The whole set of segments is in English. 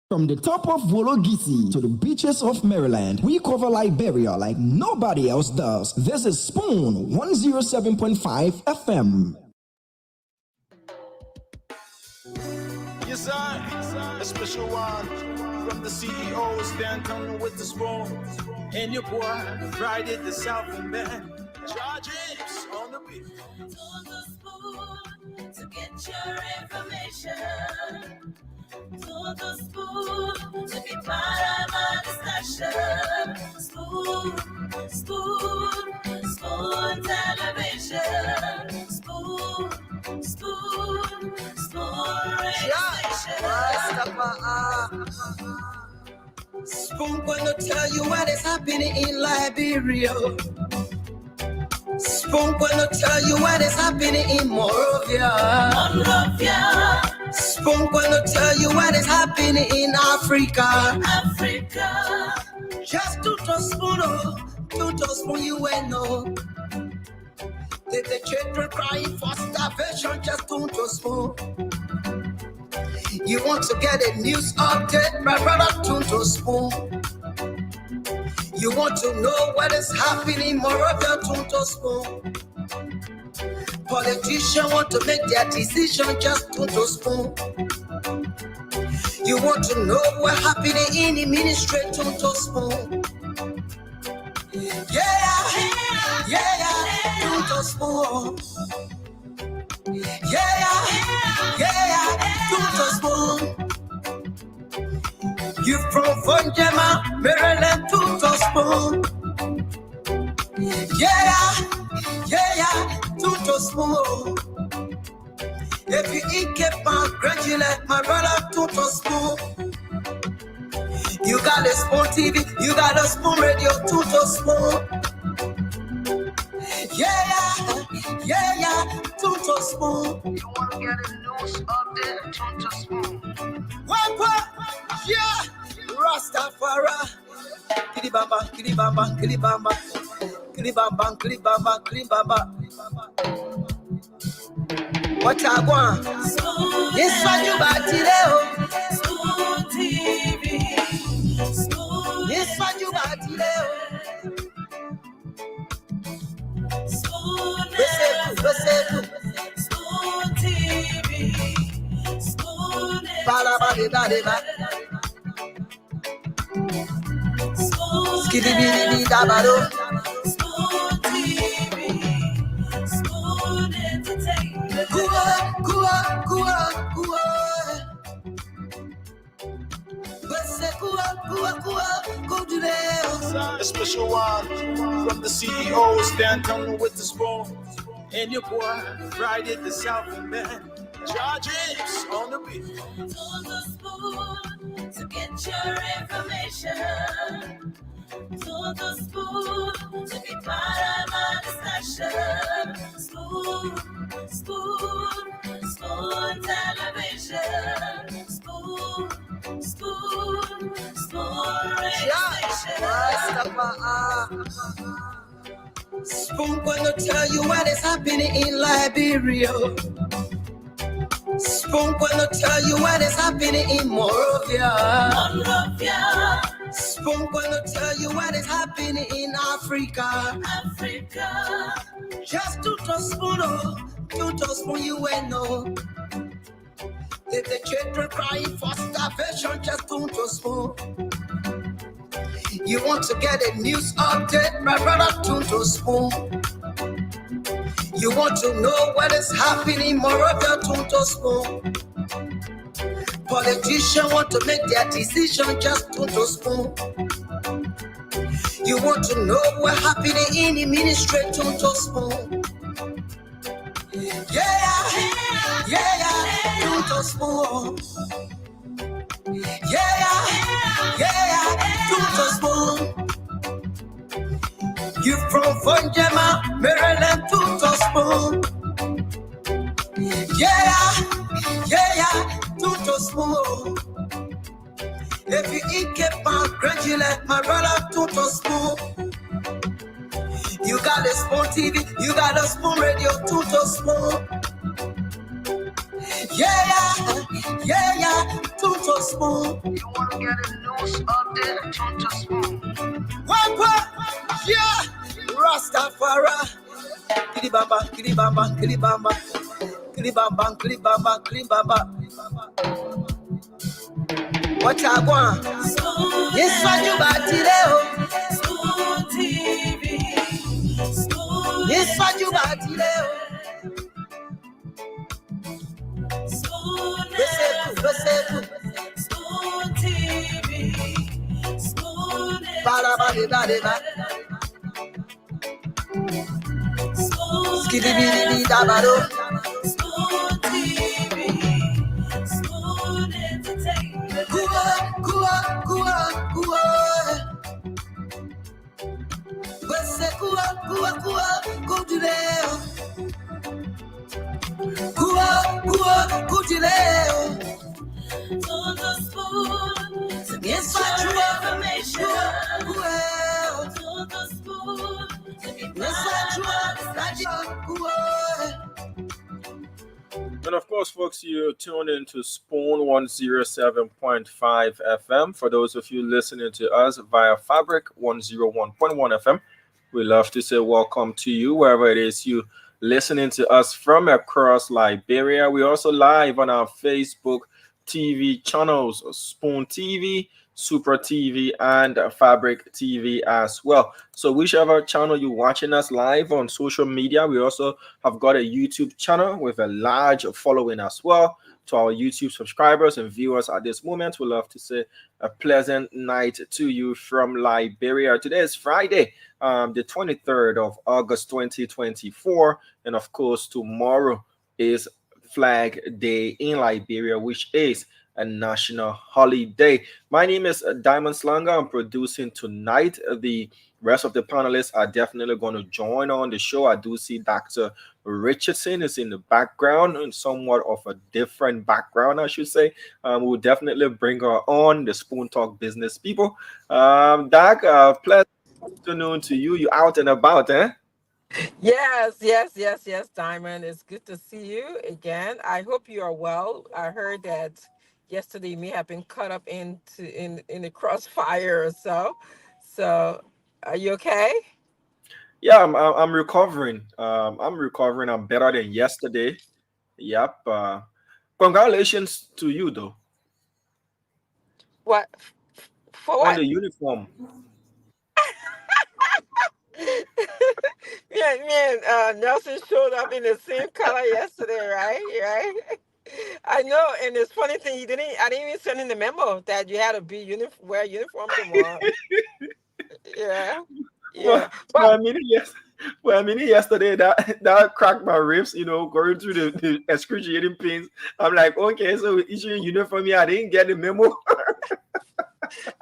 From the top of Wologisi to the beaches of Maryland, we cover Liberia like nobody else does. This is Spoon 107.5 FM. Yes, sir. A special one from the CEO, Stan coming with the spoon. And your boy, Friday the Southern Band. Charges on the beat. To the spoon to get your information. To the spoon to be part of our discussion. Spoon, spoon, spoon television. Spoon, spoon, spoon radio station. Spoon gonna tell you what is happening in Liberia. Spoon gonna tell you what is happening in Monrovia. Spoon gonna tell you what is happening in Africa. Just to spoon you will know. The children crying for starvation, just to spoon. You want to get a news update, my brother, to spoon. You want to know what is happening in Monrovia, to spoon. Politicians want to make their decision, just to spoon. You want to know what happening in the ministry, to spoon. To spoon. To spoon. You from Fonjema, Maryland, to spoon. To spoon. If you eat kepa, congratulate my brother, to spoon. You got a Spoon TV, you got a Spoon Radio, to spoon. To spoon. You want to get a news update, to spoon. What? Yeah, Rastafari. Kilibamba, kilibamba, kilibamba, kilibamba, kilibamba, kilibamba. What I want? Yes, what you got today? Spoon TV. Spoon. Yes, what you got today? Spoon. Spoon TV. Spoon. Skiddy dabado. Spoon TV. Spoon Entertainment. A special one from the CEO, Stan coming with the spoon. And your boy, Friday the Southern Band. Charges on the beat. To the spoon to get your information. To the spoon to be part of our discussion. Spoon, spoon, spoon television. Spoon, spoon, spoon radio station. Spoon gonna tell you what is happening in Liberia. Spoon gonna tell you what is happening in Monrovia. Spoon gonna tell you what is happening in Africa. Just to spoon you will know. The children crying for starvation, just to spoon. You want to get a news update, my brother, to spoon. You want to know what is happening in Monrovia, to spoon. Politicians want to make their decision, just to spoon. You want to know what happening in the ministry, to spoon. To spoon. To spoon. You from Fonjema, Maryland, to spoon. To spoon. If you eat kepa, congratulate my brother, to spoon. You got a Spoon TV, you got a Spoon Radio, to spoon. Tuto Spoon. You wanna get the news update? Turn to Spoon. What? Yeah. Rastafari. Kilibamba, kilibamba, kilibamba. Kilibamba, kilibamba, kilibamba. What I want? Yes, what you got today? Spoon TV. Spoon. Yes, what you got today? Spoon. Listen. Spoon TV. Spoon. Bada, bada, bada, bada. Spoon. Skiddy, dabado. Spoon TV. Spoon Entertainment. Kua. Wese kua today. Kua today. To the spoon to get Yes, what your you want? information. Kua. To the spoon to be Yes, what you part of And of course, folks, you tune into Spoon 107.5 FM. For those of you listening to us via Fabric 101.1 FM, we love to say welcome to you wherever it is you listening to us from across Liberia. We also live on our Facebook TV channels, Spoon TV, Super TV, and Fabric TV as well. So whichever channel you're watching us live on social media, we also have got a YouTube channel with a large following as well. To our YouTube subscribers and viewers at this moment, we love to say a pleasant night to you from Liberia. Today is Friday, the 23rd of August 2024, and of course tomorrow is Flag Day in Liberia, which is a national holiday. My name is Diamond Slanga. I'm producing tonight. The rest of the panelists are definitely going to join on the show. I do see Dr. Richardson is in the background, and somewhat of a different background, I should say. We'll definitely bring her on, the Spoon Talk business people. Doc, pleasant afternoon to you. You out and about, eh? Yes, Diamond. It's good to see you again. I hope you are well. I heard that yesterday you may have been caught up in the crossfire or so. So, are you okay? Yeah, I'm recovering. I'm recovering. I'm better than yesterday. Yep. Congratulations to you though What for? on What? the uniform. Nelson showed up in the same color yesterday, right? I know, and it's funny thing you didn't. I didn't even send in the memo that you had to wear uniform tomorrow. Yeah, Well, yeah. well, But I mean, yes. Well, I mean, yesterday that cracked my ribs. Going through the excruciating pains. I'm like, okay, so issuing uniform me. I didn't get the memo.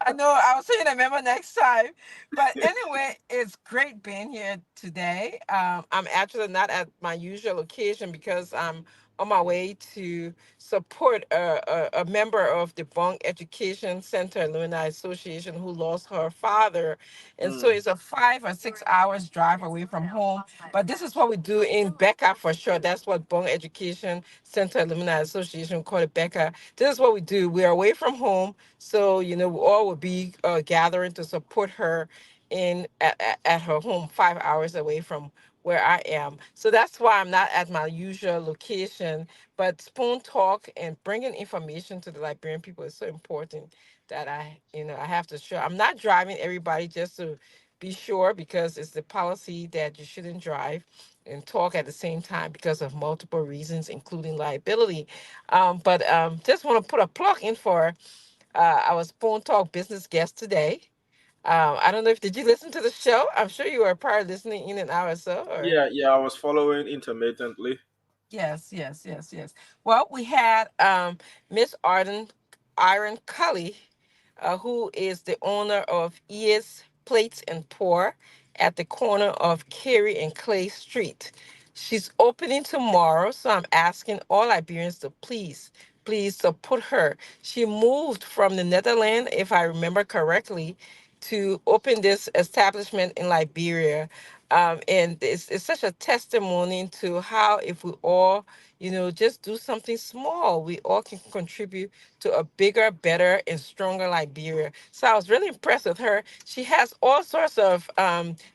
I know I'll send you the memo next time. But anyway, it's great being here today. I'm actually not at my usual location because I'm on my way to support a member of the Bong Education Center Alumni Association who lost her father. And so Mm, it's a 5 or 6 hours drive away from home. But this is what we do in Becca for sure. That's what Bong Education Center Alumni Association call it Becca. This is what we do. We're away from home. So, we all will be gathering to support her at her home, 5 hours away from where I am. So that's why I'm not at my usual location. But Spoon Talk and bringing information to the Liberian people is so important that I have to show. I'm not driving everybody just to be sure because it's the policy that you shouldn't drive and talk at the same time because of multiple reasons, including liability. But just want to put a plug in for our Spoon Talk business guest today. I don't know if did you listen to the show? I'm sure you were probably listening in an hour or so. Or yeah. I was following intermittently. yes. Well, we had Miss Iron Cully, who is the owner of ES Plates and Pour at the corner of Carey and Clay Street. She's opening tomorrow, so I'm asking all Liberians to please support her. She moved from the Netherlands, if I remember correctly, to open this establishment in Liberia. And it's such a testimony to how if we all, just do something small, we all can contribute to a bigger, better, and stronger Liberia. So I was really impressed with her. She has all sorts of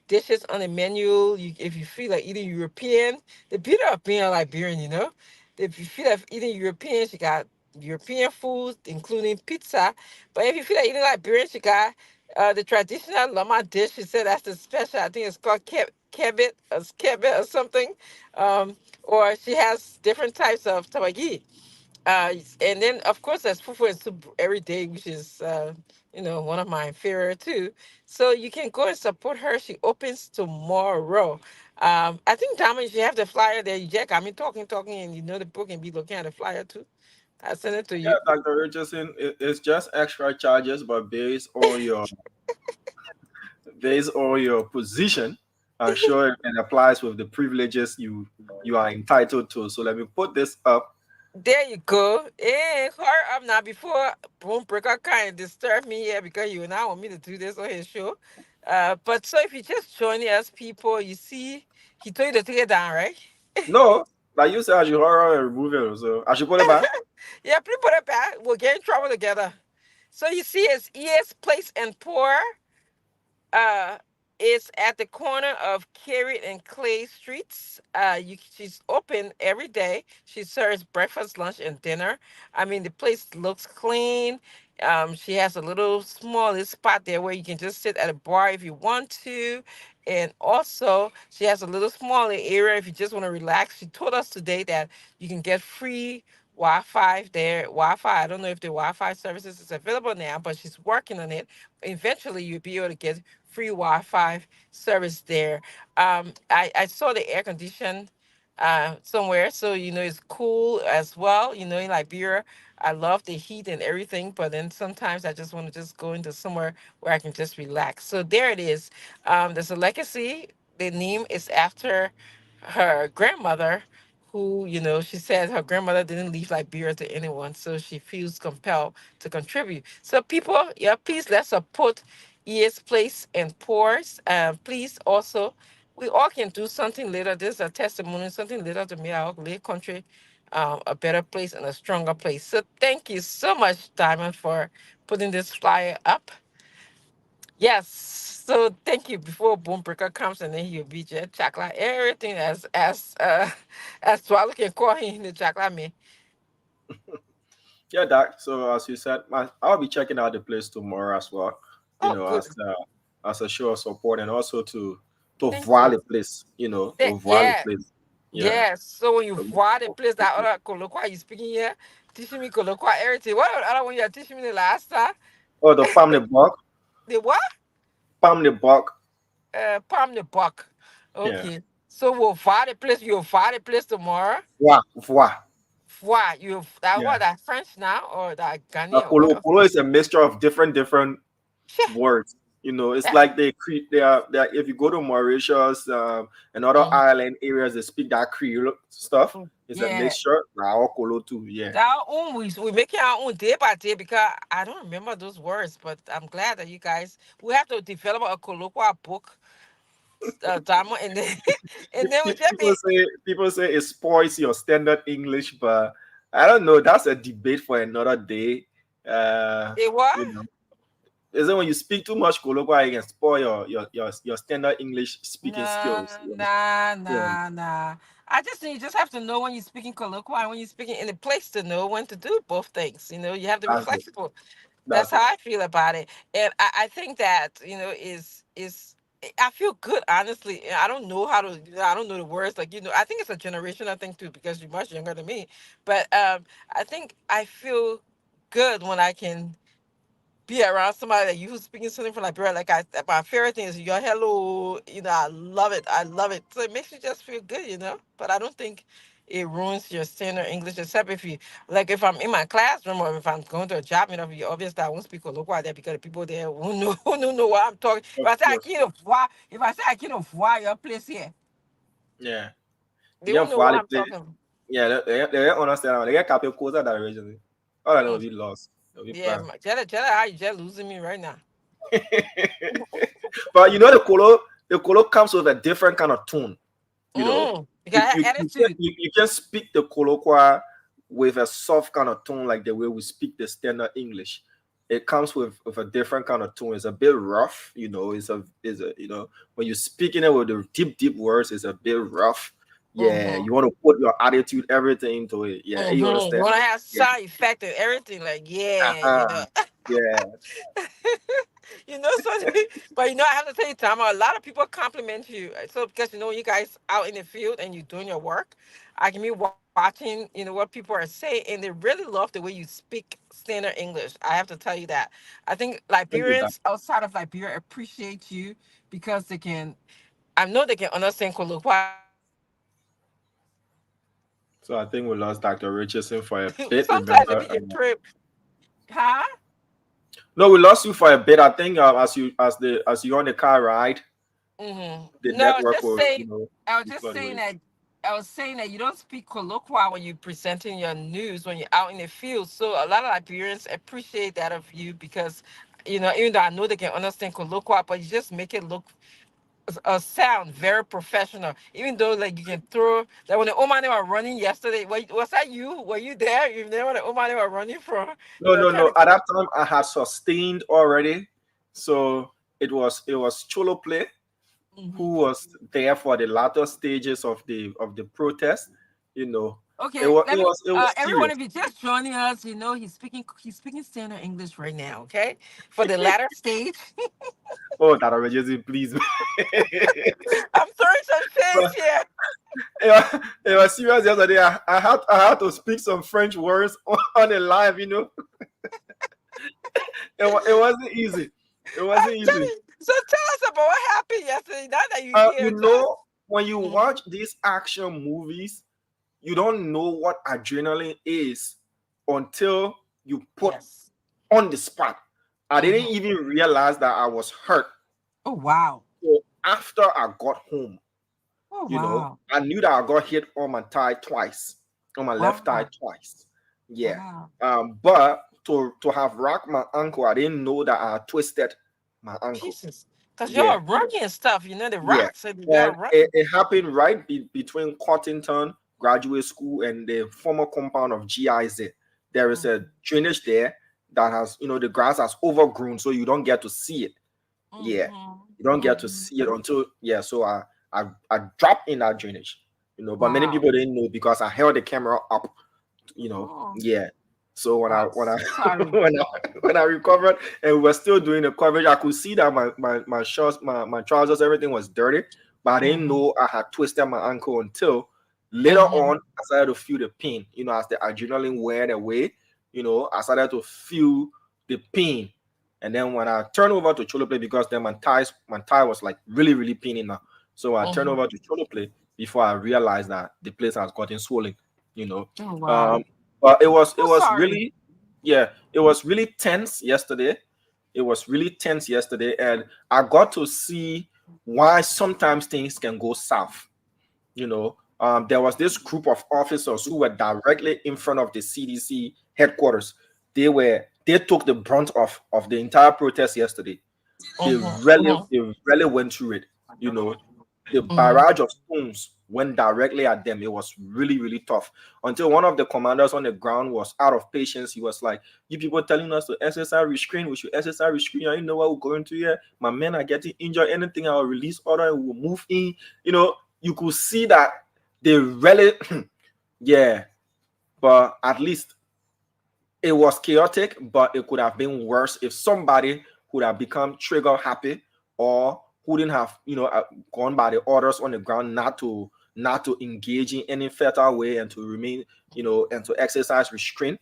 dishes on the menu. If you feel like eating European, the beauty of being a Liberian, if you feel like eating European, she got European food, including pizza. But if you feel like eating Liberian, she got the traditional Lama dish. She said that's the special. I think it's called kebit or something. Or she has different types of tabagi. And then of course there's fufu and soup every day, which is one of my favorite too. So you can go and support her. She opens tomorrow. I think Diamond, you have the flyer there. You Jack, I mean talking, and the book and be looking at the flyer too. I send it to Yeah, you. Dr. Richardson, it's just extra charges, but based on your position, I'm sure it applies with the privileges you are entitled to. So let me put this up. There you go. Hey, hurry up now before Boom Breaker kind of disturb me here because you now want me to do this on his show. But so if you just joining us, people, you see, he told you to take it down, right? No, like you said, I should horror and remove it. So I should put it back. Yeah, please put it back. We'll get in trouble together. So you see, it's ES Place and Pour. Uh, it's at the corner of Carrot and Clay Streets. She's open every day. She serves breakfast, lunch, and dinner. I mean, the place looks clean. She has a little small spot there where you can just sit at a bar if you want to. And also, she has a little smaller area if you just want to relax. She told us today that you can get free Wi-Fi there. Wi-Fi, I don't know if the Wi-Fi services is available now, but she's working on it. Eventually, you'll be able to get free Wi-Fi service there. I saw the air condition somewhere, so it's cool as well. In Liberia, I love the heat and everything, but then sometimes I just want to just go into somewhere where I can just relax. So there it is. There's a legacy. The name is after her grandmother, who she said her grandmother didn't leave Liberia to anyone, so she feels compelled to contribute. So people, yeah, please let's support ES Place and Pours. Please also, we all can do something later. This is a testimony, something later to make our little country a better place and a stronger place. So thank you so much, Diamond, for putting this flyer up. Yes. So thank you. Before Boom Breaker comes and then he'll be just chocolate. Everything as Swallow can call him the chocolate me. Yeah, Doc. So as you said, I'll be checking out the place tomorrow as well. Oh, good. As a show of support, and also to Thank voir you. the place. To voir the Yeah. place. Yeah. Yeah. So when you voir the place that other Kolokwa you speaking here, teaching me Kolokwa everything. What other one you are teaching me the last time? Oh, the Palm the Buck. The what? Palm the Buck. Palm the buck. Yeah. Okay. So we'll voir the place. You'll voir the place tomorrow. Voir. Voir. You that Yeah. what that French now or that Ghanaian or Kolo what? Kolo is a mixture of different Sure. words. It's Yeah. like they are if you go to Mauritius and other Mm. island areas, they speak that Creole stuff. It's a Yeah. mixture. Now Kolo too. Yeah. Our own we making our own day by day because I don't remember those words, but I'm glad that you guys we have to develop a colloquial book, Damo, and then and then we just be People say it spoils your standard English, but I don't know. That's a debate for another day. it what? Is it when you speak too much colloquial, you can spoil your standard English speaking Nah, skills. nah, Yeah. nah, nah. I just think you just have to know when you're speaking colloquial and when you're speaking in a place to know when to do both things. You have to be That's it. flexible. That's That's how it. I feel about it. And I think that, is I feel good, honestly. And I don't know how to, I don't know the words. Like, I think it's a generational thing too, because you're much younger than me. But I think I feel good when I can be around somebody that you speaking something from Liberia. Like my favorite thing is your hello. I love it. I love it. So it makes you just feel good. But I don't think it ruins your standard English, except if you like if I'm in my classroom or if I'm going to a job interview. Obviously, I won't speak colloquial there because the people there who don't know what I'm talking. If Of I say I course. can't voir, if I say I can't voir your place here, Yeah. they You can won't know what follow the I'm play. talking about. Yeah, they understand. They get capable closer that originally. All I know will Mm. be lost. It'll be Yeah, plan. Jella, how you just losing me right now? But the colo the Kolo comes with a different kind of tone. You know, You got attitude. you can speak the Kolokwa with a soft kind of tone, like the way we speak the standard English. It comes with a different kind of tone. It's a bit rough, you know. It's a when you're speaking it with the deep words, it's a bit rough. Yeah, Mm-hmm. you want to put your attitude, everything into it. Yeah, you Mm-hmm. You understand? want to have Yeah, sound effect and everything, like yeah, uh-huh. Yeah, so but I have to tell you, Tom, a lot of people compliment you. So because you guys out in the field and you're doing your work, I can be watching, what people are saying, and they really love the way you speak standard English. I have to tell you that. I think thank you, Doc. Liberians outside of Liberia appreciate you because I know they can understand Kolokwa. So I think we lost Dr. Richardson for a bit. Sometimes it Remember? be a trip, huh? No, we lost you for a bit. I think as you on the car ride, the No, I was network just will saying. I was be just saying fluctuating. that. I was saying that you don't speak colloquial when you're presenting your news when you're out in the field. So a lot of Liberians appreciate that of you because, even though I know they can understand colloquial, but you just make it look sound very professional. Even though like you can throw like when the Omani were running yesterday. Was that you? Were you there? You there when the Omani were running from? No, no, Trying no. to At get. that time, I had sustained already, so it was Cholo Play who Mhm. was there for the latter stages of the protest. You know, it Okay, was it let me. was it was Everyone, serious. if you're just joining us, he's speaking standard English right now. Okay, for the latter stage, Oh, that already please. I'm throwing some shades But here. it was serious yesterday. I had to speak some French words on the live. It wasn't easy. It I'm wasn't easy. telling you. So tell us about what happened yesterday. Now that you're here, just. When you Mhm. watch these action movies, you don't know what adrenaline is until you put Yes. on the spot. I didn't Hmm. even realize that I was hurt. Oh wow. So after I got home, Oh wow. I knew that I got hit on my thigh twice, on my left thigh Wow. twice. Yeah. Wow. But to have rocked my ankle, I didn't know that I had twisted my ankle. Jesus. Cause Yeah. y'all running and stuff. The Yeah, rocks and y'all and running. it happened right between Cottington Graduate School and the former compound of GIZ. There is a drainage there that has, the grass has overgrown, so you don't get to see it. Yeah, you don't get to Mm-hmm. see it until yeah. So I dropped in that drainage, but many Wow. people didn't know because I held the camera up, Oh, yeah. So when I wow. when I So sorry. when I recovered and we were still doing the coverage, I could see that my shorts, my trousers, everything was dirty, but I didn't Mm-hmm. know I had twisted my ankle until later Mm-hmm. on I started to feel the pain. As the adrenaline went away, I started to feel the pain. And then when I turned over to Cholo Play, because then my thigh was like really, really paining now. So I turned Mm-hmm. over to Cholo Play before I realized that the place has gotten swollen, you know. Oh wow. Um, but it So was sorry. really, yeah, it was really tense yesterday. It was really tense yesterday, and I got to see why sometimes things can go south. There was this group of officers who were directly in front of the CDC headquarters. They took the brunt of the entire protest yesterday. They Mm-hmm. really Mm-hmm. they really went through it. You know, the Mm-hmm. barrage of stones went directly at them. It was really, really tough. Until one of the commanders on the ground was out of patience. He was like, "You people telling us to exercise restraint, we should exercise restraint. I know what we're going to here. My men are getting injured. Anything, I'll release order and we'll move in." You could see that they really yeah, but at least it was chaotic, but it could have been worse if somebody would have become trigger happy or wouldn't have, gone by the orders on the ground not to engage in any fatal way and to remain, and to exercise restraint.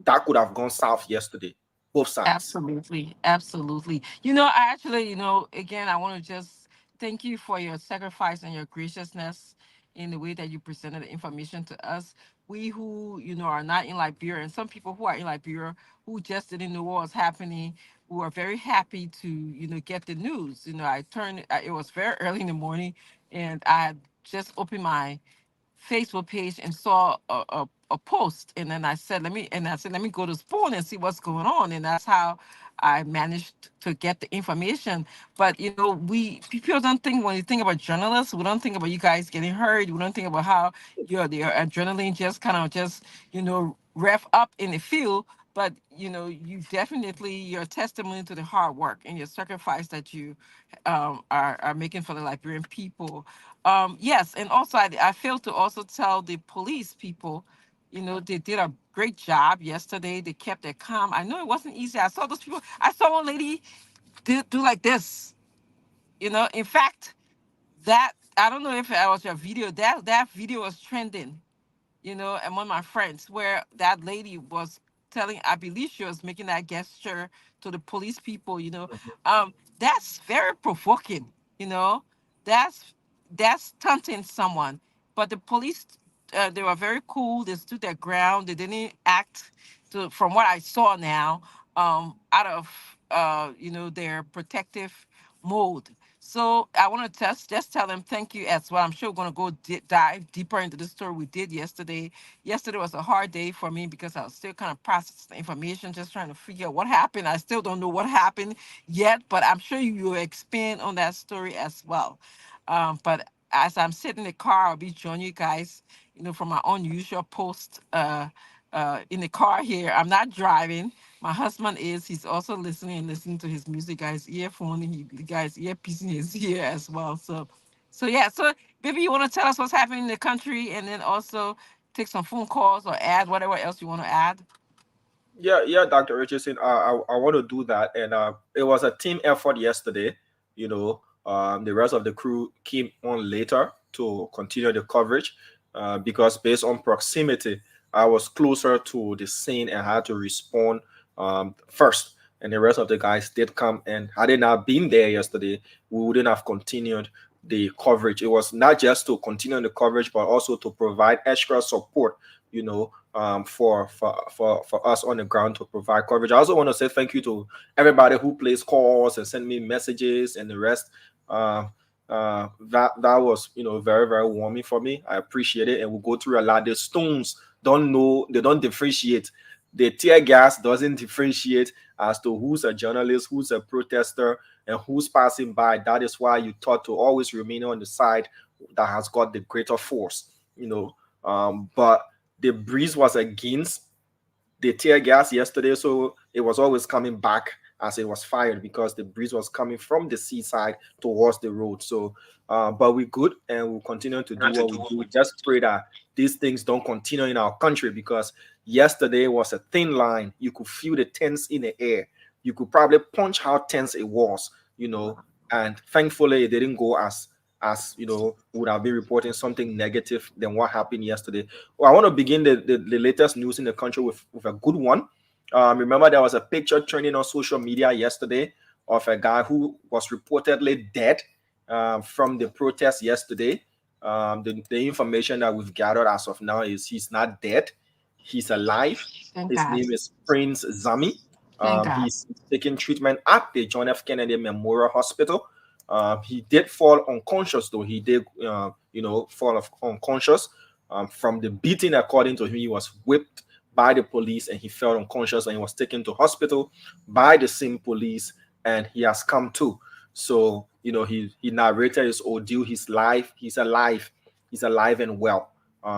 That could have gone south yesterday, both sides. Absolutely, absolutely. I actually, again, I want to just thank you for your sacrifice and your graciousness in the way that you presented the information to us. We who, are not in Liberia, and some people who are in Liberia who just didn't know what was happening, who are very happy to, get the news. It was very early in the morning, and I had just opened my Facebook page and saw a post, and then I said, let me go to Spoon and see what's going on, and that's how I managed to get the information. But we people don't think, when you think about journalists, we don't think about you guys getting hurt. We don't think about how your adrenaline just kind of just rev up in the field. But you definitely, your testimony to the hard work and your sacrifice that you are making for the Liberian people. Yes, and also I failed to also tell the police people, they did a great job yesterday. They kept their calm. I know it wasn't easy. I saw those people. I saw one lady do like this. In fact, that I don't know if it was your video. That video was trending, among my friends, where that lady was telling, I believe she was making that gesture to the police people, that's very provoking, you know, that's taunting someone. But the police, they were very cool. They stood their ground. They didn't act from what I saw now, out of, their protective mode. So I want to just tell them thank you as well. I'm sure we're going to go dive deeper into the story we did yesterday. Yesterday was a hard day for me because I was still kind of processing the information, just trying to figure out what happened. I still don't know what happened yet, but I'm sure you will expand on that story as well. But as I'm sitting in the car, I'll be joining you guys, from my unusual post in the car here. I'm not driving. My husband is. He's also listening to his music. Guy's earphone. The guy's earpiece in his ear as well. So yeah. So maybe you want to tell us what's happening in the country, and then also take some phone calls or add whatever else you want to add. Yeah, Dr. Richardson. I want to do that, and it was a team effort yesterday. The rest of the crew came on later to continue the coverage, because based on proximity, I was closer to the scene and had to respond first. And the rest of the guys did come, and had they not been there yesterday, we wouldn't have continued the coverage. It was not just to continue the coverage, but also to provide extra support, for us on the ground to provide coverage. I also want to say thank you to everybody who plays calls and send me messages and the rest. That was very, very warming for me. I appreciate it, and we'll go through a lot. The stones they don't differentiate. The tear gas doesn't differentiate as to who's a journalist, who's a protester, and who's passing by. That is why you taught to always remain on the side that has got the greater force. But the breeze was against the tear gas yesterday, so it was always coming back as it was fired, because the breeze was coming from the seaside towards the road. So, but we're good, and we'll continue to do what we do. We just pray that these things don't continue in our country, because yesterday was a thin line. You could feel the tense in the air. You could probably punch how tense it was, and thankfully it didn't go as would have been reporting something negative than what happened yesterday. Well, I want to begin the latest news in the country with a good one. Remember, there was a picture trending on social media yesterday of a guy who was reportedly dead from the protest yesterday. The information that we've gathered as of now is he's not dead. He's alive. His name is Prince Zami. He's taking treatment at the John F. Kennedy Memorial Hospital. He did fall unconscious, though. He did, fall unconscious from the beating. According to him, he was whipped by the police and he fell unconscious, and he was taken to hospital by the same police, and he has come to. So, he narrated his ordeal. He's alive. He's alive and well.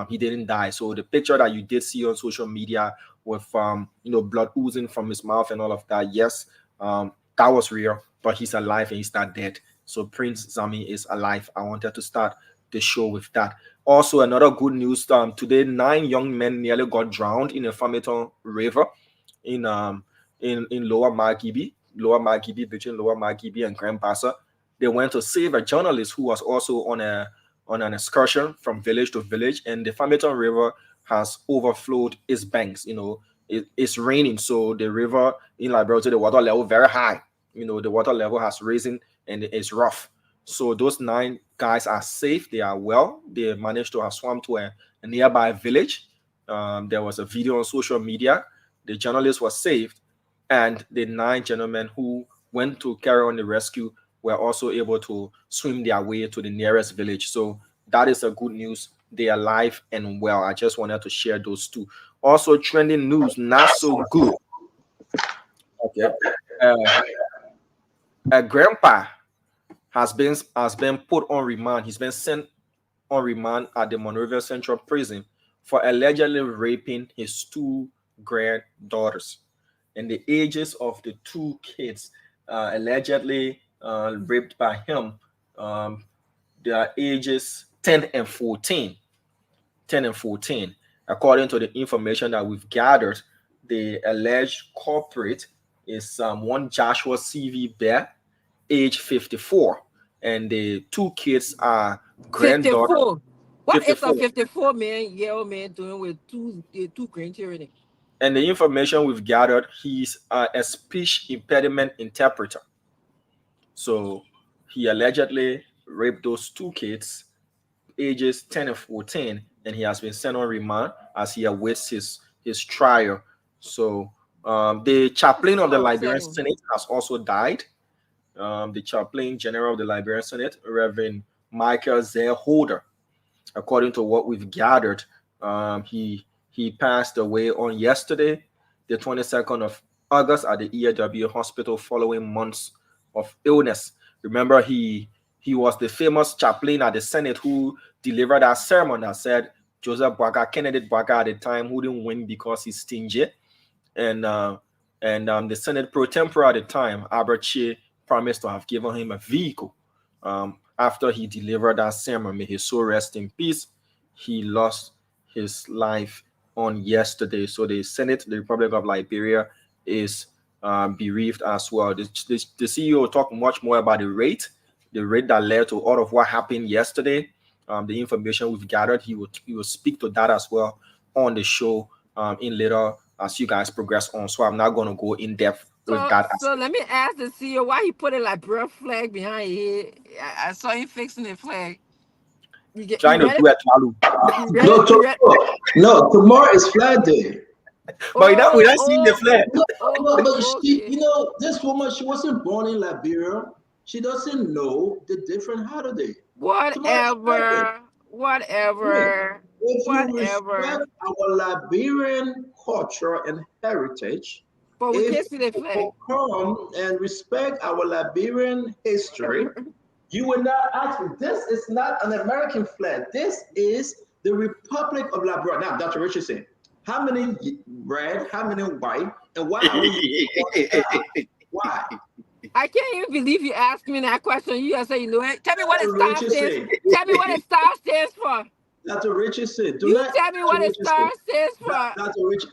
He didn't die. So the picture that you did see on social media with, blood oozing from his mouth and all of that, yes, that was real, but he's alive and he's not dead. So Prince Zami is alive. I wanted to start the show with that. Also, another good news. Today, 9 young men nearly got drowned in a Farmington River in Lower Margibi, between Lower Margibi and Grand Bassa. They went to save a journalist who was also on an excursion from village to village, and the Farmington River has overflowed its banks. It's raining, so the river in Liberia, the water level very high. The water level has risen and it's rough. So those 9 guys are safe. They are well. They managed to have swum to a nearby village. There was a video on social media. The journalist was saved, and the 9 gentlemen who went to carry on the rescue were also able to swim their way to the nearest village. So that is a good news they are alive and well. I just wanted to share those two. Also, trending news, not so good. Okay. A grandpa has been put on remand. He's been sent on remand at the Monrovia Central Prison for allegedly raping his two granddaughters. And the ages of the two kids allegedly raped by him, their ages 10 and 14. 10 and 14. According to the information that we've gathered, the alleged culprit is one Joshua C.V. Bear, age 54. And the two kids are granddaughters. 54. What is 54. a 54-year-old man doing with two grandchildren? And the information we've gathered, he's a speech impediment interpreter. So he allegedly raped those two kids, ages 10 and 14, and he has been sent on remand as he awaits his trial. So the chaplain of the Liberian Senate has also died. The chaplain general of the Liberian Senate, Reverend Michael Zellholder, according to what we've gathered, he passed away on yesterday, the 22nd of August, at the EAW hospital following months of illness. Remember, he was the famous chaplain at the Senate who delivered that sermon that said Joseph Boakai, Kennedy Boakai at the time, who didn't win because he's stingy. And the Senate pro tempore at the time, Albert Shea, promised to have given him a vehicle. After he delivered that sermon, may his soul rest in peace. He lost his life on yesterday. So the Senate, the Republic of Liberia, is bereaved as well. The CEO talked much more about the rate that led to all of what happened yesterday. The information we've gathered, he will speak to that as well on the show in later as you guys progress on. So I'm not going to go in depth with that. So let me ask the CEO why he put a Liberia flag behind his head. I saw him fixing the flag. Trying to do it. No, tomorrow is Flag Day. But we don't see the flag. But she, this woman, she wasn't born in Liberia. She doesn't know the different holiday. Whatever. If you respect our Liberian culture and heritage, but we can't see the flag. Come and respect our Liberian history. You will not ask me. This is not an American flag. This is the Republic of Liberia. Now, Dr. Richardson, how many red, how many white, and why are we why? I can't even believe you asked me that question. You just say, you know it. Tell me what a star stands. Tell me what a star stands for. Dr. Richardson, tell me what a star stands for.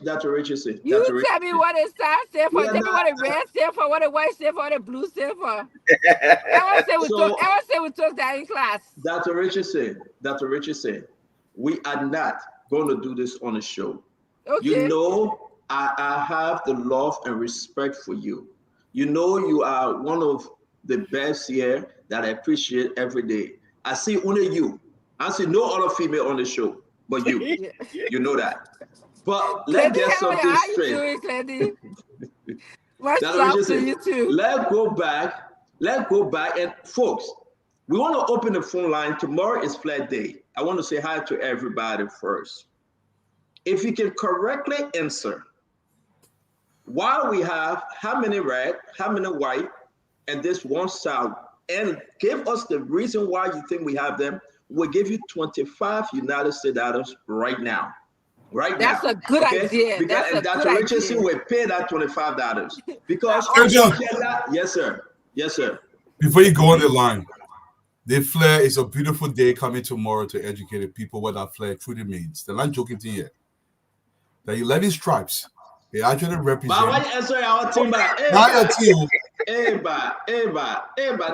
Dr. Richardson. You tell me what a star stands for. Tell me what a red stands for, what a white stands for, what a blue stands for. I want to say we took that in class. Dr. Richardson, we are not going to do this on the show. Okay. You know, I have the love and respect for you. You know, you are one of the best here that I appreciate every day. I see only you. I see no other female on the show but you. You know that. But let's get something straight. Much love to you too. Let's go back. And folks, we want to open the phone line. Tomorrow is Flag Day. I want to say hi to everybody first. If you can correctly answer why we have how many red, how many white, and this one side, and give us the reason why you think we have them, we'll give you 25 United States dollars right now. That's a good idea. And Dr. Richardson will pay that $25 because yes, sir. Before you go on the line, the flag is a beautiful day coming tomorrow to educate the people what that flag truly means. They're not joking to you. The 11 stripes, they actually represent. But why you answer our team back? Not your team. They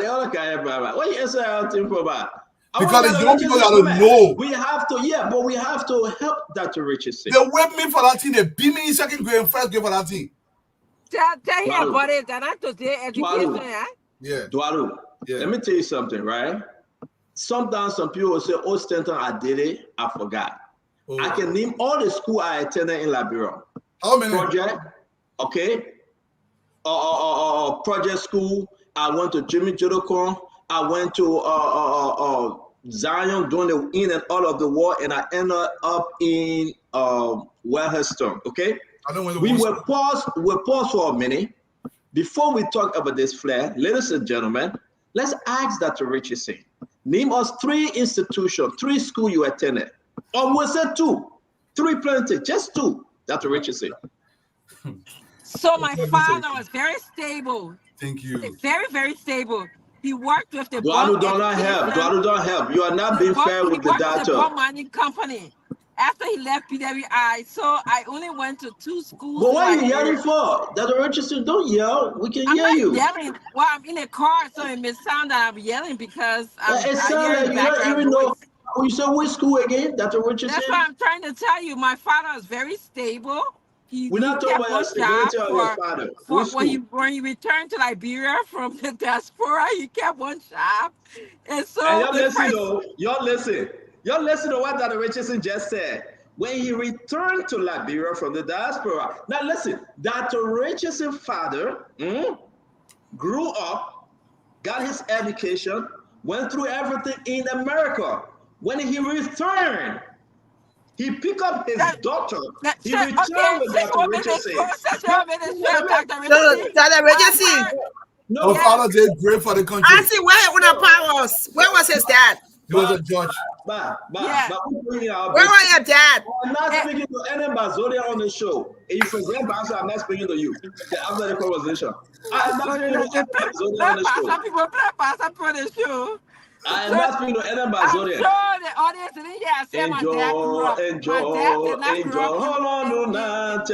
all can. Why you answer our team for that? Because the young people that don't know. We have to, but we have to help Dr. Richardson. They whip me for that team. They beat me in second grade and first grade for that team. Tell him about it. And not today education, Yeah. Dwalu, let me tell you something, right? Sometimes some people will say, oh, Stanton, I did it. I forgot. Oh. I can name all the school I attended in Liberia. How many? Project, okay. Project school. I went to Jimmy Jodocon. I went to Zion doing the in and out of the war, and I ended up in Wellhurstone. Okay, we'll pause for a minute before we talk about this flare. Ladies and gentlemen, let's ask Dr. Richardson. Name us 3 institutions, 3 schools you attended, or was it 2? 3 plenty, just 2. Dr. Richardson. So my father was very stable. Thank you. Very, very stable. He worked with the Duadu don't help. You are not being fair with the doctor. The Bond Mining Company. After he left PWI, so I only went to 2 schools. But what are you yelling for? Dr. Richardson, don't yell. We can hear you. I'm not yelling. Well, I'm in a car, so it may sound that I'm yelling because it sounds like you don't even know. You said which school again, Dr. Richardson? That's what I'm trying to tell you. My father was very stable. We're not talking about your stability of your father. When he returned to Liberia from the diaspora, he kept one shop. And so y'all listen to what Dr. Richardson just said. When he returned to Liberia from the diaspora. Now listen, Dr. Richardson's father grew up, got his education, went through everything in America. When he returned, he picked up his daughter. He returned with Dr. Richardson. Dr. Richardson. No, father did great for the country. Auntie, where was his dad? He was a judge. Where was your dad? I'm not speaking to any Bazodia on the show. If you forget Bazodia, I'm not speaking to you. After the conversation. I'm not speaking to Bazodia on the show. I am not speaking to any Bazodia. I'm sure the audience didn't hear I said my dad grew up. Enjoy. Hold on, do not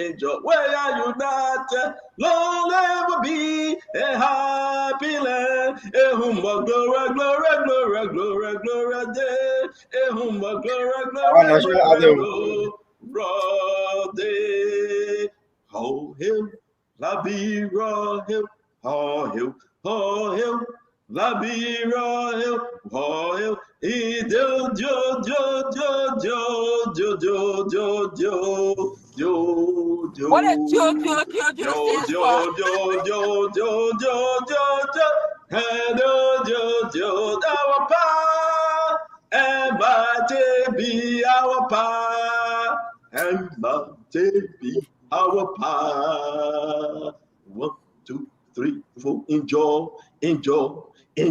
enjoy. Where are you not? Long ever be a happy land. A humble glory day. A humble glory day. Oh, him, la be raw, him, oh, him. Oh, him, la bira, him, oh, him, he do, What a our pa, and my be our pa, and my be our pa. 1, 2, 3, 4, enjoy. Lord,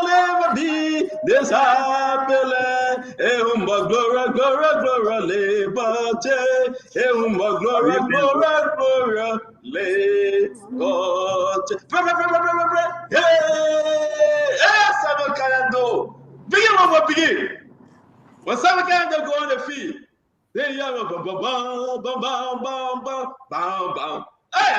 never be this happy land. Glory, liberty. Glory, liberty. Hey, Simon Canado. Begin. When Simon Canado go on the field, they yell, bam. Hey,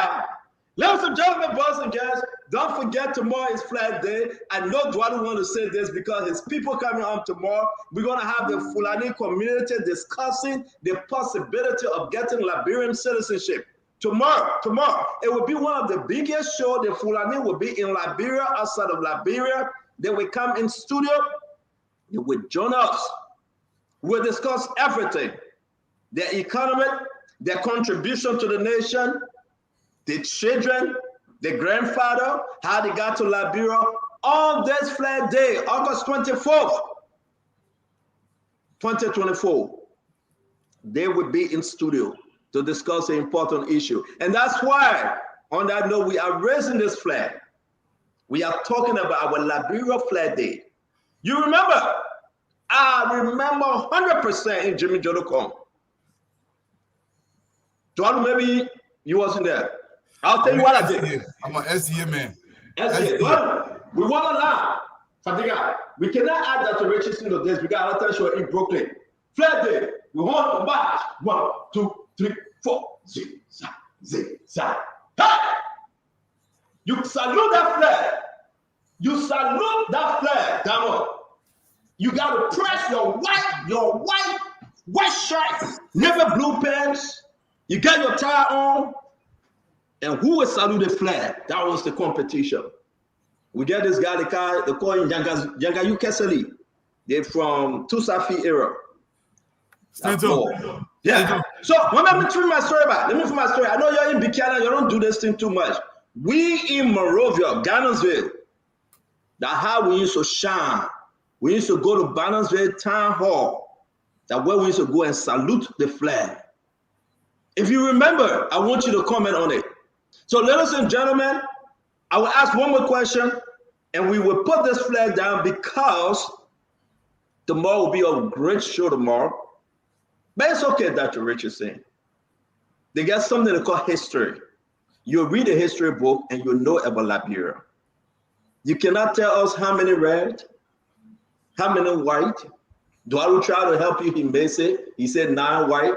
ladies and gentlemen, boys and girls, don't forget tomorrow is Flag Day. I know Duadu want to say this because his people coming home tomorrow. We're going to have the Fulani community discussing the possibility of getting Liberian citizenship. Tomorrow, it will be one of the biggest shows. The Fulani will be in Liberia, outside of Liberia. They will come in studio. They will join us. We'll discuss everything. Their economy, their contribution to the nation, the children, the grandfather, how they got to Liberia. On this Flag Day, August 24th, 2024, they will be in studio to discuss an important issue. And that's why, on that note, we are raising this flag. We are talking about our Liberia Flag Day. You remember? I remember 100% in Jimmy Jodocom. Duadu, maybe you wasn't there. I'll tell you what I did. I'm an SDA man. SDA. Duadu, we want to laugh. Fatiga. We cannot add that to Richardson of this. We got a show in Brooklyn. Flag Day. We want to march. 1, 2, 3, 4. Zig. Hey! You salute that flag. Damn. You got to press your white shirt, never blue pants. You got your tie on, and who will salute the flag? That was the competition. We get this guy, they call him Jangayu Keseli. They're from Tusafi era. Stanton. More. Yeah. So let me tell my story back. Let me tell my story. I know you're in Buchanan, you don't do this thing too much. We in Monrovia, Garnetsville, that's how we used to shine. We used to go to Garnetsville Town Hall. That's where we used to go and salute the flag. If you remember, I want you to comment on it. So, ladies and gentlemen, I will ask one more question, and we will put this flag down because tomorrow will be a great show tomorrow. But it's okay, Dr. Richardson. They got something they call history. You'll read a history book and you'll know about Liberia. You cannot tell us how many red, how many white. Do I will try to help you? He may say, he said 9 white.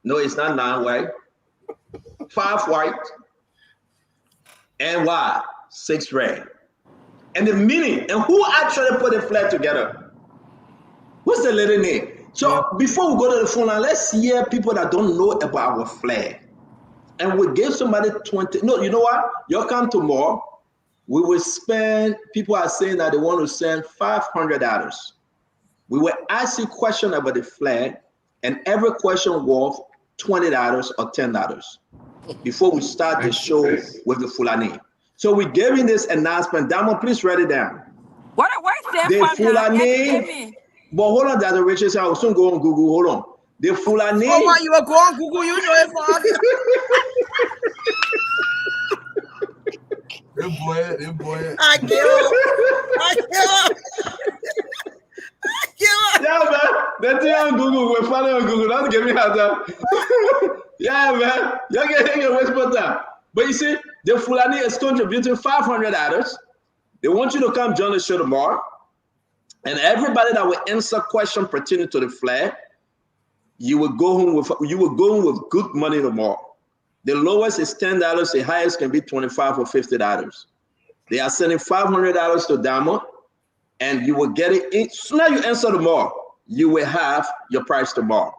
No, it's not 9 white. 5 white. And why? 6 red. And the meaning, and who actually put the flag together? What's the lady name? So before we go to the phone line, let's hear people that don't know about our flag. And we give somebody 20. No, you know what? You'll come tomorrow. We will spend, people are saying that they want to send $500. We will ask you a question about the flag, and every question worth $20 or $10 before we start the show with the Fulani. So we gave you this announcement. Diamond, please write it down. What's that The from now? Fulani. But hold on, Dr. Richards, I will soon go on Google. Hold on. The Fulani. Oh, why you will go on Google? You know it for Them boy. I kill. Yeah, man. The thing on Google, we're finding on Google. Don't give me hard time. Yeah, man. You're getting a whisper time. But you see, the Fulani is contributing $500. They want you to come join the show tomorrow. And everybody that will answer question pertaining to the flag, you will go home with good money tomorrow. The lowest is $10. The highest can be $25 or $50. They are sending $500 to Damo, and you will get it. Soon as you answer tomorrow, you will have your price tomorrow.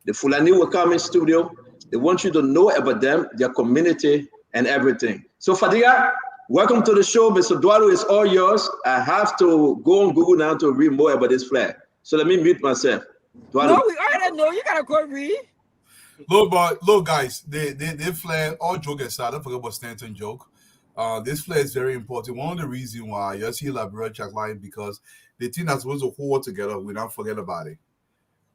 The Fulani will come in studio. They want you to know about them, their community, and everything. So Fadiga, welcome to the show. Mr. Dualu, is all yours. I have to go on Google now to read more about this flag. So let me mute myself. Dualu. No, we already know. You gotta go read. Look, guys, they flag, all joke aside, don't forget about Stanton joke. This flag is very important. One of the reasons why you see Liberia check line, because the team that's supposed to hold together, we don't forget about it.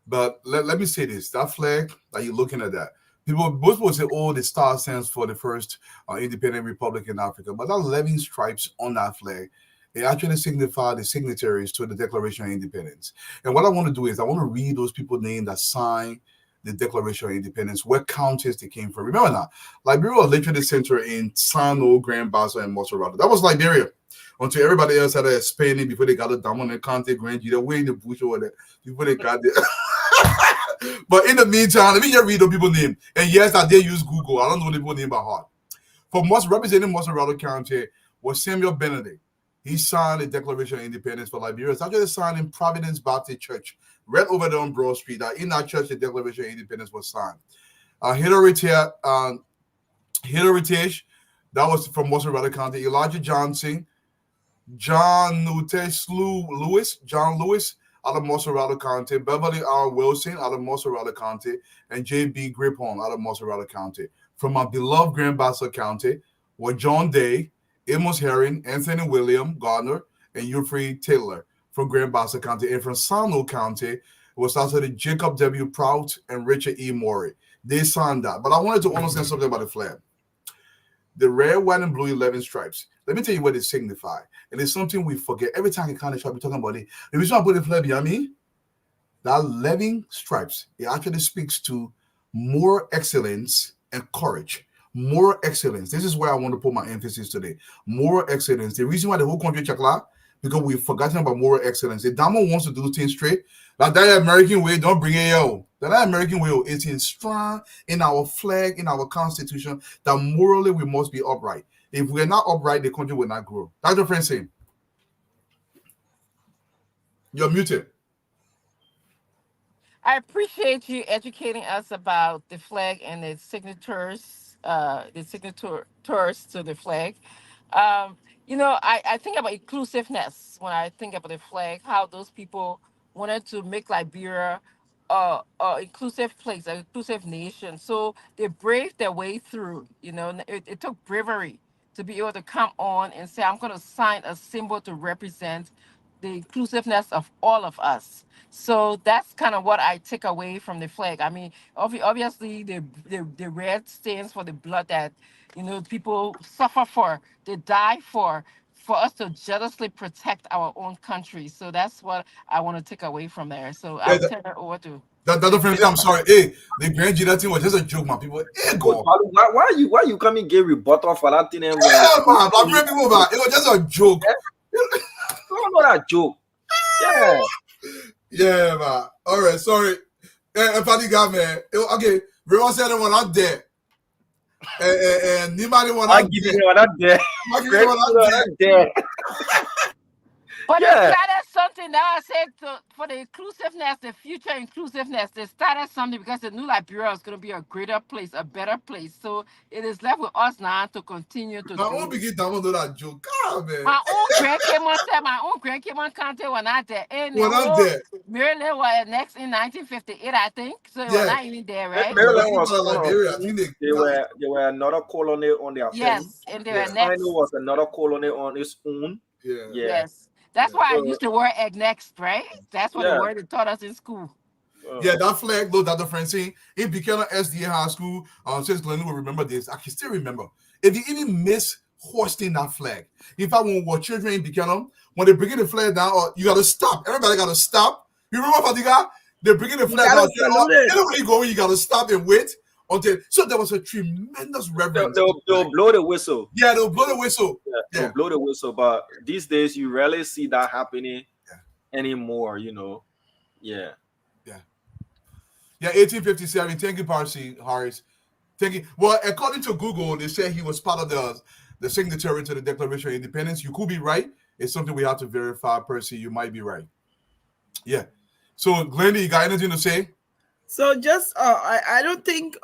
But let me say this, that flag that you're looking at that, most people say, oh, the star stands for the first independent republic in Africa. But that 11 stripes on that flag, they actually signify the signatories to the Declaration of Independence. And what I want to do is I want to read those people's names that signed the Declaration of Independence, what counties they came from. Remember now, Liberia was literally centered in Sano, Grand Bassa, and Moserado. That was Liberia. Until everybody else had a Spanish before they got a dominant Conte, Grand Gita, way in the bush or whatever, before they got there. But in the meantime, let me just read the people's name. And yes, I did use Google. I don't know the people's name by heart. For representing Moserado County was Samuel Benedict. He signed the Declaration of Independence for Liberia. It's actually signed in Providence Baptist Church, right over there on Broad Street. In that church, the Declaration of Independence was signed. Heritage, that was from Moserado County. Elijah Johnson, John Lewis, out of Moserado County, Beverly R. Wilson out of Moserado County, and J.B. Griphorn out of Moserado County. From my beloved Grand Bassa County were John Day, Amos Herring, Anthony William Gardner, and Euphrey Taylor from Grand Bassa County. And from Sano County, it was also the Jacob W. Prout and Richard E. Morey. They signed that. But I wanted to understand something about the flag. The red, white, and blue 11 stripes. Let me tell you what they signify. And it's something we forget. Every time you kind of be talking about it. The reason I put the flag behind me, that 11 stripes, it actually speaks to more excellence and courage. More excellence. This is where I want to put my emphasis today. More excellence. The reason why the whole country check out, because we've forgotten about moral excellence. If Damo wants to do things straight, like that American way, don't bring it out. That American way is in strong in our flag, in our constitution, that morally we must be upright. If we're not upright, the country will not grow. That's your friend saying. You're muted. I appreciate you educating us about the flag and the signatures to the flag. I think about inclusiveness when I think about the flag, how those people wanted to make Liberia inclusive place, an inclusive nation. So they braved their way through. And it took bravery to be able to come on and say, I'm going to sign a symbol to represent the inclusiveness of all of us. So that's kind of what I take away from the flag. I mean, obviously, the red stands for the blood that people suffer for, they die for us to jealously protect our own country. So that's what I want to take away from there. So Yeah, I'll turn it over to that difference. I'm sorry. Hey, the Grand Gina thing was just a joke, man. People, hey, Coach go. Palu, why you coming get rebuttal for that thing? Yeah, man. I'm bringing people back. It was just a joke. No, not a joke. Yeah. Yeah, man. All right, sorry. Funny guy, man. Okay, everyone said it when I'm dead. And nobody when I I'm give dead. you one there. I give you when I'm dead. There. But Yeah. they started something that I said for the inclusiveness, the future inclusiveness. They started something because they knew Liberia was going to be a greater place, a better place. So it is left with us now to continue to I do won't it. begin to do that joke. God, man. My own grandkid county was not there. And the When I'm whole dead. Maryland was next in 1958, I think. So it was Yeah. not even there, right? Maryland People was in one of Liberia, I them. think They were another colony on their own. Yes, and they were Yeah. next. China was another colony on its own. Yeah. Yeah. Yes. That's why I So- used the word egg next, right? That's what the Yeah. word they taught us in school. Yeah, that flag, though, that difference. In Buchanan SDA High School, since Glenn will remember this, I can still remember. If you even miss hoisting that flag, if I want what children in Buchanan, when they bring the flag down, you got to stop. Everybody got to stop. You remember, Fadiga? They're bringing the flag gotta down. salute it. Anywhere you go, you got to stop and wait until. So there was a tremendous reverence. They'll blow the whistle. Yeah, they'll blow the whistle. They'll blow the whistle. But these days, you rarely see that happening anymore. Yeah. Yeah, 1857. Thank you, Parsi Harris. Thank you. Well, according to Google, they say he was part of the signatory to the Declaration of Independence. You could be right. It's something we have to verify, Percy. You might be right. Yeah. So, Glendy, you got anything to say? So just I don't think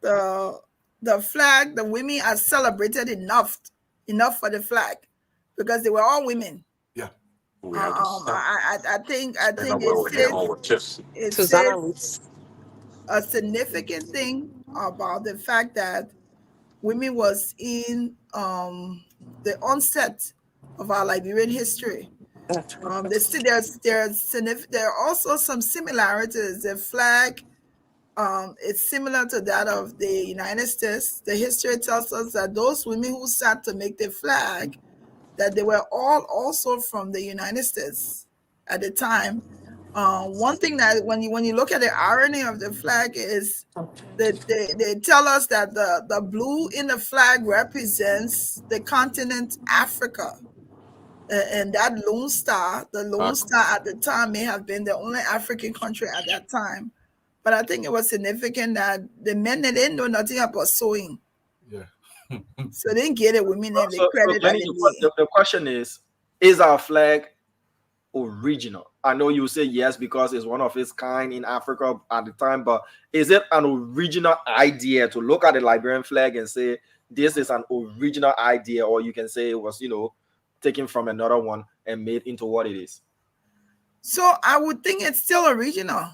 the flag, the women are celebrated enough for the flag because they were all women. Yeah. I think it's Susanna a significant thing about the fact that women was in the onset of our Liberian history. There are also some similarities. The flag is similar to that of the United States. The history tells us that those women who sat to make the flag, that they were all also from the United States at the time. One thing that when you look at the irony of the flag is that they tell us that the blue in the flag represents the continent Africa. And that Lone Star, the Lone Star at the time may have been the only African country at that time. But I think it was significant that the men, they didn't know nothing about sewing. Yeah. So they didn't get the women and So, the credit that Lenny, they need. the question is our flag original? I know you say yes because it's one of its kind in Africa at the time, but is it an original idea to look at the Liberian flag and say this is an original idea, or you can say it was, taken from another one and made into what it is? So I would think it's still original.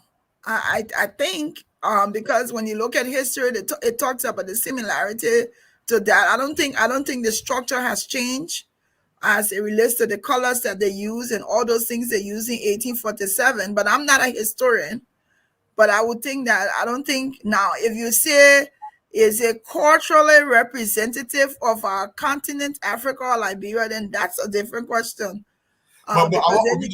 I think because when you look at history, it talks about the similarity to that. I don't think the structure has changed as it relates to the colors that they use and all those things they used in 1847. But I'm not a historian. But I would think that I don't think now if you say is it culturally representative of our continent, Africa or Liberia, then that's a different question. But because our then you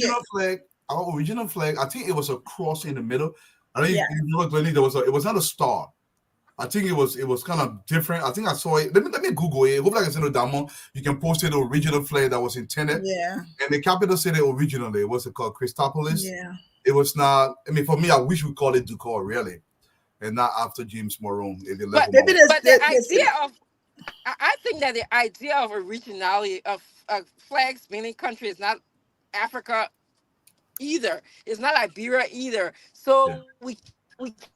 original flag, I think it was a cross in the middle. I think Yeah. Glendy, it was not a star. I think it was kind of different. I think I saw it. Let me Google it. Hopefully I can send it down. You can post it the original flag that was intended. Yeah. And the capital city originally, what's it called? Christopolis. Yeah. It was not. I mean, for me, I wish we called it Ducor, really, and not after James Morone. But the idea of, I think that the idea of originality of flags meaning country is not Africa either. It's not Liberia either. So we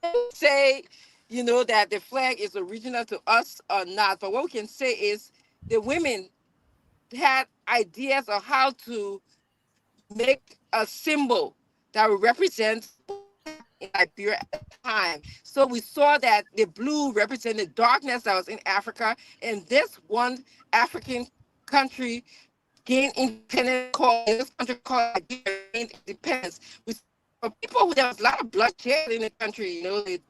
can't say, that the flag is original to us or not. But what we can say is the women had ideas of how to make a symbol that would represent in Liberia at the time. So we saw that the blue represented darkness that was in Africa, and this one African country gained independence, called this country called Liberia gained independence. We saw people, there was a lot of bloodshed in the country, you know, the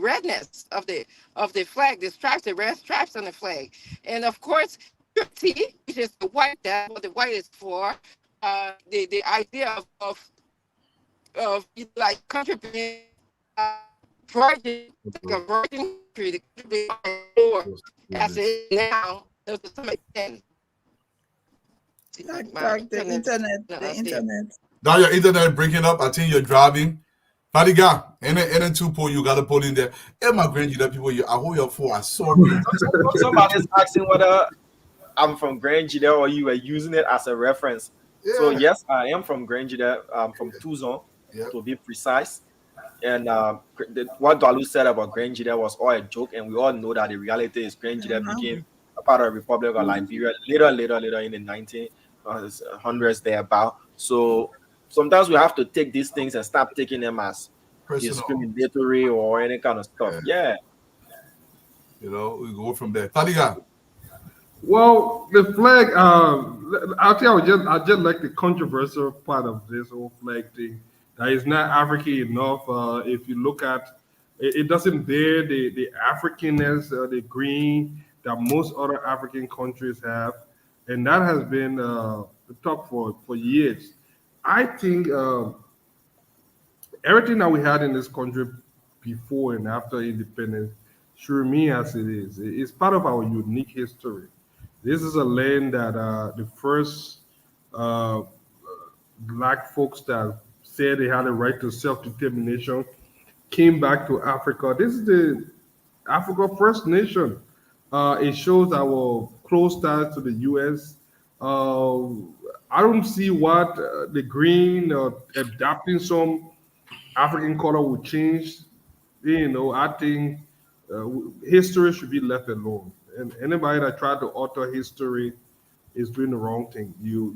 redness of the flag, the stripes, the red stripes on the flag. And of course, purity, which is the white, that's what the white is for. The idea of like country being virgin, like a virgin country, the country being Lord, as it is now, to some extent. Like the internet. Now your internet breaking up. I think you're driving. Fadiga, any 2 poll you gotta pull in there. Hey, my grandchildren people, I hold your phone. I saw me. Somebody's asking whether I'm from Grangida or you were using it as a reference. Yeah. So yes, I am from Grangida. I'm from Tuzon, to be precise. And what Dalu said about Grangida was all a joke, and we all know that the reality is Grangida became a part of the Republic of Liberia later in the 1900s thereabout. So sometimes we have to take these things and stop taking them as discriminatory or any kind of stuff. Yeah. You know, we go from there. Fadiga. Well, the flag, I just like the controversial part of this whole flag thing. That is not African enough. If you look at it, doesn't bear the Africanness, the green that most other African countries have. And that has been the talk for years. I think everything that we had in this country before and after independence should remain as it is. It's part of our unique history. This is a land that the first black folks that said they had a right to self-determination came back to Africa. This is the Africa First Nation. It shows our close ties to the U.S. I don't see what the green adapting some African color would change. You know, I think history should be left alone. And anybody that tried to alter history is doing the wrong thing. You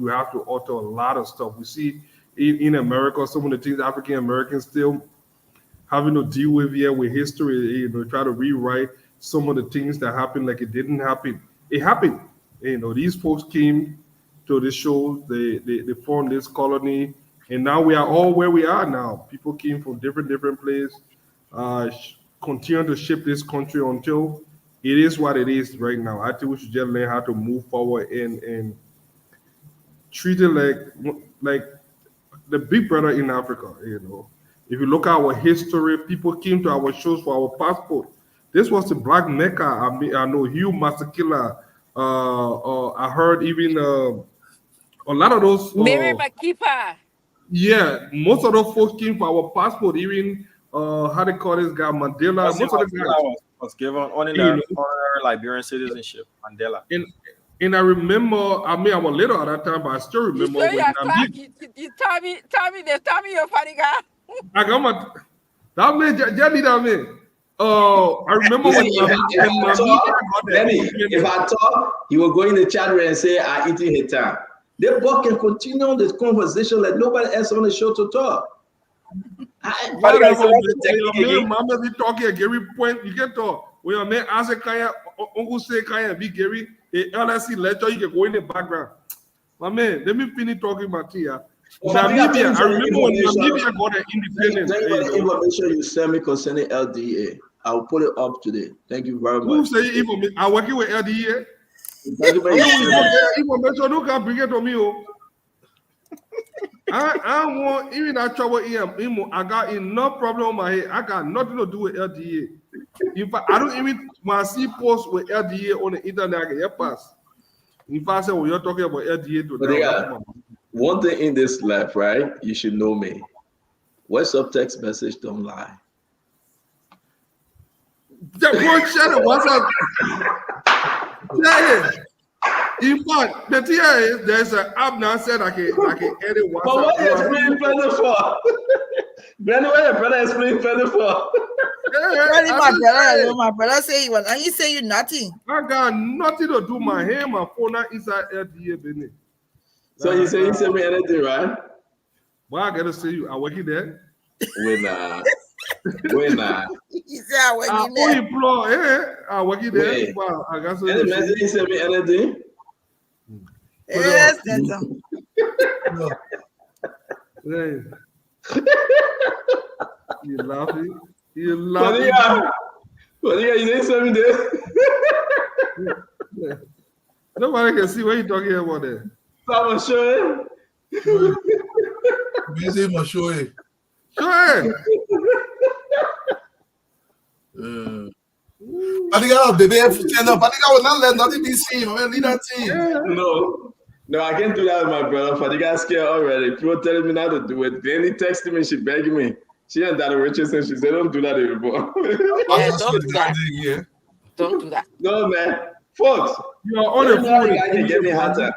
have to alter a lot of stuff. We see in America some of the things African Americans still having to deal with here with history. You know, try to rewrite some of the things that happened like it didn't happen. It happened. You know, these folks came to this show. They formed this colony, and now we are all where we are now. People came from different places, continue to shape this country until it is what it is right now. I think we should just learn how to move forward and treat it like the big brother in Africa. You know, if you look at our history, people came to our shows for our passport. This was the Black Mecca. I know Hugh Masekela. I heard even a lot of those. Mary Makipa. Yeah, most of those folks came for our passport. Even how they call this guy Mandela. Most of the guys was given honorary Liberian citizenship. Mandela. And I remember, I mean, I was little at that time, but I still remember when you tell me you're funny guy. I got my that man, Jelly, that man. I remember when if I talk, he will go in the chat room and say, I eating his time. They both can continue this conversation like nobody else on the show to talk. Mama be talking Gary point, you can talk. When your man ask Kaya, Uncle say Kaya be Gary, a LSC lecture, you can go in the background. My man, let me finish talking about here. Namibia, I remember when Namibia got an independence. Thank you for the information you sent me concerning LDA. I will put it up today. Thank you very much. Who say information? I'm working with LDA. Thank you very much. Information, don't come bring it to me. I want even that trouble here. I got enough problem on my head. I got nothing to do with LDA. In fact, I don't even when I see posts with LDA on the internet, I can help us. In fact, when you're talking about LDA today, one thing in this life, right? You should know me. What's up? Text message don't lie. What's up? Yeah. In fact, the thing is, there's an app now said I can edit WhatsApp. But what is explaining further for? Brandon, what your brother explaining further for? My brother say you want, and he say you nothing. I got nothing to do. My hair, my phone, inside LDA business. So you say me anything, right? Well, I gotta see you. I work there. Winner. He said, I went in Oh, there. employee. I work there. Wait. Well, I got some. Any message you send me anything? Yes, that's all. Hey. You laughing? You laughing? Fadiga, you didn't send me there. Yeah. Nobody can see what you're talking about there. So I'm gonna show you. Busy must show it. Sure. Fadiga, baby, stand up. Fadiga will not let nothing be seen. Man, leave that team. No, I can't do that with my brother. Fadiga scared already. People telling me not to do it. Danny texted me, she begging me. She and Dada Richardson, she said, don't do that anymore. Yeah, don't do that. Yeah. Don't do that. No, man. Folks, You are on the phone. I can get me hotter.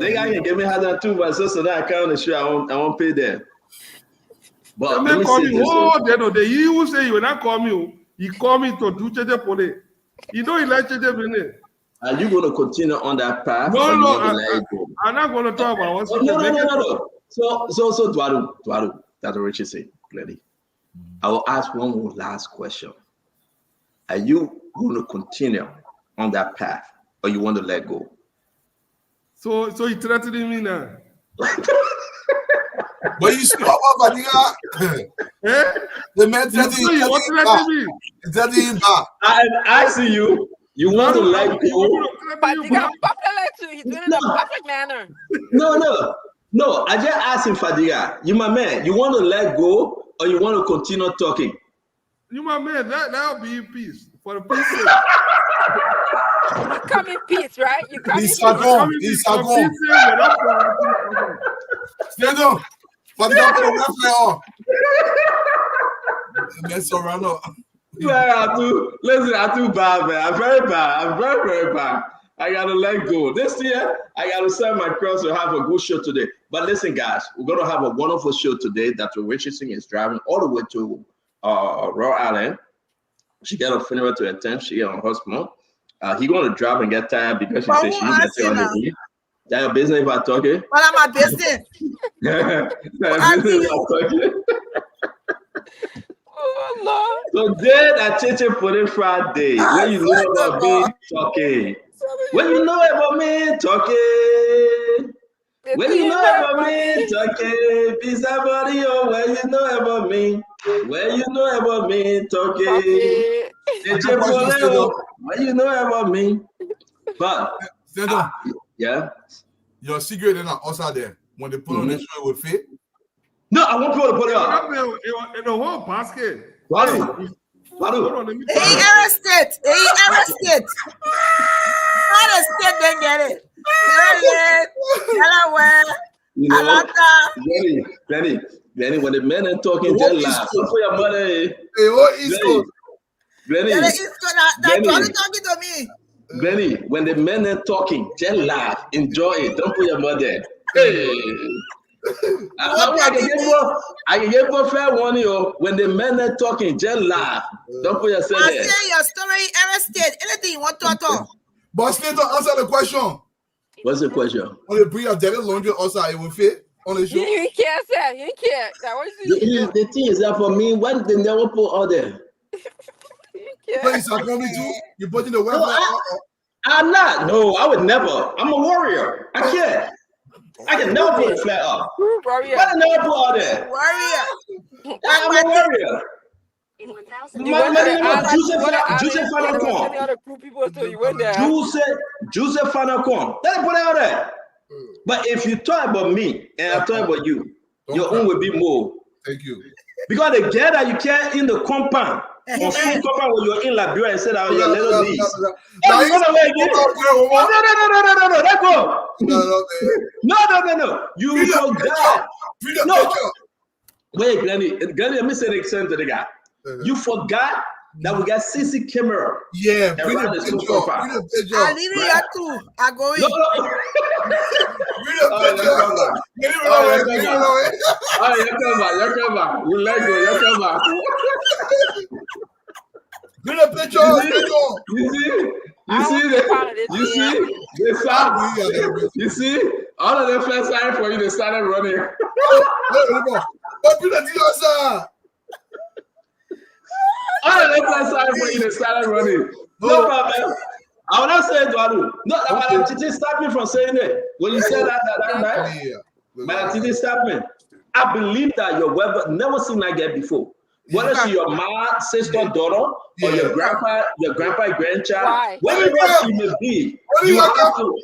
They can get me hotter too, but so that I can't assure I won't pay them. But The let man me call say me. this. Oh, they know. He will say you when I call me. He call me to do cheche pole. You know he like cheche pole. Are you going to continue on that path? No, or you no, want to let it go? I'm not going to talk about what's No. So Dwadu, Dr. Richard said, plenty. I will ask one more last question. Are you going to continue on that path, or you want to let go? So he threatening me now. But you stop up, Fadiga. Eh? The man You threatening say you want to threaten me? back. I'm asking you, you want to let You go? want me to But threaten he you, got popular too. He's doing it in a perfect manner. No. I just asked him, Fadiga, you my man, you want to let go, or you want to continue talking? You my man. That'll be in peace. For the peace sake. You come in peace, right? You come in He's peace. at home. He's at home. Stand up. Fadiga put a welfare on. That's around up. Listen, I'm too bad, man. I'm very bad. I'm very, very bad. I gotta let go. This year, I gotta send my cross to have a good show today. But listen, guys, we're gonna have a wonderful show today. Dr. Richardson is driving all the way to Rhode Island. She got a funeral to attend. She got on hospital. He gonna drive and get tired because she said she gets it on the knee. That your business if I talk it? What am my business? Oh, Lord. So then I change it for the Friday. When you know about me talking. When you know about me talking. When you know about me talking. Be somebody oh when you know about me. When you know about me talking. When you know about me. But yeah. Your secret is not us out there. When they put on the show, it will fit. No, I want people to put it up. In the whole basket. Why? He arrested. Not a state, they get it. Glenny, when the men are talking, they laugh. Don't put your money. Hey, what is good? Glenny, That's talking to me. Glenny, when the men are talking, just laugh, enjoy it. Don't put your money. Hey. I can get more fair warning you. When the men are talking, just laugh. Don't put yourself there. I say your story arrested. Anything you want to talk. But still don't answer the question. What's the question? When they bring your dirty laundry outside, it will fit on the show. You can't say. You can't. That was The thing is that for me, when they never put all there. Please, I come too. You put in the welfare. I'm not. No, I would never. I'm a warrior. I can't. I can never put a flat up. Warrior. I can never put all that. Warrior. I'm a warrior. Joseph Fanacon. Let me put it out there. But if you talk about me and I talk about you, your own will be more. Thank you. Because the girl that you can't in the compound, on full compound when you're in Liberia and said out your little knees. No, let go. No. You forgot. No. Wait, Glenny, let me say the extent to the guy. You forgot that we got CC camera. Yeah, I'll leave it here too. I go in. Come back. We let go. Come back. Bring a picture. You see? They start, you see, all of them felt sorry for you. They started running. All of them felt sorry for you. They started running. No problem. I will not say Eduardo. No, Madam Titi stopped me from saying it. When you said that night, Madam Titi stopped me. I believe that your web never seen like that before. Whether she your mom, sister, daughter, or your grandpa, grandchild, whatever she may be, you have to.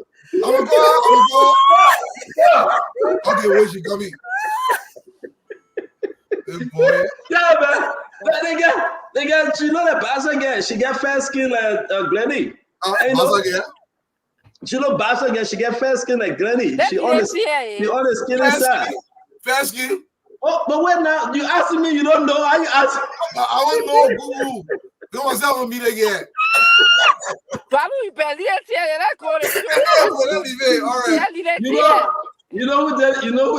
Okay, where she coming? Boy. Yeah, man. They got, you know that Basa girl, she got fair skin like Glenny. She know Basa girl, she got fair skin like Glenny. She on the skin inside. Fair skin? Oh, but wait now, you asking me, you don't know. How you ask? I don't know, boo. Come on, tell me again. You know who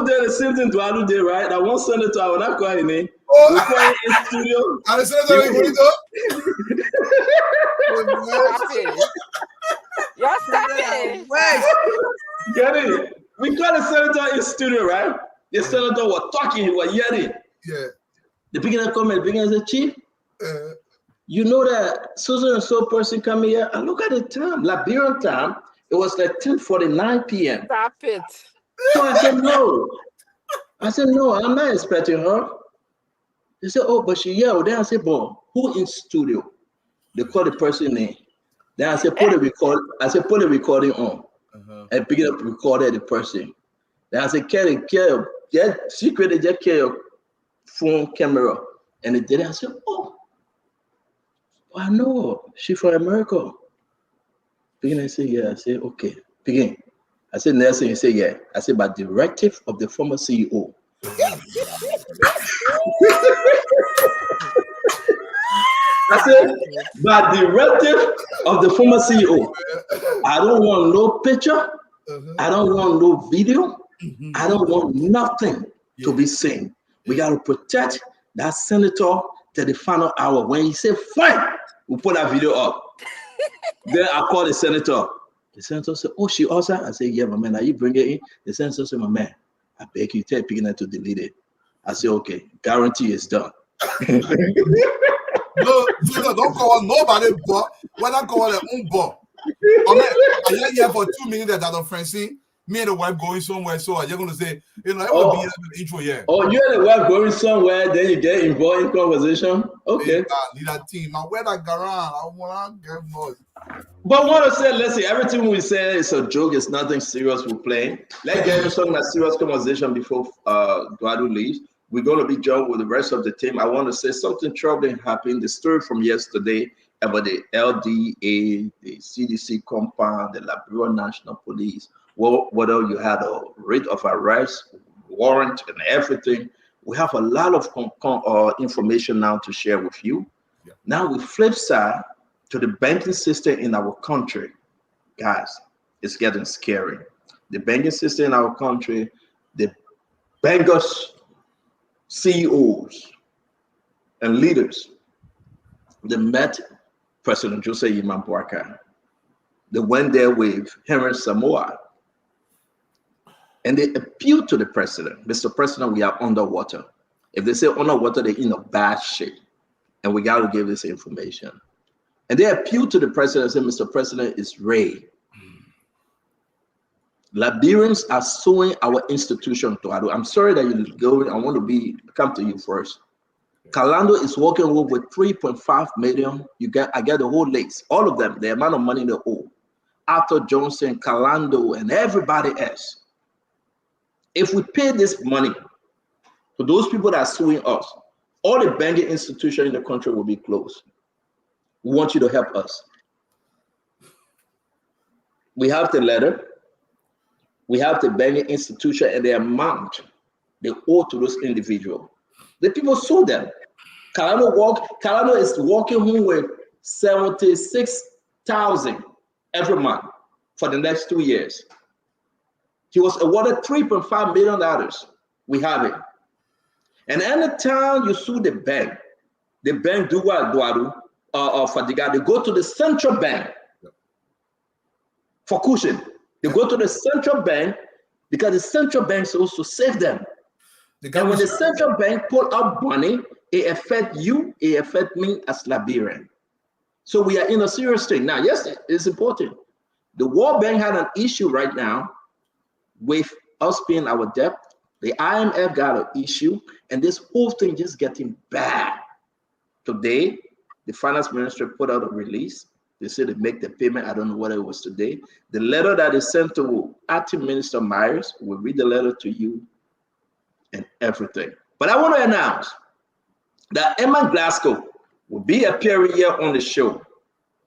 did the same thing to Adu did, right? That one senator, I will not call his name. Oh, we call him in studio. And the senator, Y'all stop it. Wait. Get it? We call the senator in studio, right? The senator was talking, he was yelling. Yeah. The beginner come and beginner said, Chief, you know that so and so person come here, and look at the time, Liberian time, it was like 10:49 p.m. Stop it. So I said, no. I'm not expecting her. They said, oh, but she yelled. Then I said, but who in studio? They call the person name. Then I said, put the recording on. And pick it up, recorded the person. Then I said, Kelly, that secretly just carry your phone camera. And they did it. I said, oh, I know her. She's from America. Begin, I said, yeah. I said, okay. Begin. I said, Nelson, you say, yeah. I said, by directive of the former CEO. I said, by directive of the former CEO, I don't want no picture. I don't want no video. I don't want nothing to be seen. We got to protect that senator to the final hour. When he said, fine, we'll put that video up. Then I called the senator. The senator said, oh, she also? I said, yeah, my man, are you bring it in? The senator said, my man, I beg you, tell Piggy to delete it. I said, okay, guarantee it's done. No, don't call nobody, but when I call their own boy. I mean, here for 2 minutes that are Francine, me and the wife going somewhere, so you're going to say, you know, I will be in the intro here. Oh, you and the wife going somewhere, then you get involved in conversation? Okay. Need that team. Now, where that garage? I want to get more. But I want to say, let's see, everything we say is a joke, it's nothing serious we're playing. Let's get into some serious conversation before Duadu leaves. We're going to be joined with the rest of the team. I want to say something troubling happened. The story from yesterday about the LDA, the CDC compound, the Liberia National Police, whether you had a writ of arrest, warrant, and everything. We have a lot of information now to share with you. Yeah. Now we flip side to the banking system in our country. Guys, it's getting scary. The banking system in our country, the bankers, CEOs, and leaders, they met President Jose Iman Boakai. They went there with Henry Samoa, and they appealed to the president. Mr. President, we are underwater. If they say underwater, they're in a bad shape, and we got to give this information. And they appealed to the president and said, Mr. President, it's Ray. Liberians are suing our institution to Adu. I'm sorry that you're going. I want to come to you first. Kalando is walking with 3.5 million. I get the whole list, all of them, the amount of money they owe. Arthur Johnson, Kalando, and everybody else. If we pay this money to those people that are suing us, all the banking institutions in the country will be closed. We want you to help us. We have the letter. We have the banking institution and the amount they owe to those individuals. The people sue them. Kalano is walking home with 76,000 every month for the next 2 years. He was awarded $3.5 million. We have it. And anytime you sue the bank do what, Duadu, Fadiga, they go to the central bank for cushion. They go to the central bank because the central bank is supposed to save them. And when the central bank pull out money, it affects you, it affects me as Liberian. So we are in a serious thing. Now, yes, it's important. The World Bank had an issue right now with us paying our debt. The IMF got an issue, and this whole thing just getting bad. Today, the finance ministry put out a release. They said they make the payment. I don't know what it was today. The letter that is sent to Acting Minister Myers, will read the letter to you and everything. But I want to announce that Emma Glasgow will be appearing here on the show.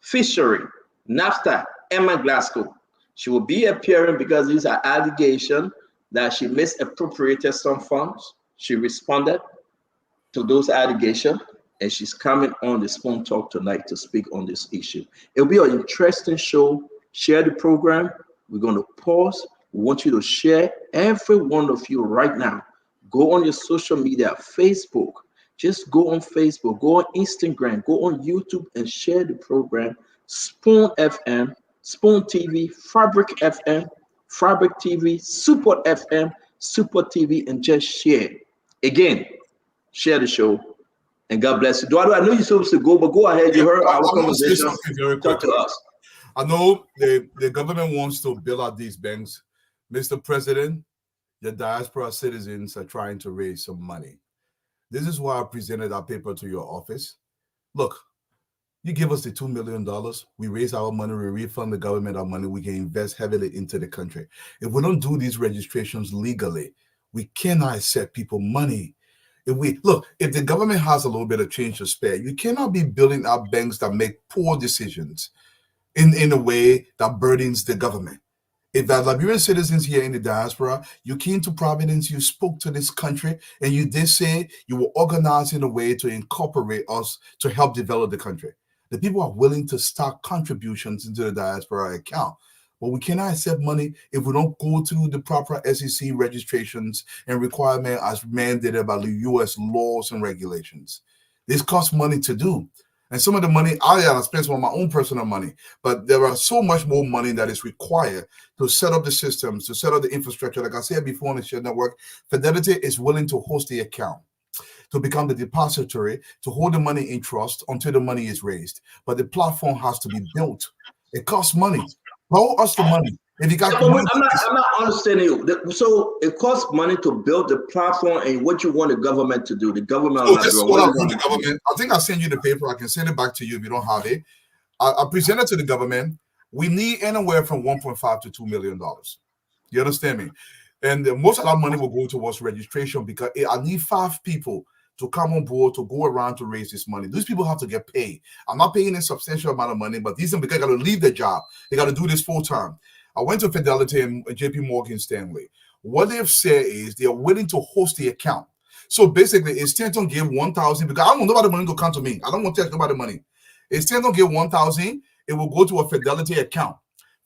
Fishery, NAFTA, Emma Glasgow. She will be appearing because these are allegations that she misappropriated some funds. She responded to those allegations, and she's coming on the Spoon Talk tonight to speak on this issue. It'll be an interesting show. Share the program. We're going to pause. We want you to share, every one of you right now. Go on your social media, Facebook. Just go on Facebook, go on Instagram, go on YouTube and share the program. Spoon FM, Spoon TV, Fabric FM, Fabric TV, Super FM, Super TV, and just share. Again, share the show. And God bless you. Eduardo, I know you're supposed to go, but go ahead. You heard our conversation. Talk to us. I know the government wants to build out these banks. Mr. President, the diaspora citizens are trying to raise some money. This is why I presented our paper to your office. Look, you give us the $2 million, we raise our money, we refund the government our money, we can invest heavily into the country. If we don't do these registrations legally, we cannot accept people money. If the government has a little bit of change to spare, you cannot be building out banks that make poor decisions in a way that burdens the government. If the Liberian citizens here in the diaspora, you came to Providence, you spoke to this country, and you did say you were organized in a way to incorporate us to help develop the country. The people are willing to start contributions into the diaspora account. But we cannot accept money if we don't go through the proper SEC registrations and requirement as mandated by the U.S. laws and regulations. This costs money to do. And some of the money I spend some of my own personal money, but there are so much more money that is required to set up the systems, to set up the infrastructure. Like I said before on the Share Network, Fidelity is willing to host the account, to become the depository, to hold the money in trust until the money is raised. But the platform has to be built. It costs money. How us the money? If you got I'm not understanding you. So it costs money to build the platform, and what you want the government to do? The government. So this is what I want the government. I think I'll send you the paper. I can send it back to you if you don't have it. I presented to the government. We need anywhere from $1.5 to $2 million. You understand me? And most of that money will go towards registration because I need 5 people to come on board to go around to raise this money. These people have to get paid. I'm not paying a substantial amount of money, but these people got to leave their job. They got to do this full time. I went to Fidelity and JP Morgan Stanley. What they've said is they are willing to host the account. So basically, it's Stanton give $1,000 because I don't want nobody money to come to me. I don't want to take nobody money. If Stanton give $1,000, it will go to a Fidelity account.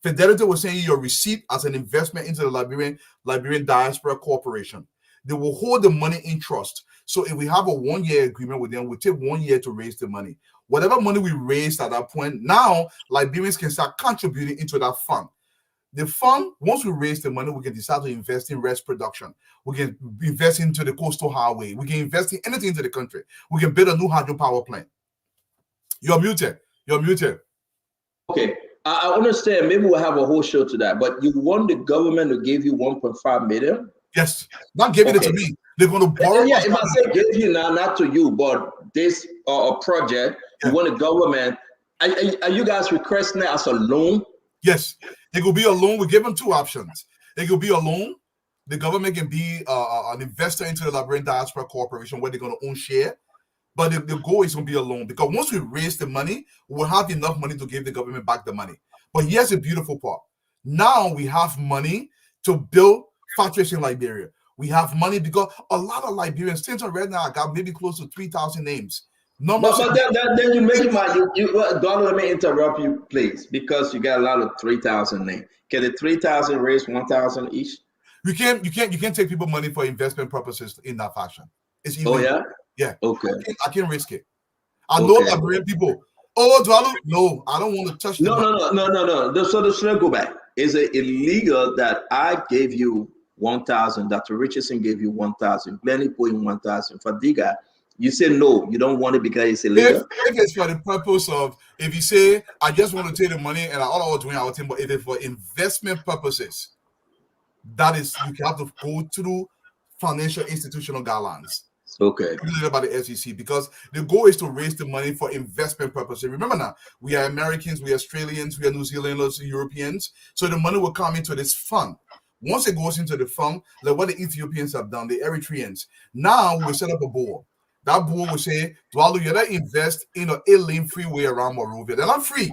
Fidelity will send you your receipt as an investment into the Liberian Diaspora Corporation. They will hold the money in trust. So if we have a 1-year agreement with them, we take 1 year to raise the money. Whatever money we raised at that point, now Liberians can start contributing into that fund. The fund, once we raise the money, we can decide to invest in rest production. We can invest into the coastal highway. We can invest in anything into the country. We can build a new hydropower plant. You're muted. Okay, I understand. Maybe we'll have a whole show to that. But you want the government to give you 1.5 million? Yes, not giving it to me. They're going to borrow. Yeah, if I say give you now, not to you, but this project, you want the government. Are you guys requesting it as a loan? Yes, it could be a loan. We give them 2 options. It could be a loan. The government can be an investor into the Liberian Diaspora Corporation where they're going to own share. But the goal is going to be a loan because once we raise the money, we'll have enough money to give the government back the money. But here's the beautiful part. Now we have money to build factories in Liberia. We have money because a lot of Liberians, Stanton right now, I got maybe close to 3,000 names. But then you make it don't let me interrupt you, please, because you got a lot of 3,000 names. Can the 3,000 raise 1,000 each? You can't take people money for investment purposes in that fashion. It's illegal. Oh yeah? Yeah. Okay. I can't risk it. I know Liberian people. Oh, Dwalu, no, I don't want to touch the money. No. So let's go back. Is it illegal that I gave you 1,000? Dr. Richardson gave you 1,000. Glenny put in 1,000. Fadiga, you say no, you don't want it because it's illegal. If it's for the purpose of, if you say I just want to take the money and all I was doing, but if it's for investment purposes, that is you have to go through financial institutional guidelines. Okay. Regulated by the SEC, because the goal is to raise the money for investment purposes. Remember now, we are Americans, we are Australians, we are New Zealanders, Europeans. So the money will come into this fund. Once it goes into the fund, like what the Ethiopians have done, the Eritreans, now we set up a board. That board will say, Dwalu, you gotta invest in an 8-lane freeway around Monrovia. They're not free.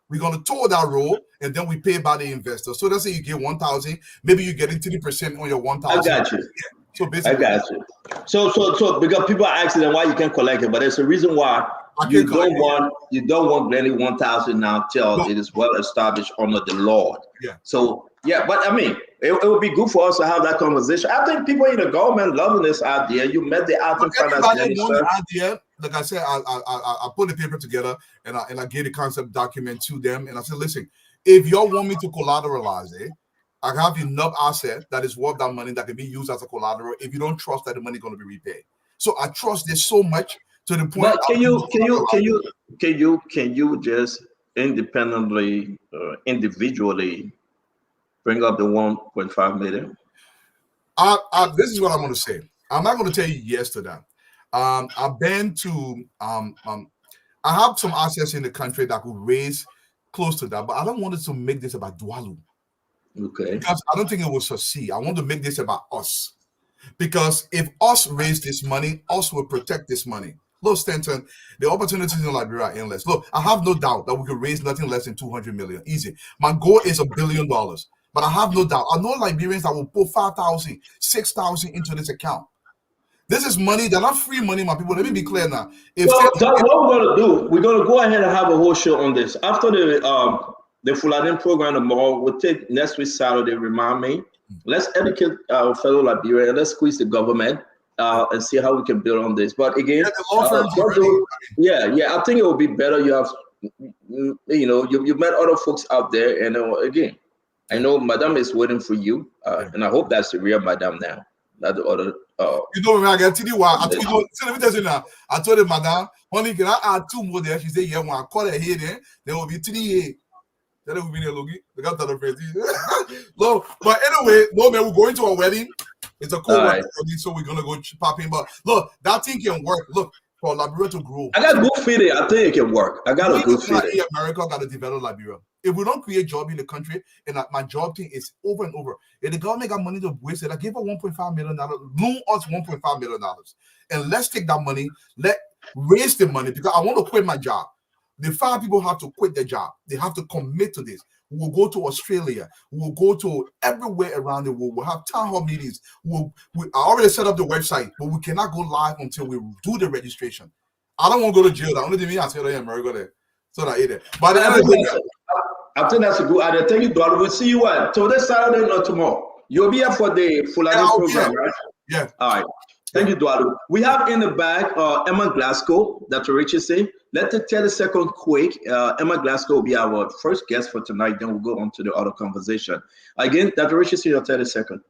We're gonna tour that road and then we pay by the investor. So let's say you get 1,000, maybe you get 30% on your 1,000. I got you. So basically, I got you. So because people are asking them why you can't collect it, but there's a reason why you don't want Glenny 1,000 now till it is well established under the law. Yeah. So yeah, but I mean, it would be good for us to have that conversation. I think people in the government loving this idea. You met the Acting Finance Minister. Idea, like I said, I put the paper together and I gave the concept document to them, and I said, listen, if y'all want me to collateralize it, I have enough asset that is worth that money that can be used as a collateral if you don't trust that the money is going to be repaid. So I trust this so much to the point. But can you just independently, individually bring up the 1.5 million? This is what I'm going to say. I'm not going to tell you yes to that. I've been to I have some assets in the country that could raise close to that, but I don't want it to make this about Dwalu. Okay. Because I don't think it will succeed. I want to make this about us. Because if us raise this money, us will protect this money. Look, Stanton, the opportunities in Liberia are endless. Look, I have no doubt that we could raise nothing less than 200 million. Easy. My goal is $1 billion. But I have no doubt. I know Liberians that will put 5,000, 6,000 into this account. This is money. They're not free money, my people. Let me be clear now. What we're going to do, we're going to go ahead and have a whole show on this. After the Fulani program tomorrow, we'll take next week Saturday, remind me. Let's educate our fellow Liberians. Let's squeeze the government and see how we can build on this. But again, I think it would be better. You have, you met other folks out there. And again, I know Madame is waiting for you. And I hope that's the real Madame now. Not the other. You know, I can tell you why. Let me tell you now. I told her, Madame, only can I add 2 more there? She said, yeah, when I call her here, then there will be 3 here. That will be there, Logi. The guy that crazy. Look, but anyway, no man, we're going to a wedding. It's a cool wedding, so we're gonna go pop in. But look, that thing can work. Look, for Liberia to grow. I got good feeling. I think it can work. I got a good feeling. America got to develop Liberia. If we don't create job in the country, and my job thing is over and over. If the government got money to waste it, I give her $1.5 million, loan us $1.5 million, and let's take that money, raise the money, because I want to quit my job. The 5 people have to quit their job. They have to commit to this. We'll go to Australia. We'll go to everywhere around the world. We'll have town hall meetings. I already set up the website, but we cannot go live until we do the registration. I don't want to go to jail. The only thing I tell you, America there. So that either. But I think that's a good idea. Thank you, Dwalu. We'll see you today, Saturday, not tomorrow. You'll be here for the Fulani program, right? Yeah. All right. Thank you, Dwalu. We have in the back Emma Glasgow, Dr. Richardson. Let the 30-second quick. Emma Glasgow will be our first guest for tonight. Then we'll go on to the other conversation. Again, Dr. Richardson, your 30 seconds.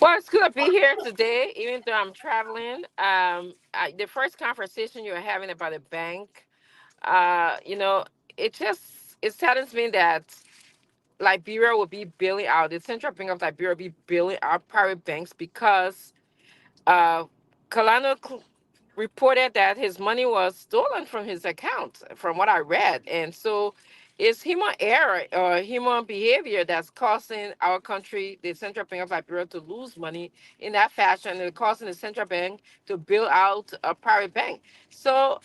Well, it's good to be here today, even though I'm traveling. The first conversation you were having about the bank, it saddens me that Liberia will be bailing out, the Central Bank of Liberia will be bailing out private banks because Kalano reported that his money was stolen from his account, from what I read. And so it's human error or human behavior that's causing our country, the Central Bank of Liberia, to lose money in that fashion, and causing the Central Bank to bail out a private bank. So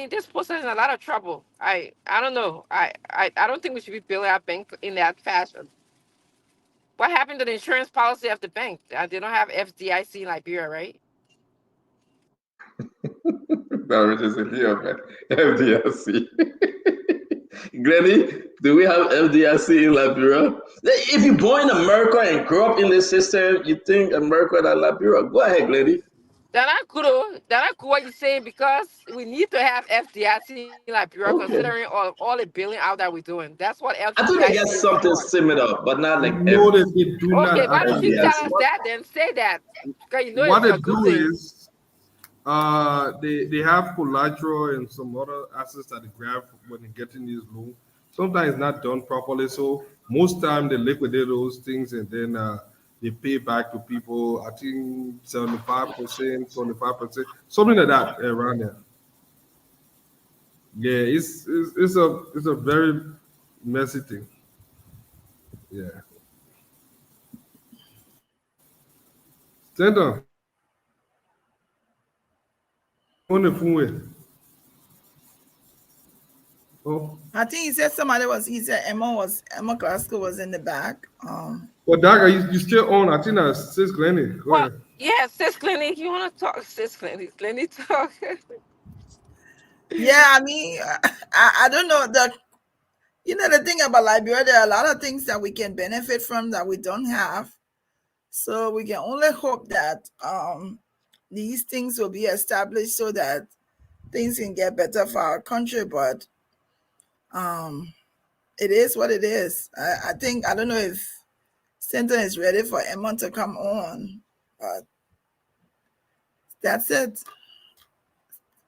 this puts us in a lot of trouble. I don't know. I don't think we should be bailing out banks in that fashion. What happened to the insurance policy of the bank? They don't have FDIC in Liberia, right? No, it isn't here, man. FDIC. Glenny, do we have FDIC in Liberia? If you're born in America and grew up in this system, you think America and Liberia. Go ahead, Glenny. That not cool what you're saying because we need to have FDIC in Liberia Okay. considering all the billing out that we're doing. That's what I think they FDIC got is something for. similar, but not like No, they do not Okay, why don't you tell actually. us FDIC. that then? Say that. Because you know What it's they a good do thing. is they have collateral and some other assets that they grab when they're getting these loans. Sometimes it's not done properly, so most time they liquidate those things and then they pay back to people. I think 75%, 25%, something like that around there. Yeah, it's a very messy thing. Yeah. Stand on. On the phone way. Oh. I think he said he said Emma Glasgow was in the back. Well, Doc, you still on? I think that's Sis Glenny. Go Well, ahead. yeah, Sis Clinic. You want to talk, Sis Clinic? Clinic talk. Yeah, I mean, I don't know the thing about Liberia. There are a lot of things that we can benefit from that we don't have. So we can only hope that these things will be established so that things can get better for our country. But it is what it is. I think I don't know if Stanton is ready for Emma to come on, but that's it.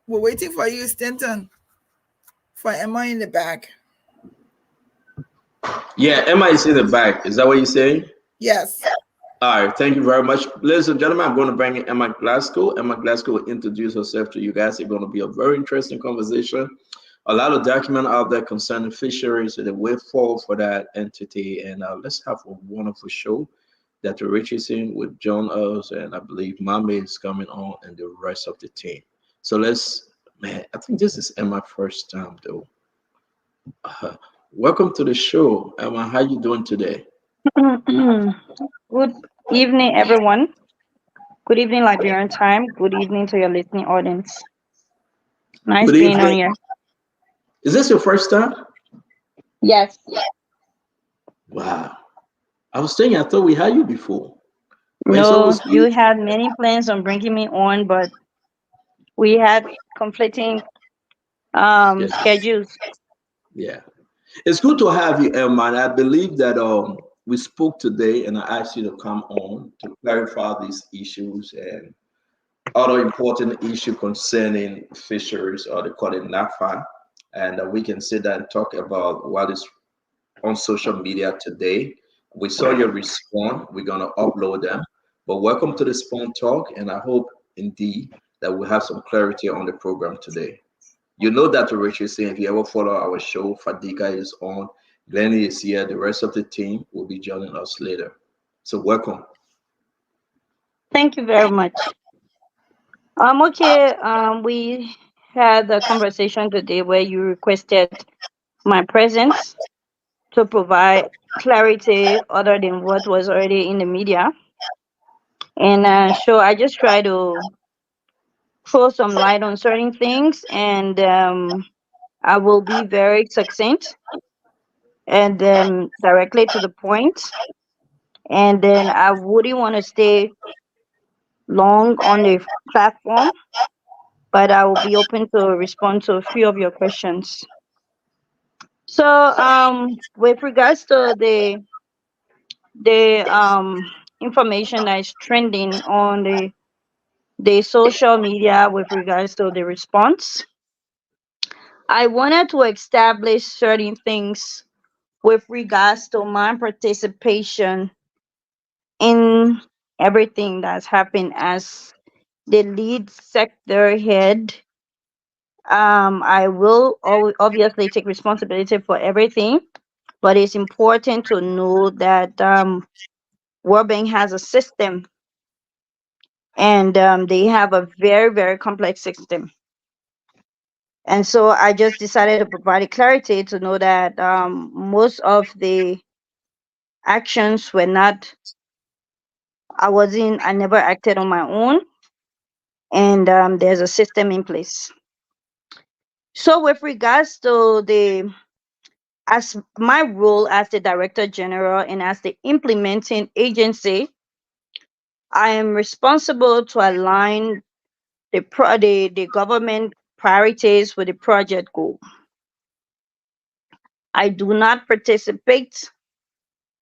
We're waiting for you, Stanton, for Emma in the back. Yeah, Emma is in the back. Is that what you're saying? Yes. All right, thank you very much. Ladies and gentlemen, I'm going to bring in Emma Glasgow. Emma Glasgow will introduce herself to you guys. It's going to be a very interesting conversation. A lot of document out there concerning fisheries and the way forward for that entity. And let's have a wonderful show. Dr. Richardson with John Earls, and I believe Mame is coming on and the rest of the team. So man, I think this is Emma's first time though. Welcome to the show, Emma. How you doing today? Good evening, everyone. Good evening, Liberian time. Good evening to your listening audience. Nice Good being on evening. here. Is this your first time? Yes. Wow. I was thinking, I thought we had you before. But it's No, always you good. had many plans on bringing me on, but we had conflicting Yeah. schedules. Yeah. It's good to have you, Emma. And I believe that we spoke today and I asked you to come on to clarify these issues and other important issue concerning fisheries, or they call it NAFA. And we can sit down and talk about what is on social media today. We saw your response. We're going to upload them. But welcome to the Spawn Talk. And I hope indeed that we have some clarity on the program today. You know that Richard saying if you ever follow our show, Fadika is on, Glenny is here, the rest of the team will be joining us later. So welcome. Thank you very much. Okay. We had a conversation today where you requested my presence to provide clarity other than what was already in the media. And so I just try to throw some light on certain things, and I will be very succinct and directly to the point. And then I wouldn't want to stay long on the platform, but I will be open to respond to a few of your questions. So, with regards to the information that is trending on the social media with regards to the response, I wanted to establish certain things with regards to my participation in everything that's happened as the lead sector head. I will obviously take responsibility for everything, but it's important to know that World Bank has a system, and they have a very, very complex system. And so I just decided to provide clarity to know that most of the actions were not, I never acted on my own, and there's a system in place. So with regards to as my role as the Director General and as the implementing agency, I am responsible to align the government priorities with the project goal. I do not participate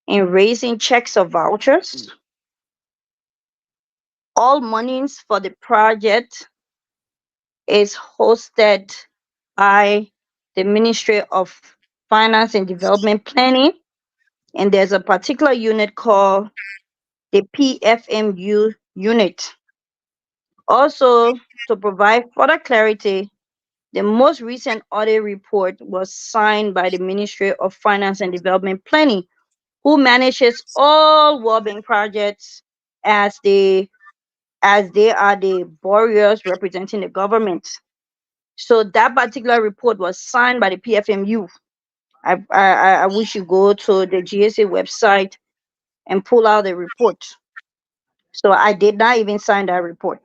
in raising checks or vouchers. All monies for the project is hosted by the Ministry of Finance and Development Planning, and there's a particular unit called the PFMU unit. Also, to provide further clarity, the most recent audit report was signed by the Ministry of Finance and Development Planning, who manages all World Bank projects as they are the borrowers representing the government. So that particular report was signed by the PFMU. I wish you go to the GSA website and pull out the report. So I did not even sign that report.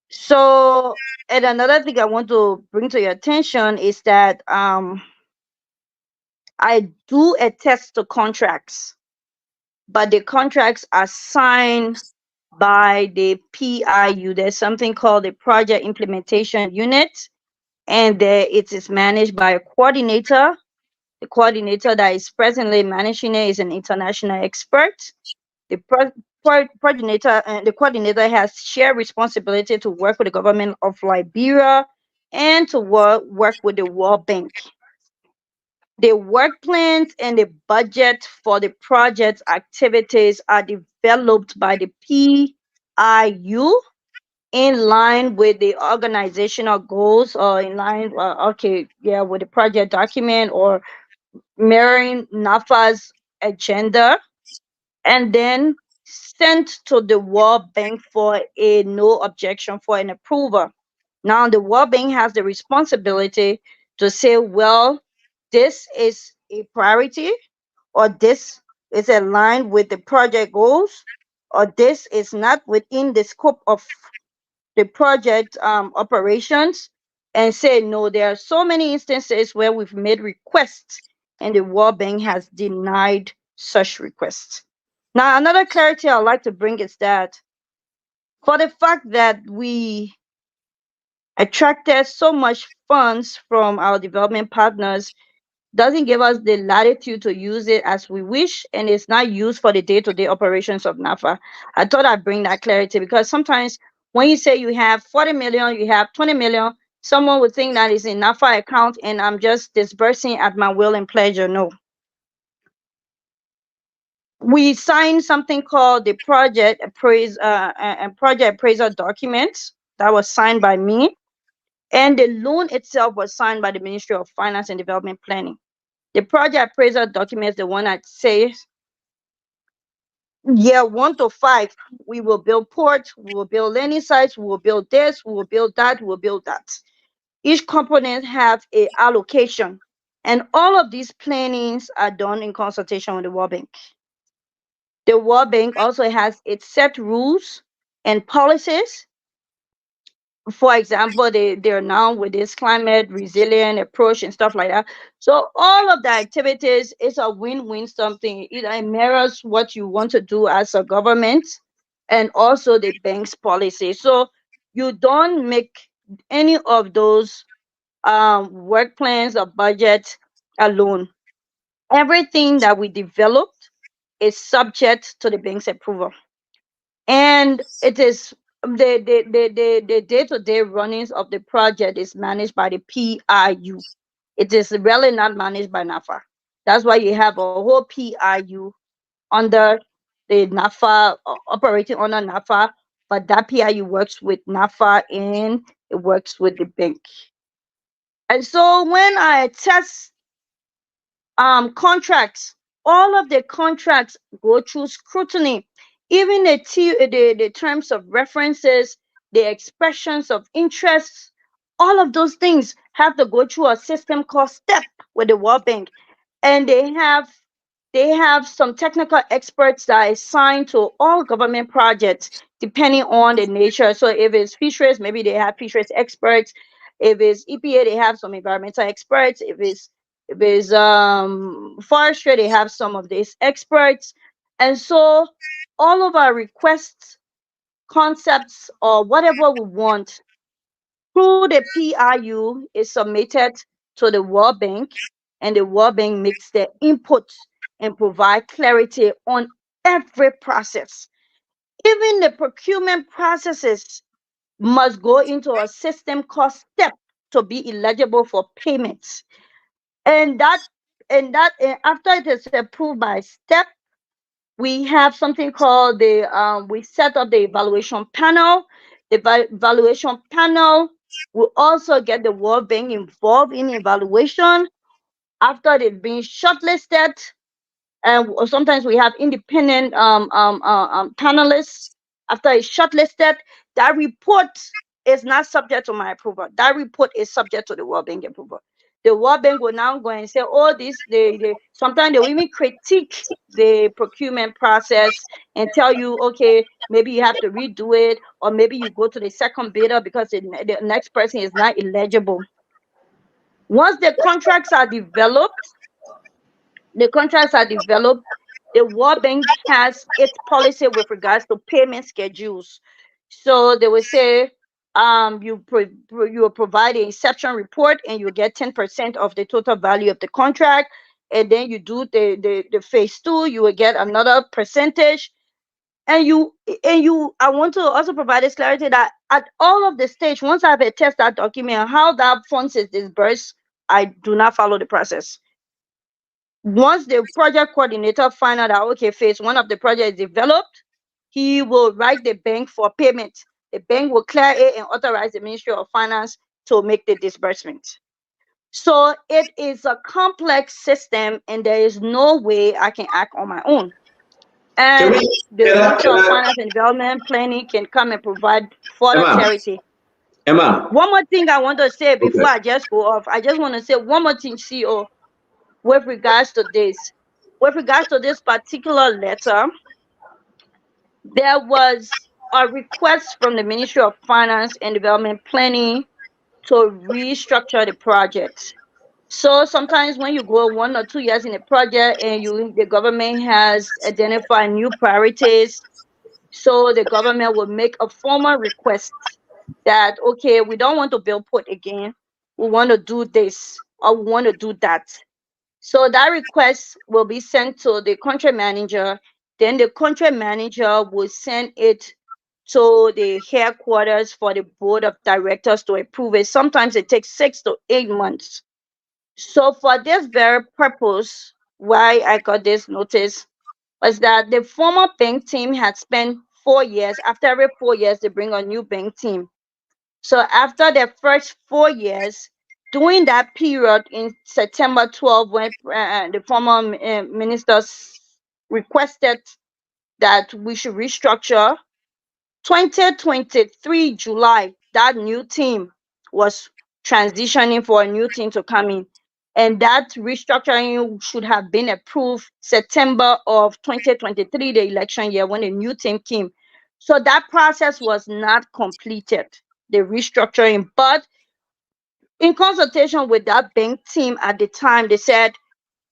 So, and another thing I want to bring to your attention is that I do attest to contracts, but the contracts are signed by the PIU. There's something called the Project Implementation Unit, and it is managed by a coordinator. The coordinator that is presently managing it is an international expert. The coordinator has shared responsibility to work with the government of Liberia and to work with the World Bank. The work plans and the budget for the project activities are developed by the PIU in line with the organizational goals, or in line, with the project document, or mirroring NAFA's agenda, and then sent to the World Bank for a no objection for an approval. Now, the World Bank has the responsibility to say, well, this is a priority, or this is aligned with the project goals, or this is not within the scope of the project operations, and say, no, there are so many instances where we've made requests and the World Bank has denied such requests. Now, another clarity I'd like to bring is that for the fact that we attracted so much funds from our development partners doesn't give us the latitude to use it as we wish, and it's not used for the day-to-day operations of NAFA. I thought I'd bring that clarity, because sometimes when you say you have 40 million, you have 20 million, someone would think that is in NAFA account and I'm just disbursing at my will and pleasure. No. We signed something called the project appraiser document that was signed by me, and the loan itself was signed by the Ministry of Finance and Development Planning. The project appraiser document is the one that says year 1 to 5, we will build ports, we will build landing sites, we will build this, we will build that, we will build that. Each component has a allocation, and all of these plannings are done in consultation with the World Bank. The World Bank also has its set rules and policies. For example, they're now with this climate resilient approach and stuff like that. So all of the activities is a win-win something. It mirrors what you want to do as a government and also the bank's policy. So you don't make any of those work plans or budget alone. Everything that we developed is subject to the bank's approval, and it is the day-to-day runnings of the project is managed by the PIU. It is really not managed by NAFA. That's why you have a whole PIU under the NAFA, operating under NAFA, but that PIU works with NAFA and it works with the bank. And so when I test contracts, all of the contracts go through scrutiny. Even the terms of references, the expressions of interest, all of those things have to go through a system called STEP with the World Bank. And they have some technical experts that are assigned to all government projects depending on the nature. So if it's fisheries, maybe they have fisheries experts. If it's EPA, they have some environmental experts. If it's forestry, they have some of these experts. And so all of our requests concepts or whatever we want through the PIU is submitted to the World Bank, and the World Bank makes the input and provide clarity on every process. Even the procurement processes must go into a system called STEP to be eligible for payments. And after it is approved by STEP, we have something called we set up the evaluation panel. The evaluation panel will also get the World Bank involved in evaluation after they've been shortlisted. And sometimes we have independent panelists. After it's shortlisted, that report is not subject to my approval. That report is subject to the World Bank approval. The World Bank will now go and say, oh, sometimes they will even critique the procurement process and tell you, okay, maybe you have to redo it, or maybe you go to the second bidder because the next person is not eligible. Once the contracts are developed, the World Bank has its policy with regards to payment schedules. So they will say, you will provide an inception report and you get 10% of the total value of the contract. And then you do the phase 2, you will get another percentage. I want to also provide this clarity that at all of the stage, once I have a test that document how that funds is disbursed, I do not follow the process. Once the project coordinator find out that, okay, phase 1 of the project is developed, he will write the bank for payment. The bank will clear it and authorize the Ministry of Finance to make the disbursement. So it is a complex system, and there is no way I can act on my own. And the Ministry of Finance and Development Planning can come and provide further clarity. Emma. One more thing I want to say before I just go off. I just want to say one more thing, CEO. With regards to this particular letter, there was a request from the Ministry of Finance and Development Planning to restructure the project. So sometimes when you go 1 or 2 years in a project and the government has identified new priorities, so the government will make a formal request that, okay, we don't want to build port again. We want to do this or we want to do that. So that request will be sent to the country manager. Then the country manager will send it to the headquarters for the board of directors to approve it. Sometimes it takes 6 to 8 months. So for this very purpose, why I got this notice was that the former bank team had spent 4 years. After every 4 years, they bring a new bank team. So after the first 4 years, during that period in September 12, when the former ministers requested that we should restructure, 2023 July, that new team was transitioning for a new team to come in. And that restructuring should have been approved September of 2023, the election year, when a new team came. So that process was not completed, the restructuring, but in consultation with that bank team at the time, they said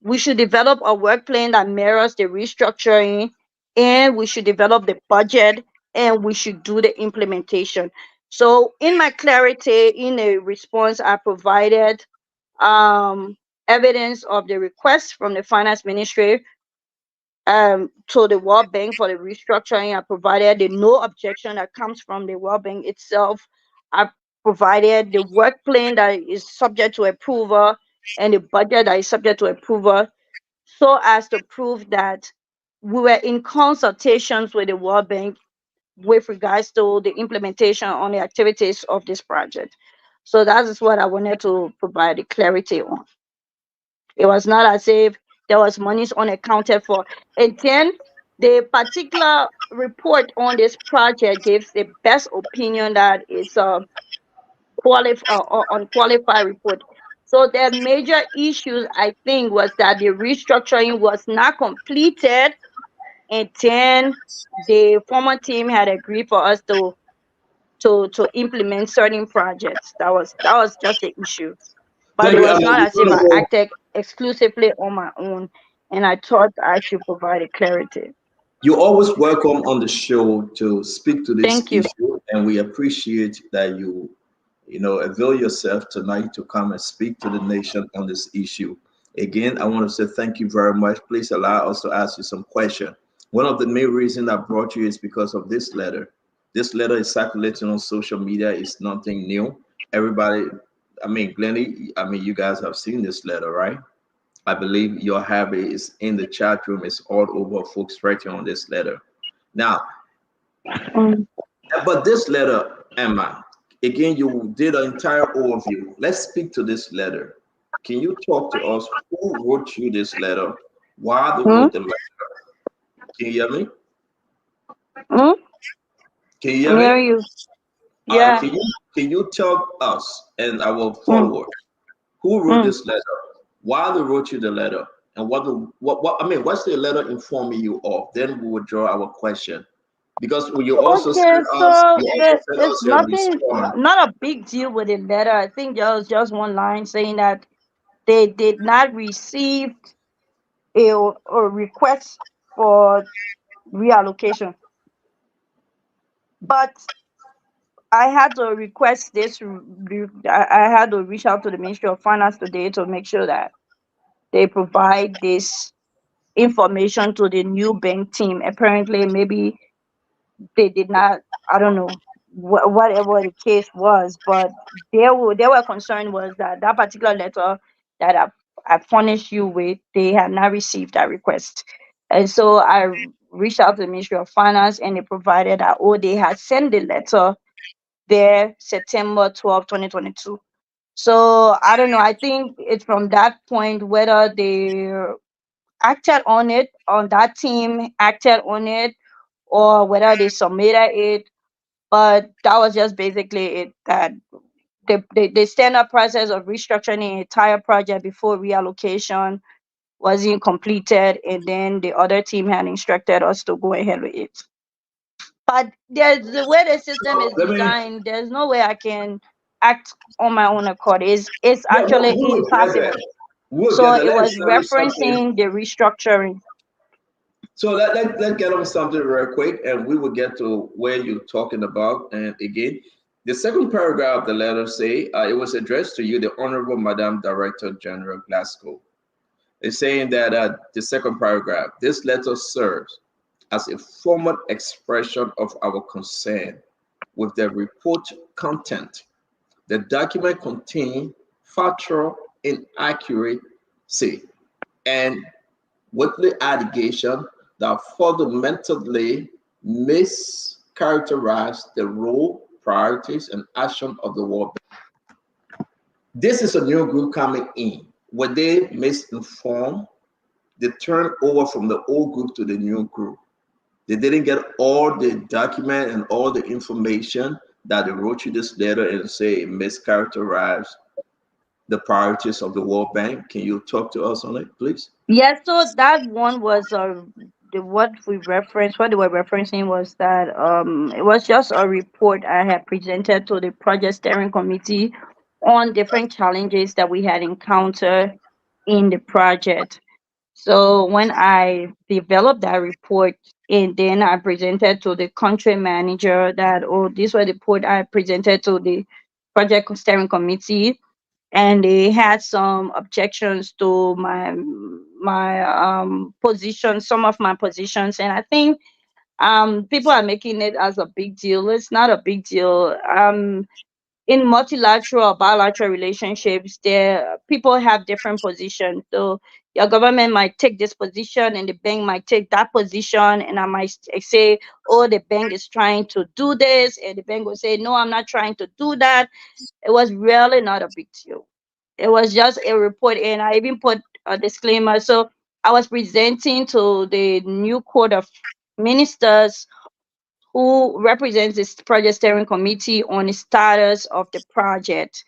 we should develop a work plan that mirrors the restructuring, and we should develop the budget, and we should do the implementation. So in my clarity, in a response, I provided evidence of the request from the finance ministry to the World Bank for the restructuring. I provided the no objection that comes from the World Bank itself. I provided the work plan that is subject to approval and the budget that is subject to approval, so as to prove that we were in consultations with the World Bank with regards to the implementation on the activities of this project. So that is what I wanted to provide the clarity on. It was not as if there was monies unaccounted for. And then the particular report on this project gives the best opinion that it's a unqualified report. So the major issues, I think, was that the restructuring was not completed, and then the former team had agreed for us to implement certain projects. That was just the issue. But it was not as if I acted exclusively on my own, and I thought I should provide a clarity. You're always welcome on the show to speak to this Thank you. issue, and we appreciate that you know, avail yourself tonight to come and speak to the nation on this issue. Again, I want to say thank you very much. Please allow us to ask you some questions. One of the main reasons I brought you is because of this letter. This letter is circulating on social media. It's nothing new. Everybody, I mean, Glennie, I mean, you guys have seen this letter, right? I believe your habit is in the chat room. It's all over folks writing on this letter. Now, but this letter, Emma, again, you did an entire overview. Let's speak to this letter. Can you talk to us? Who wrote you this letter? Why they wrote the letter? Can you hear me? Can you hear I'm me? hearing you. All right, Yeah. can you tell us and our followers who wrote this letter? Why they wrote you the letter? And what I mean, what's the letter informing you of? Then we will draw our question. Because you also Okay, sent us, so you also sent it's us your nothing, response. not a big deal with the letter. I think there was just one line saying that they did not receive a request for reallocation. But I had to request this. I had to reach out to the Ministry of Finance today to make sure that they provide this information to the new bank team. Apparently, maybe they did not. I don't know whatever the case was, but they were concerned was that that particular letter that I furnished you with, they had not received that request, and so I reached out to the Ministry of Finance, and they provided that they had sent the letter there September 12, 2022. So I don't know. I think it's from that point whether they acted on it, on that team acted on it, or whether they submitted it. But that was just basically it. That the standard process of restructuring the entire project before reallocation wasn't completed, and then the other team had instructed us to go ahead with it. But there's the way the system is Let me, designed, there's no way I can act on my own accord. It's yeah, actually we will get impossible. there. We will So get there. it Let's was start with something. referencing the restructuring. So let's get on something real quick, and we will get to where you're talking about. And again, the second paragraph of the letter say it was addressed to you, the Honorable Madam Director General Glasgow. It's saying that the second paragraph, this letter serves as a formal expression of our concern with the report content. The document contains factual inaccuracy and with allegation that fundamentally mischaracterize the role, priorities, and action of the World Bank. This is a new group coming in. Were they misinformed? They turned over from the old group to the new group. They didn't get all the document and all the information that they wrote you this letter and say mischaracterize the priorities of the World Bank. Can you talk to us on it, please? Yes, so that one was what we referenced. What they were referencing was that it was just a report I had presented to the project steering committee on different challenges that we had encountered in the project. So when I developed that report, and then I presented to the country manager that this was the report I presented to the project steering committee, and they had some objections to my position, some of my positions, and I think people are making it as a big deal. It's not a big deal. In multilateral or bilateral relationships, there people have different positions. So your government might take this position and the bank might take that position, and I might say, oh, the bank is trying to do this, and the bank will say, no, I'm not trying to do that. It was really not a big deal. It was just a report, and I even put a disclaimer. So I was presenting to the new Court of Ministers, who represents this project steering committee, on the status of the project.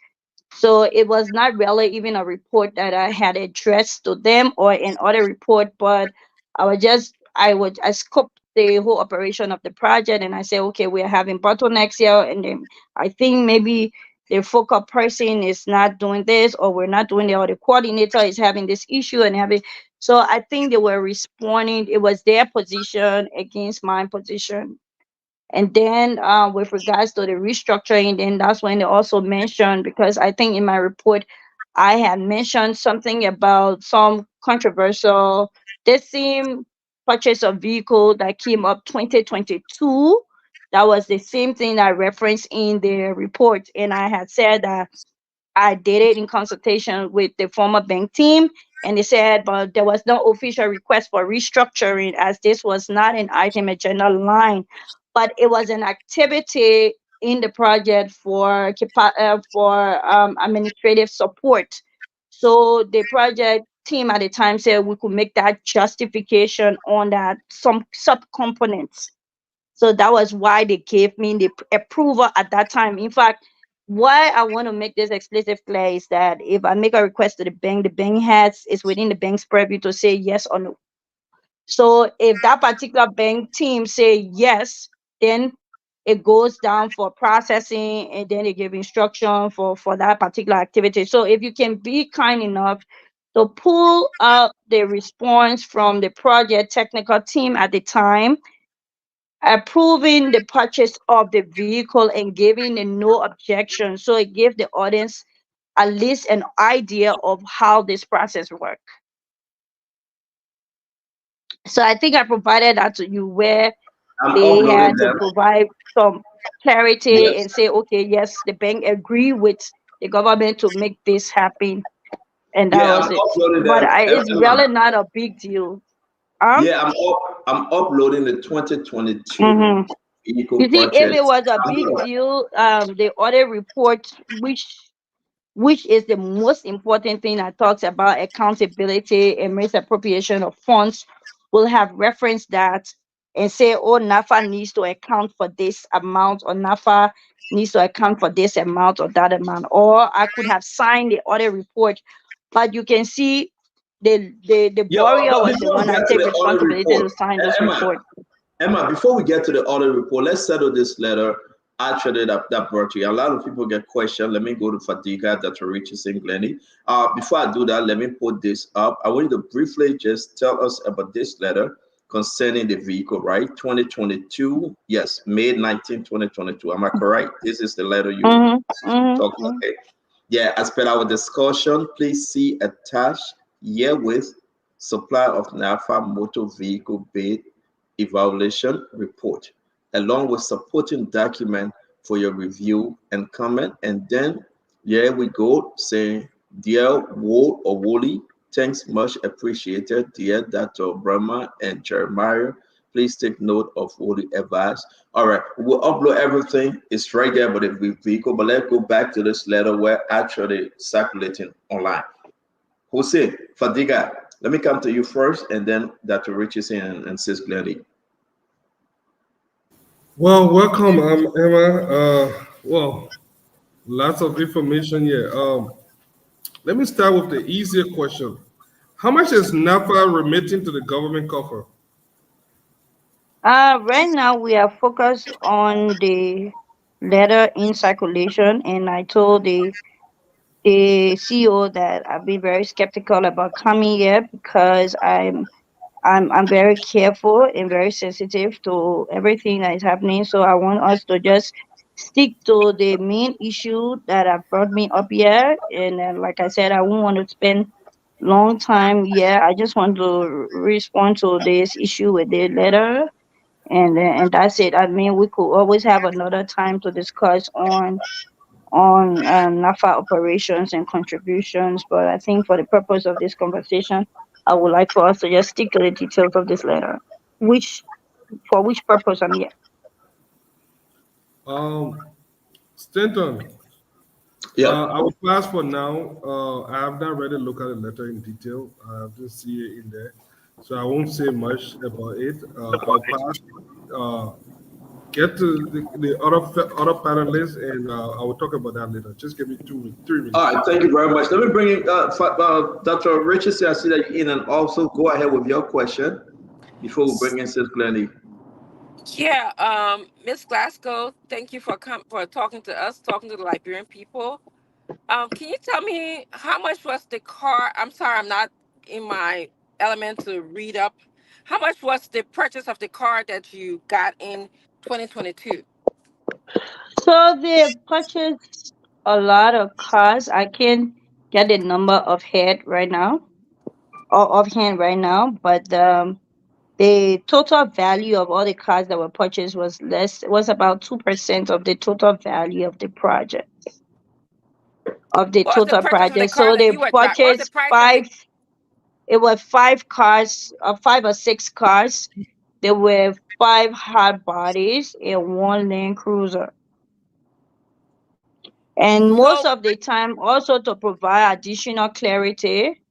So it was not really even a report that I had addressed to them or an other report, but I scoped the whole operation of the project, and I said, okay, we're having bottlenecks here, and then I think maybe the focal person is not doing this, or we're not doing it, or the coordinator is having this issue and having. So I think they were responding. It was their position against my position. And then with regards to the restructuring, then that's when they also mentioned, because I think in my report, I had mentioned something about some controversial, the same purchase of vehicle that came up 2022. That was the same thing I referenced in the report. And I had said that I did it in consultation with the former bank team, and they said, but there was no official request for restructuring as this was not an item agenda line, but it was an activity in the project for administrative support. So the project team at the time said we could make that justification on that some subcomponents. So that was why they gave me the approval at that time. In fact, why I want to make this explicit clear is that if I make a request to the bank has is within the bank's purview to say yes or no. So if that particular bank team say yes, then it goes down for processing, and then they give instruction for that particular activity. So if you can be kind enough to pull up the response from the project technical team at the time, approving the purchase of the vehicle and giving a no objection. So it gave the audience at least an idea of how this process works. So I think I provided that to you where I'm they uploading had to them. provide some clarity Yes. and say, okay, yes, the bank agree with the government to make this happen. And that Yeah, was I'm it. uploading But them. it's really not a big deal. Yeah, I'm uploading the 2022 Mhm. vehicle You see, if it purchase. was a big deal, the audit report, which is the most important thing that talks about accountability and misappropriation of funds, will have referenced that and say, oh, NAFA needs to account for this amount, or NAFA needs to account for this amount or that amount. Or I could have signed the audit report, but you can see the Yeah, Boria but was the before we one that get to take the audit responsibility report, to sign those reports. Emma, before we get to the audit report, let's settle this letter actually that brought you. A lot of people get questioned. Let me go to Fadiga, Dr. Richardson, Glenny. Before I do that, let me put this up. I want you to briefly just tell us about this letter concerning the vehicle, right? 2022, yes, May 19, 2022. Am I correct? This is the letter you talking about. Okay. Yeah, as per our discussion, please see attached herewith supply of NAFA motor vehicle bid evaluation report, along with supporting document for your review and comment. And then here we go saying, dear Wool or Wooly, thanks much appreciated, dear Dr. Brahma and Jeremiah. Please take note of Woolly advice. All right, we'll upload everything. It's right there, but it will be vehicle. But let's go back to this letter where actually circulating online. Jose Fadiga, let me come to you first, and then Dr. Richardson and Sis Glenny. Well, welcome, Emma. Well, lots of information here. Let me start with the easier question. How much is NAFA remitting to the government coffer? Right now we are focused on the letter in circulation, and I told the CEO that I've been very skeptical about coming here because I'm very careful and very sensitive to everything that is happening. So I want us to just stick to the main issue that have brought me up here. And like I said, I won't want to spend long time here. I just want to respond to this issue with the letter, and that's it. I mean, we could always have another time to discuss on NAFA operations and contributions, but I think for the purpose of this conversation, I would like for us to just stick to the details of this letter, for which purpose I'm here. Stanton. Yeah. I will pass for now. I have not read a look at the letter in detail. I didn't see it in there, so I won't say much about it. I'll pass. Get to the other panelists, and I will talk about that later. Just give me 3 minutes. All right, thank you very much. Let me bring in Dr. Richardson. I see that you're in, and also go ahead with your question before we bring in Sis Glenny. Yeah, Miss Glasgow, thank you for talking to us, talking to the Liberian people. Can you tell me how much was the car? I'm sorry, I'm not in my element to read up. How much was the purchase of the car that you got in 2022? So they purchased a lot of cars. I can't get the number of head right now or offhand right now, but the total value of all the cars that were purchased was about 2% of the total value of the project of the What was the total purchase of the project. car So that they you were driving? What was the purchased price of the? five. It was 5 cars, 5 or 6 cars. There were 5 hard bodies and 1 Land Cruiser. And most So of the time, also to provide additional clarity,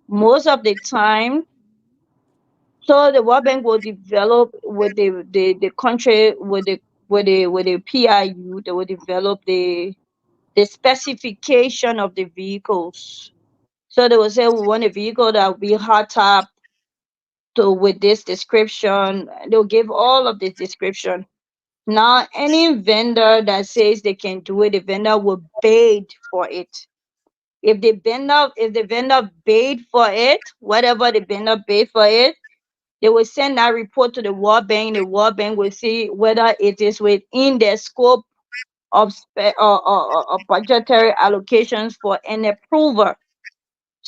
most of the time, so the World Bank will develop with the country with the PIU, they will develop the specification of the vehicles. So they will say we want a vehicle that will be hot top to with this description. They'll give all of this description. Now any vendor that says they can do it, the vendor will bid for it. If the vendor paid for it, whatever the vendor paid for it, they will send that report to the World Bank. The World Bank will see whether it is within their scope of or budgetary allocations for an approver.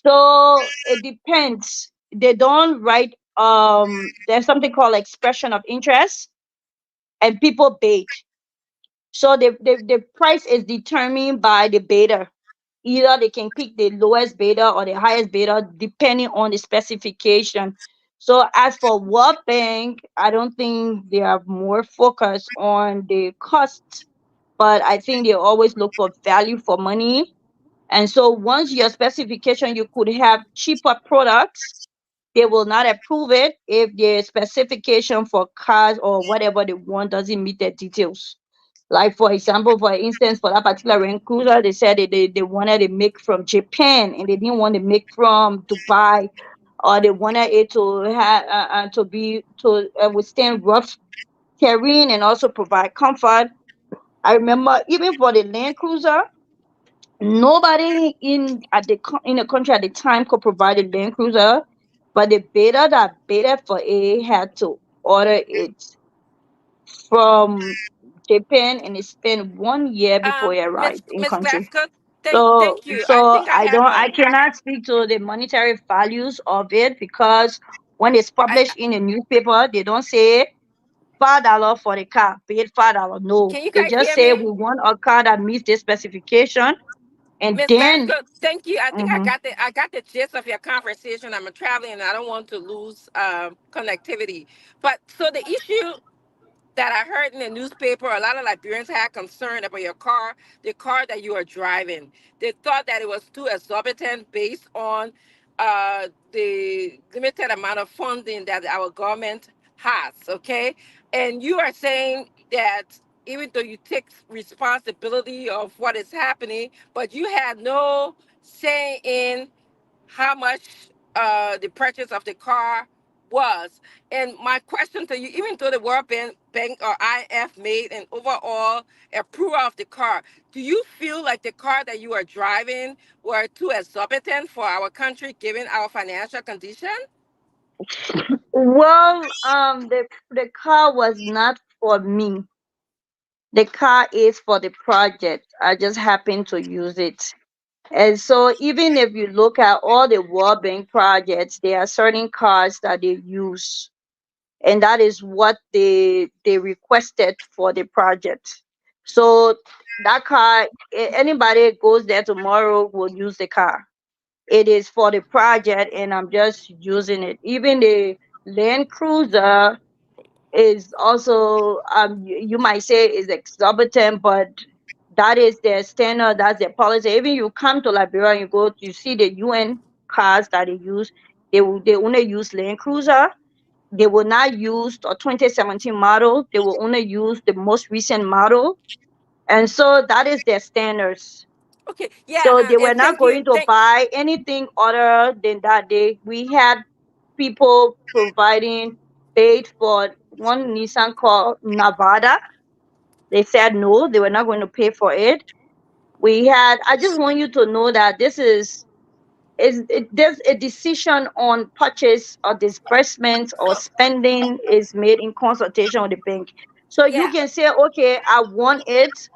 So it depends. They don't write. There's something called expression of interest, and people bid. So the price is determined by the bidder. Either they can pick the lowest bidder or the highest bidder depending on the specification. So as for World Bank, I don't think they are more focused on the cost, but I think they always look for value for money. And so once your specification, you could have cheaper products, they will not approve it if the specification for cars or whatever they want doesn't meet the details. Like for example, for instance, for that particular Range Cruiser, they said they wanted to make from Japan and they didn't want to make from Dubai, or they wanted it to have to be to withstand rough terrain and also provide comfort. I remember even for the Land Cruiser, nobody in the country at the time could provide a Land Cruiser, but the bidder that bided for it had to order it from Japan, and it spent 1 year before it Miss arrived in Miss country. Glasgow, So thank you. I so think I I have don't I cannot speak to the monetary values of it, because when it's I published in the newspaper, they don't say $5 for the car, paid $5. No, can you they guys just hear say me? we want a car that meets this specification, and Miss then Glasgow, thank you. I think mhm. I got the gist of your conversation. I'm traveling and I don't want to lose connectivity. But so the issue that I heard in the newspaper, a lot of Liberians had concern about your car, the car that you are driving. They thought that it was too exorbitant based on the limited amount of funding that our government has, okay? And you are saying that even though you take responsibility of what is happening, but you had no say in how much the purchase of the car was. And my question to you, even though the World Bank or IF made an overall approval of the car, do you feel like the car that you are driving were too exorbitant for our country given our financial condition? Well, the car was not for me. The car is for the project. I just happen to use it. And so even if you look at all the World Bank projects, there are certain cars that they use, and that is what they requested for the project. So that car, anybody goes there tomorrow will use the car. It is for the project, and I'm just using it. Even the Land Cruiser is also you might say is exorbitant, but that is their standard, that's their policy. Even you come to Liberia and you see the UN cars that they use, they only use Land Cruiser. They will not use a 2017 model. They will only use the most recent model. And so that is their standards. Okay, yeah, So they were and not thank you. going to buy anything other than that. We had people providing paid for one Nissan called Nevada. They said no, they were not going to pay for it. I just want you to know that this is there's a decision on purchase or disbursement or spending is made in consultation with the bank. So you can say, okay, I want it,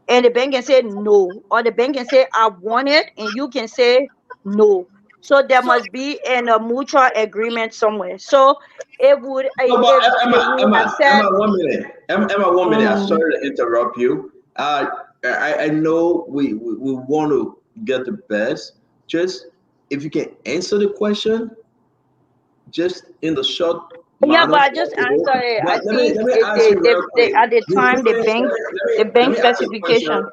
and the bank can say no, or the bank can say I want it, and you can say no. So there must be a mutual agreement somewhere. So it would No, but if they Emma, would Emma, accept. Emma, 1 minute. Emma, 1 minute. I'm Mm. sorry to interrupt you. I know we want to get the best. Just if you can answer the question, just in the short Yeah, manner but I just possible. answered it. I But think let me ask you real quick. at the You time finish, the bank let me ask you a question. specification.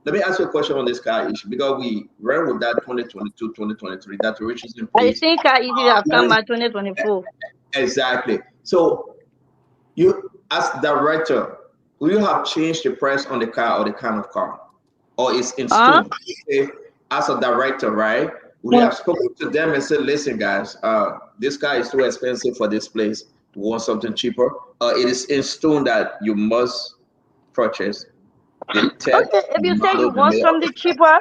Let me ask you a question on this car issue because we ran with that 2022, 2023, that Richardson I piece. think I easily have That come is by 2024. exactly. So you, as director, will you have changed the price on the car or the kind of car, or it's in Huh? stone? Okay, as a director, right? Would you have spoken to them and said, "Listen, guys, this car is too expensive for this place. We want something cheaper. It is in stone that you must purchase the tech, Okay, if the you say you model, the want layout." something cheaper,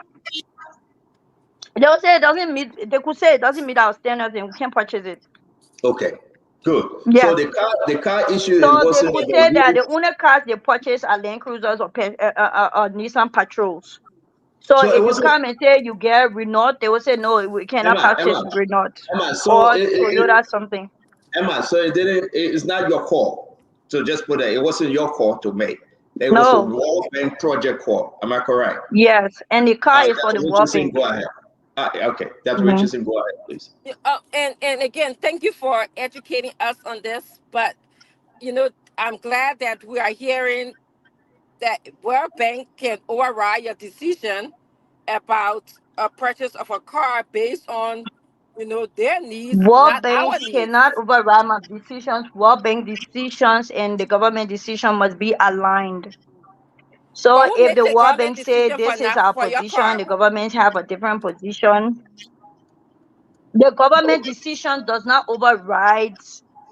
they'll say it doesn't meet. They could say it doesn't meet our standards, and we can't purchase it. Okay, good. Yeah. So the car issue it So they wasn't could about say that you. the only cars they purchase are Land Cruisers or Nissan Patrols. So So it if you wasn't come and say you get Renault, they will say no, we cannot purchase Renault Emma. So or Toyota something. Emma, so it's not your call to just put it wasn't your call to make. It was a No. World Bank project call. Am I correct? Yes, and the car is for Dr. the World Richardson, Bank. go ahead. Okay, Dr. Mhm. Richardson, go ahead, please. And again, thank you for educating us on this. But I'm glad that we are hearing that World Bank can override your decision about a purchase of a car based on their needs, World not Bank our needs. cannot override my decisions. World Bank decisions and the government decision must be aligned. So But who if makes the a World government Bank say decision for this is not our for your position, car? the government have a different position. The government decision does not override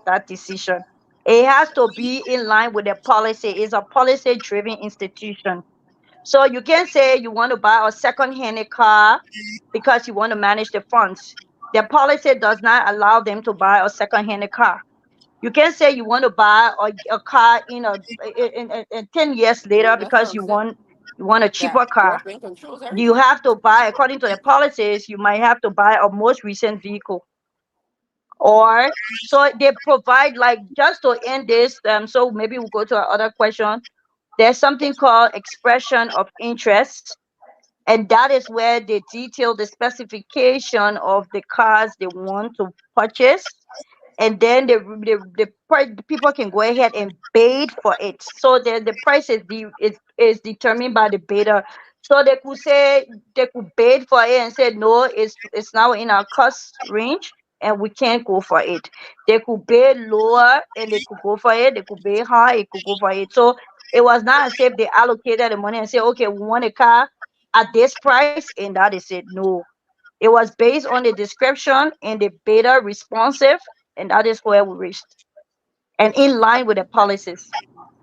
that decision. It has to be in line with the policy. It's a policy-driven institution. So you can't say you want to buy a second-hand car because you want to manage the funds. The policy does not allow them to buy a second-hand car. You can't say you want to buy a car in 10 years later That's what because I'm saying. you want a That cheaper car. World Bank controls You everything. have to buy, according to the policies, you might have to buy a most recent vehicle. Or so they provide, like, just to end this, so maybe we'll go to our other question. There's something called expression of interest, and that is where they detail the specification of the cars they want to purchase, and then the people can go ahead and bid for it. So the price is determined by the bidder. So they could say, they could bid for it and say no, it's now in our cost range and we can't go for it. They could bid lower and they could go for it. They could bid high, it could go for it. So it was not as if they allocated the money and say, okay, we want a car at this price, and that is it. No, it was based on the description and the beta responsive, and that is where we reached, and in line with the policies.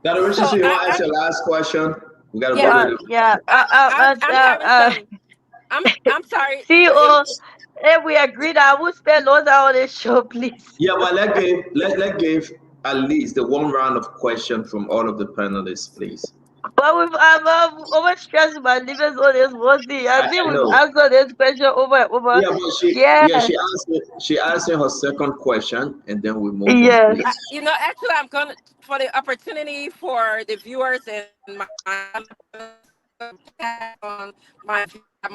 Dr. So Richardson, you want to ask your last question? We got to go to the. Yeah. I'm having some. I'm sorry. CEO, if we agreed, I would spend loads on this show, please. Yeah, but let give at least the one round of question from all of the panelists, please. But I'm overstressed my livers on this one thing. I think I we've know. answered this question over and over. Yeah, but she answered her second question, and then we move on, Yes. please. Actually, I'm going to, for the opportunity for the viewers and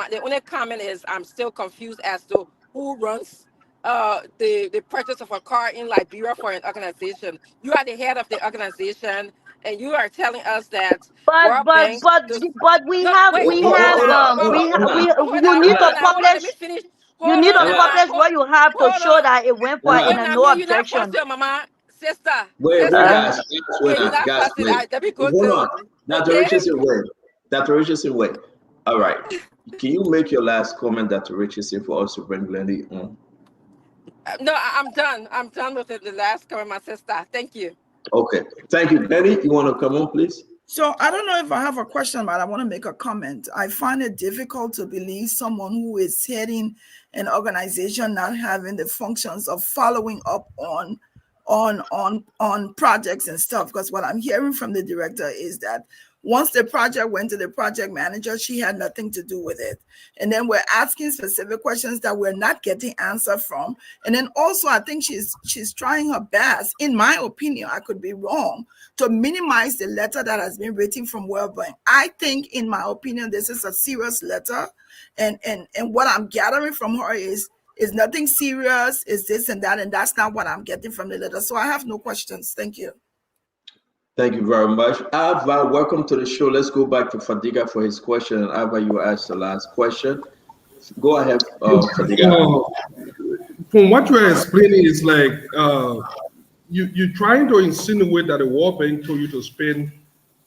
the only comment is I'm still confused as to who runs the purchase of a car in Liberia for an organization. You are the head of the organization, and you are telling us that World Bank. We No, have wait, we hold have on, hold on, you need to hold on. Let me publish. finish. You Hold need on to now. publish what you have to Hold show on. that it went for in a no You're not objection. fussing, mama. Sister. Wait, guys, Yeah, you're not guys, fussing. wait. Let me go Hold to. on. Dr. Richardson, wait. Dr. Richardson, wait. All right. Can you make your last comment, Dr. Richardson, for us to bring Glendy on? No, I'm done. I'm done with the last comment, my sister. Thank you. Okay. Thank you. Glendy, you want to come on, please? So I don't know if I have a question, but I want to make a comment. I find it difficult to believe someone who is heading an organization not having the functions of following up on projects and stuff. Because what I'm hearing from the director is that once the project went to the project manager, she had nothing to do with it. And then we're asking specific questions that we're not getting answer from. And then also, I think she's trying her best, in my opinion, I could be wrong, to minimize the letter that has been written from World Bank. I think, in my opinion, this is a serious letter. And what I'm gathering from her is nothing serious, is this and that, and that's not what I'm getting from the letter. So I have no questions. Thank you. Thank you very much. Ava, welcome to the show. Let's go back to Fadiga for his question. And Ava, you asked the last question. Go ahead, Fadiga. From what you are explaining, is like you're trying to insinuate that the World Bank told you to spend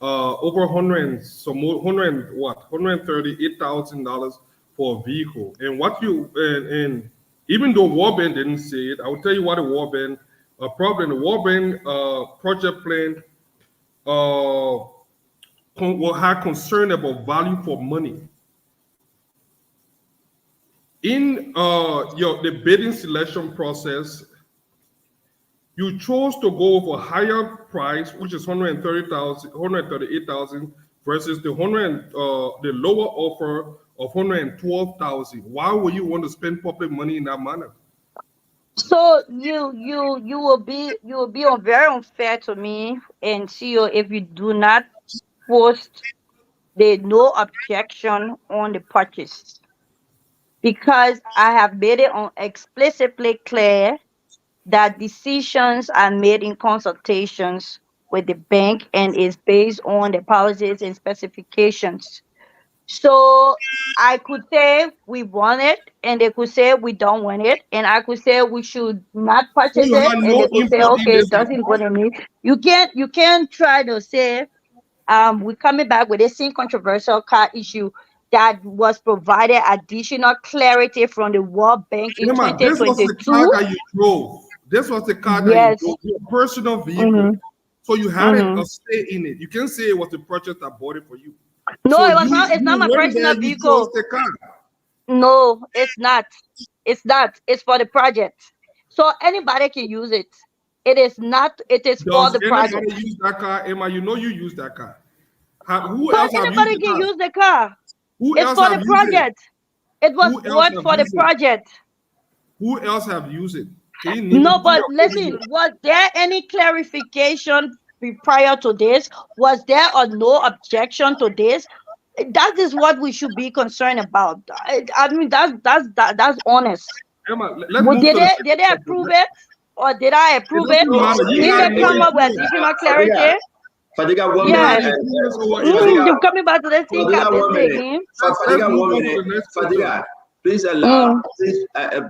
over $138,000 for a vehicle. And what you and even though World Bank didn't say it, I will tell you what the World Bank problem. The World Bank project plan will have concern about value for money. In the bidding selection process, you chose to go for a higher price, which is $138,000 versus the lower offer of $112,000. Why would you want to spend public money in that manner? So you will be very unfair to me and CEO if you do not post the no objection on the purchase, because I have made it explicitly clear that decisions are made in consultations with the bank and is based on the policies and specifications. So I could say we want it, and they could say we don't want it, and I could say we should not purchase it, and they could say okay, it doesn't go to me. You can't try to say we're coming back with the same controversial car issue that was provided additional clarity from the World Bank in 2022. This was the car that you drove. This was the car that you drove, your personal vehicle. So you had a say in it. You can't say it was the purchase that bought it for you. No, it was not. It's not my personal vehicle. No, it's not. It's not. It's for the project. So anybody can use it. It is not. It is for the project. Does anybody use that car, Emma? You know you use that car. Who so else anybody can use the car. Who it's else for the project. It was bought for the project. Who else have used it? No, but listen, was there any clarification prior to this? Was there or no objection to this? That is what we should be concerned about. I mean, that's honest. Emma, did they approve it, or did I approve it? Did they come up with additional clarity? Fadiga, 1 minute. You're coming back to the thing. Fadiga, 1 minute. Fadiga, please allow,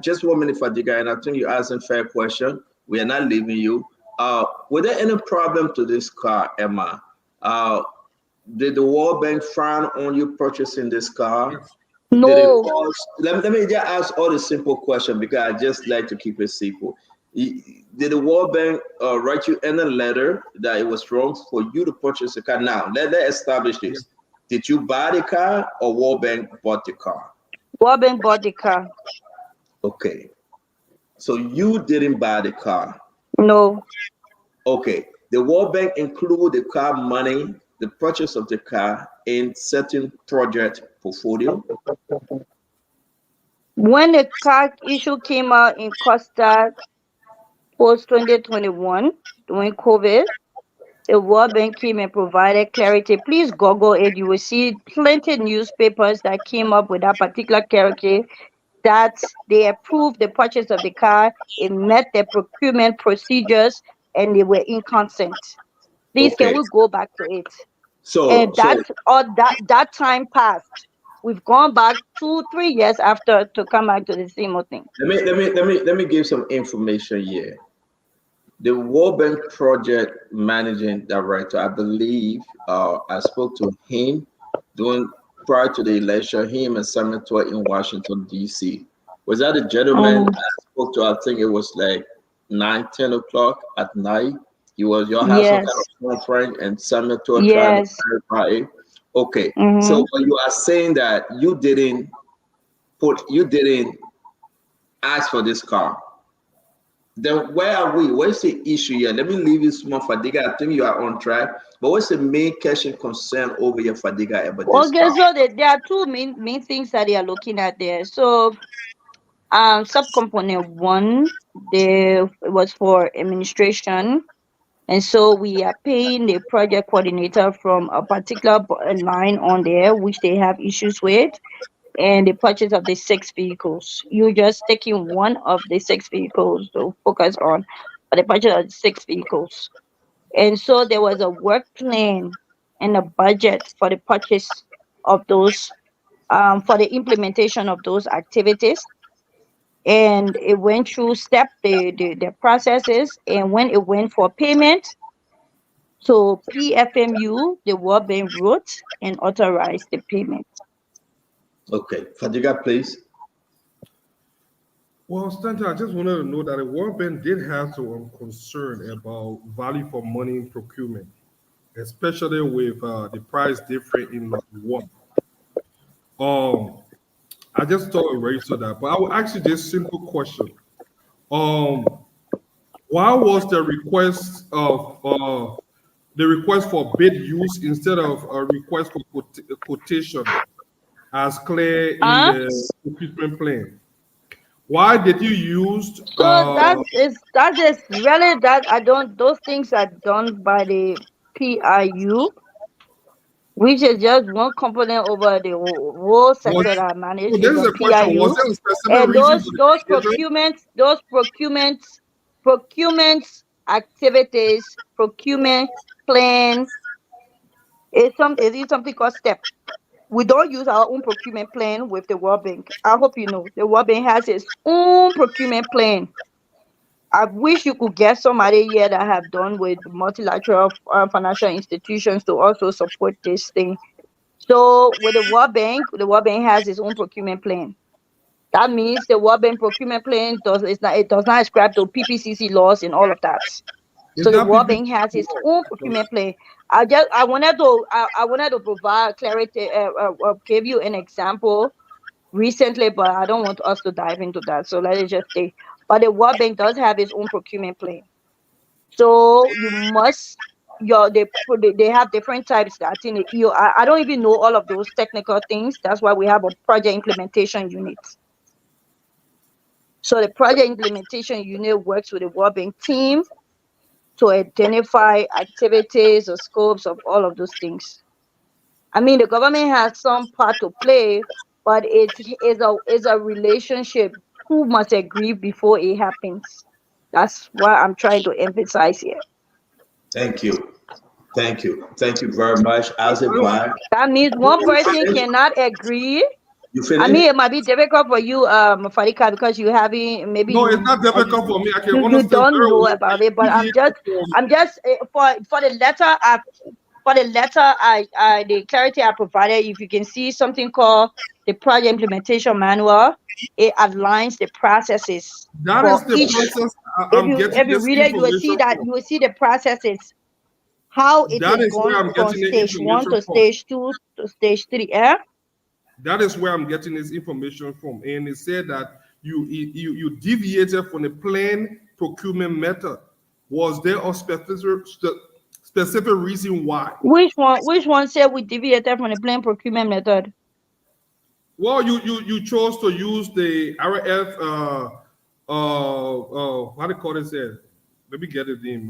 just 1 minute, Fadiga, and I think you're asking a fair question. We are not leaving you. Were there any problem to this car, Emma? Did the World Bank frown on you purchasing this car? No. Let me just ask all the simple question, because I just like to keep it simple. Did the World Bank write you in a letter that it was wrong for you to purchase a car? Now, let's establish this. Did you buy the car, or World Bank bought the car? World Bank bought the car. Okay. So you didn't buy the car? No. Okay. The World Bank include the car money, the purchase of the car, in certain project portfolio? When the car issue came out in Costa post 2021 during COVID, the World Bank came and provided clarity. Please Google it. You will see plenty of newspapers that came up with that particular clarity, that they approved the purchase of the car, it met the procurement procedures, and they were in consent. Please, can we go back to it? That time passed. We've gone back 2-3 years after to come back to the same thing. Let me give some information here. The World Bank project managing director, I believe, I spoke to him prior to the election, him and Senator in Washington, D.C. Was that a gentleman I spoke to? I think it was like 9-10 o'clock at night. You was your house some kind Yes. of small friend, and Samuel Todd tried to Yes. clarify it. Okay, Mm-hmm. so but you are saying that you didn't ask for this car. Then where are we? Where's the issue here? Let me leave you small Fadiga. I think you are on track. But what's the main question concern over your Fadiga about this Okay, car? so there are two main things that they are looking at there. So subcomponent one, there was for administration. And so we are paying the project coordinator from a particular line on there, which they have issues with, and the purchase of the 6 vehicles. You're just taking one of the 6 vehicles to focus on, but the purchase of the 6 vehicles. And so there was a work plan and a budget for the purchase of those, for the implementation of those activities. And it went through the processes, and when it went for payment, so PFMU, the World Bank wrote and authorized the payment. Okay, Fadiga, please. Well, Stanton, I just wanted to know that the World Bank did have some concern about value for money procurement, especially with the price difference in lot one. I just thought it raised to that, but I will ask you this simple question. Why was the request for bid use instead of a request for quotation as clear in the procurement plan? Why did you use? So that is really that I don't. Those things are done by the PIU, which is just one component over the whole sector that managed This is is on a question. Was PIU, there a specific and reason those for the procurement activities, procurement plan is something called STEP. We don't use our own procurement plan with the World Bank. I hope you know the World Bank has its own procurement plan. I wish you could get somebody here that have done with multilateral financial institutions to also support this thing. So with the World Bank has its own procurement plan. That means the World Bank procurement plan does not ascribe to PPCC laws and all of that. So the World Bank has its own procurement plan. I wanted to provide clarity, give you an example recently, but I don't want us to dive into that. So let it just stay. But the World Bank does have its own procurement plan. So you must they have different types that in the EU. I don't even know all of those technical things. That's why we have a project implementation unit. So the project implementation unit works with the World Bank team to identify activities or scopes of all of those things. I mean, the government has some part to play, but it is a relationship. Who must agree before it happens? That's what I'm trying to emphasize here. Thank you. Thank you. Thank you very much. As a bar. That means one person cannot agree. You finished? I mean, it might be difficult for you, Farika, because you haven't maybe. No, it's not difficult for me. I can you understand don't very know well. about it, but I'm just for the letter. The clarity I provided. If you can see something called the project implementation manual, it outlines the processes. That for is the each. process If you read it, you will see that you will see the processes. How it That is is where going I'm from getting the stage 1 to information from. stage 2 to stage 3. That is where I'm getting this information from. And it said that you deviated from the plain procurement method. Was there a specific reason why? Which one said we deviated from the plain procurement method? Well, you chose to use the RF what do you call it there? Let me get it in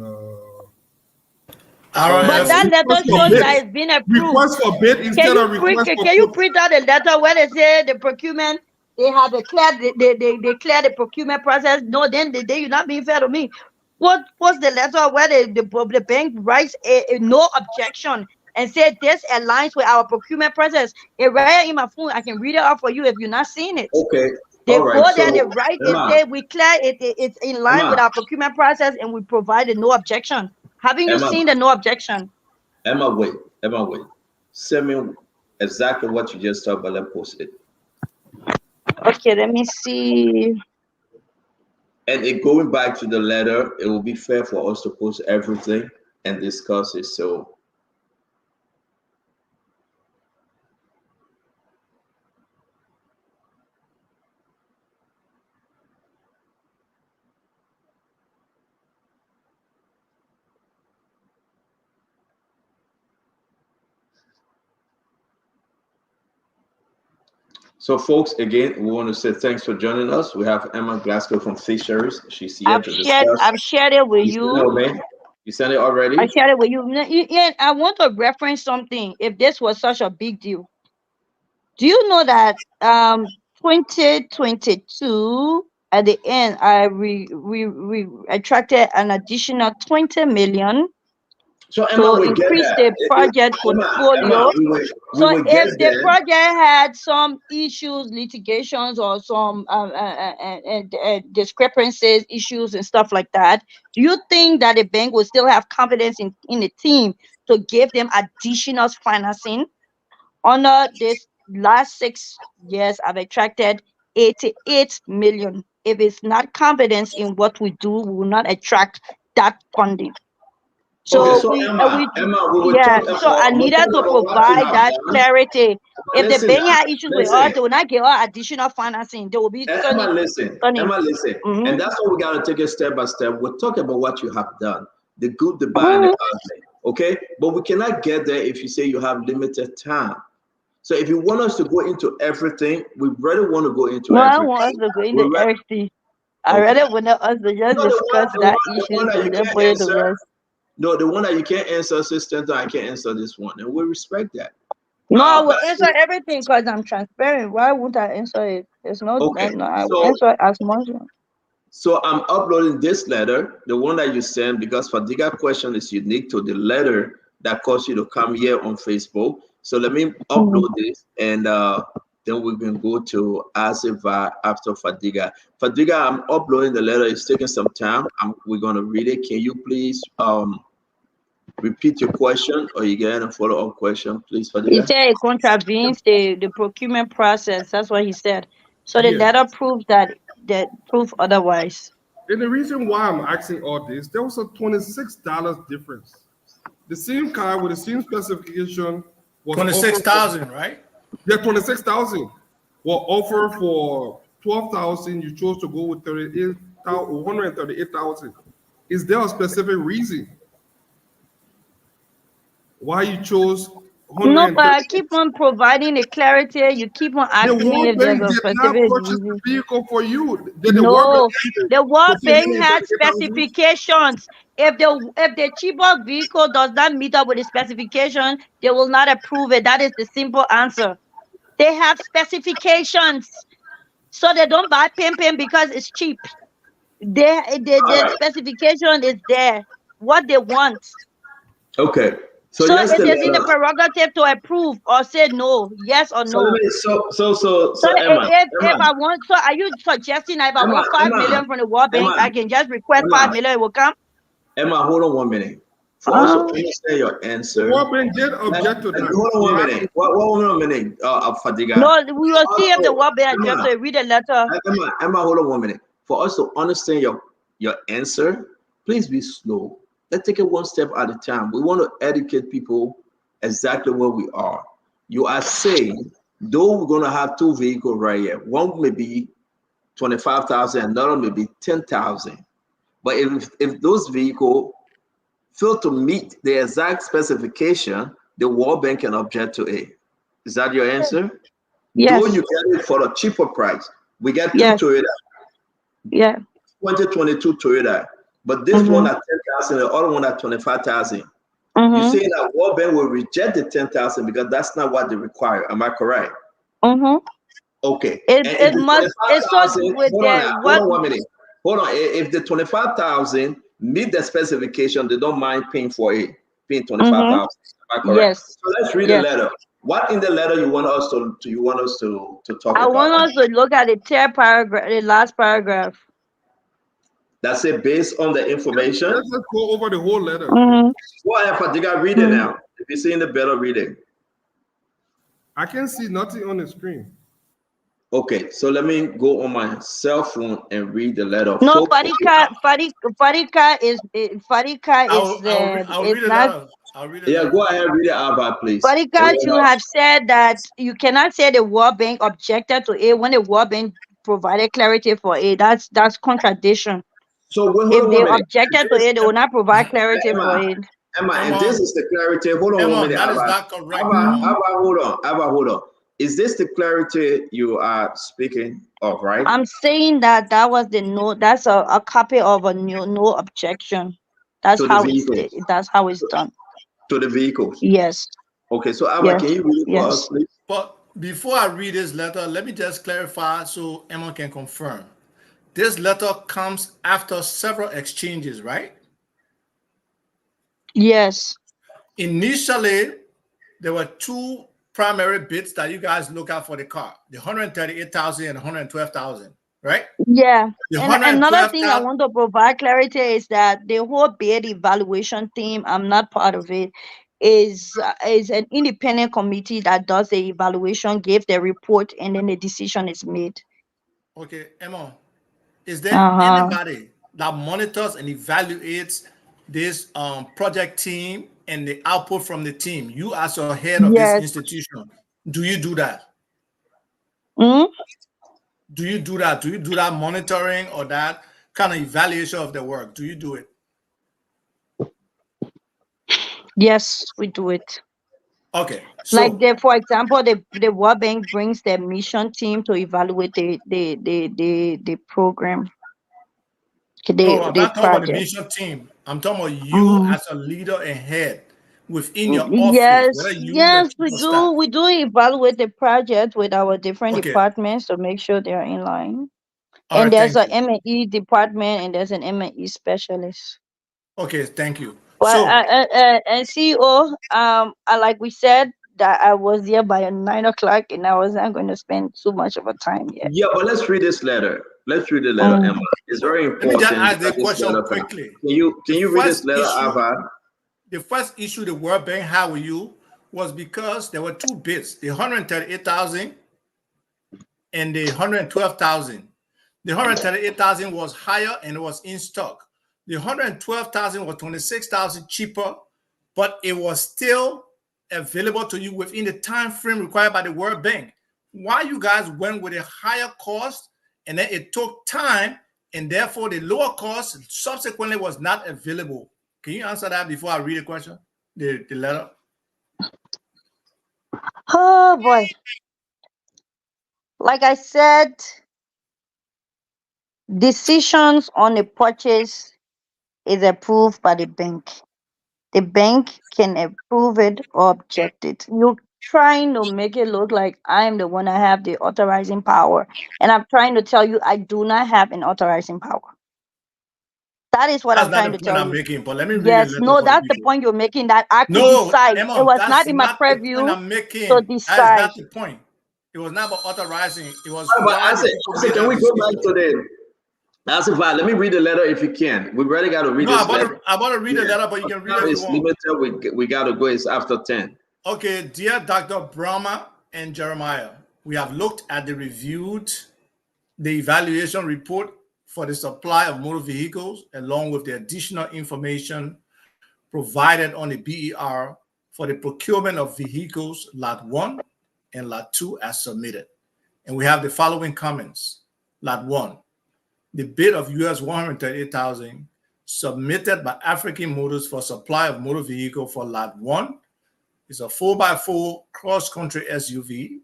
But that letter shows that it's been approved. Request for bid instead of request for Can you print out a letter where they say the procurement, they have declared they clear the procurement process? No, then you're not being fair to me. What's the letter where the bank writes a no objection and said this aligns with our procurement process? It right in my phone. I can read it out for you if you're not seeing it. Okay. They All right. go there, So, they write, they Emma, say we clear it. It's in line with our procurement process, and we provide a no objection. Haven't you Emma, seen the no objection? Emma, wait. Send me exactly what you just talked about. Let's post it. Okay, let me see. And it going back to the letter, it will be fair for us to post everything and discuss it. So So, folks, again, we want to say thanks for joining us. We have Emma Glasgow from Fisheries. She's here to discuss. I've shared it with You sent it, you. okay? You sent it already? I shared it with you. Yeah, I want to reference something. If this was such a big deal, do you know that 2022 at the end, we attracted an additional 20 million So Emma, to we get increase that. the project portfolio. we So will if get the there. project had some issues, litigations, or some discrepancies, issues, and stuff like that, do you think that the bank will still have confidence in the team to give them additional financing? Under this last 6 years, I've attracted 88 million. If it's not confidence in what we do, we will not attract that funding. So Okay, so Emma, we will yeah. talk So I about, needed to what you provide have that done. clarity. If the Listen, bank had issues with us, listen. they will not give us additional financing. They will be Emma, listen. sunny. Emma, listen. Mhm. And that's why we got to take it step by step. We'll talk about what you have done, the good, the bad, and the ugly. Okay? But we cannot get there if you say you have limited time. So if you want us to go into everything, we really want to go into No, I everything. want us to go into We everything. I rather want us to just No, discuss the that one issues that you and then can't put it to answer. rest. No, the one that you can't answer, Sister, I can't answer this one, and we respect that. No, I will But- answer everything because I'm transparent. Why won't I answer it? It's not Okay, that. No, I will so- answer as much. So I'm uploading this letter, the one that you sent, because Fadiga question is unique to the letter that caused you to come here on Facebook. So let me upload this, and then we can go to Asiva after Fadiga. Fadiga, I'm uploading the letter. It's taking some time. We're gonna read it. Can you please repeat your question, or you get a follow-up question, please, He Fadiga? said it contravenes the procurement process. That's what he said. So the Yes. letter proves that proof otherwise. And the reason why I'm asking all this, there was a $26 difference. The same car with the same specification was 26,000, right? Yeah, 26,000. Well, offer for 12,000. You chose to go with 138,000. Is there a specific reason why you chose? No, but I keep on providing the clarity. You keep on asking me if there's a specific reason. Vehicle for you. No, the World Bank has 138,000? specifications. If the cheaper vehicle does not meet up with the specification, they will not approve it. That is the simple answer. They have specifications, so they don't buy pim because it's cheap. The specification is there. What they want. Okay. So it yesterday, is in the prerogative to approve or say no, yes or no. So Emma, if I want, so are you suggesting that if I want 5 million from the World Bank, I can just request 5 million, it will come? Emma, hold on 1 minute. For us to understand your answer. World Bank did object to that. Hold on 1 minute. Hold on 1 minute, Fadiga. No, we will see if the World Bank object to it. Read the letter. Emma, hold on 1 minute. For us to understand your answer, please be slow. Let's take it one step at a time. We want to educate people exactly where we are. You are saying, though we're going to have two vehicles right here, one may be 25,000, another may be 10,000. But if those vehicles fail to meet the exact specification, the World Bank can object to it. Is that your answer? Yes. Though you get it for a cheaper price. We get two Toyota. Yeah. 2022 Toyota. But this one at 10,000, the other one at 25,000. You say that World Bank will reject the 10,000 because that's not what they require. Am I correct? Okay. It must. It's so with hold on 1 minute. Hold on. If the 25,000 meet the specification, they don't mind paying for it. Paying 25,000. Am I correct? Yes. So let's read the letter. What in the letter you want us to talk about? I want us to look at the third paragraph, the last paragraph. That's it, based on the information. Let's just go over the whole letter. Go ahead, Fadiga, read it now. If you're seeing the better reading. I can see nothing on the screen. Okay, so let me go on my cell phone and read the letter. No, Folks, Farika is I'll is read it not. out. I'll read it yeah, out. go ahead, read it out, but please. Farika Read it should out. have said that you cannot say the World Bank objected to it when the World Bank provided clarity for it. That's contradiction. So wait, hold If on they 1 minute. objected to it, they will not provide clarity for Emma, it. and this Emma, is the clarity. Hold on 1 Emma, minute, that is Abba. not correct, Abba, Emma. hold on. Is this the clarity you are speaking of, right? I'm saying that was the no. That's a copy of a no objection. That's To the how vehicles. that's how it's done. To the vehicles. Yes. Okay, so Abba, Yes. can you read it for us, Yes. please? But before I read this letter, let me just clarify so Emma can confirm. This letter comes after several exchanges, right? Yes. Initially, there were two primary bids that you guys look at for the car, the 138,000 and 112,000, right? Yeah. The And another thing I 112,000. want to provide clarity is that the whole bid evaluation team, I'm not part of it, is an independent committee that does the evaluation, gives the report, and then the decision is made. Okay, Emma, is there Uh-huh. anybody that monitors and evaluates this project team and the output from the team? You as a head of this Yes. institution, do you do that? Mm? Do you do that? Do you do that monitoring or that kind of evaluation of the work? Do you do it? Yes, we do it. Okay, Like so for example, the World Bank brings their mission team to evaluate the program, no, I'm the not talking about the project. mission team. I'm talking about you Mhm. as a leader and head within your office, Yes, whether you, your yes, chief of staff. we do evaluate the project with our different Okay, departments to make sure they are in line. all And right, there's thank a you. M&E department and there's an M&E specialist. Okay, thank you. But So, and CEO, like we said, that I was there by 9 o'clock and I was not going to spend too much of a time yet. Yeah, but let's read this letter. Let's read the letter, Emma. It's very let me just important. ask the that this question letter comes. quickly. Can you read this letter, Abba? The first issue the World Bank had with you was because there were two bids, the 138,000 and the 112,000. The 138,000 was higher and it was in stock. The 112,000 was 26,000 cheaper, but it was still available to you within the time frame required by the World Bank. Why you guys went with a higher cost and then it took time and therefore the lower cost subsequently was not available? Can you answer that before I read the question, the letter? Oh boy. Like I said, decisions on a purchase is approved by the bank. The bank can approve it or object it. You're trying to make it look like I'm the one that have the authorizing power. And I'm trying to tell you I do not have an authorizing power. That is what That's I'm not trying the to point tell I'm you. making, but let me read the Yes, letter no, for the that's the people. point you're making, that I could No, decide. Emma, It was that's not in my not the point purview I'm making. to That is decide. not the point. It was not about authorizing. It was But why I the said, people made can that we go back decision. to the let me read the letter if you can. We really got to read No, this letter. I want to read the letter, but you can read it if It's you want. limited. We got to go. It's after 10. Okay, dear Dr. Brahma and Jeremiah, we have looked at the evaluation report for the supply of motor vehicles, along with the additional information provided on the BER for the procurement of vehicles Lot 1 and Lot 2 as submitted. And we have the following comments. Lot 1, the bid of US 138,000 submitted by African Motors for supply of motor vehicle for Lot 1 is a 4x4 cross-country SUV,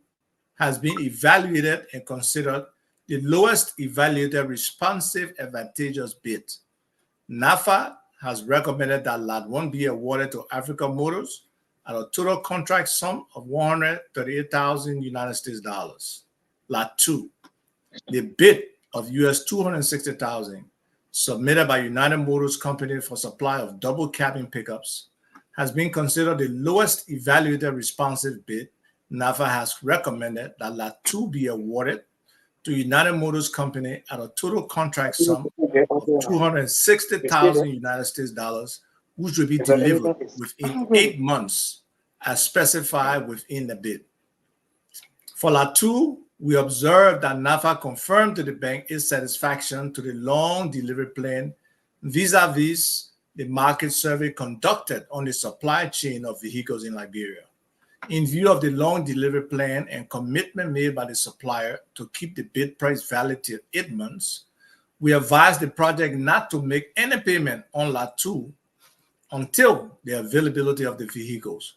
has been evaluated and considered the lowest evaluated responsive advantageous bid. NAFA has recommended that Lot 1 be awarded to Africa Motors at a total contract sum of $138,000 United States dollars. Lot 2, the bid of US 260,000 submitted by United Motors Company for supply of double cabin pickups has been considered the lowest evaluated responsive bid. NAFA has recommended that Lot 2 be awarded to United Motors Company at a total contract sum of $260,000 United States dollars, which will be delivered within 8 months as specified within the bid. For Lot 2, We observed that NAFA confirmed to the bank its satisfaction to the long delivery plan vis-a-vis the market survey conducted on the supply chain of vehicles in Liberia. In view of the long delivery plan and commitment made by the supplier to keep the bid price valid till 8 months, we advised the project not to make any payment on Lot 2 until the availability of the vehicles.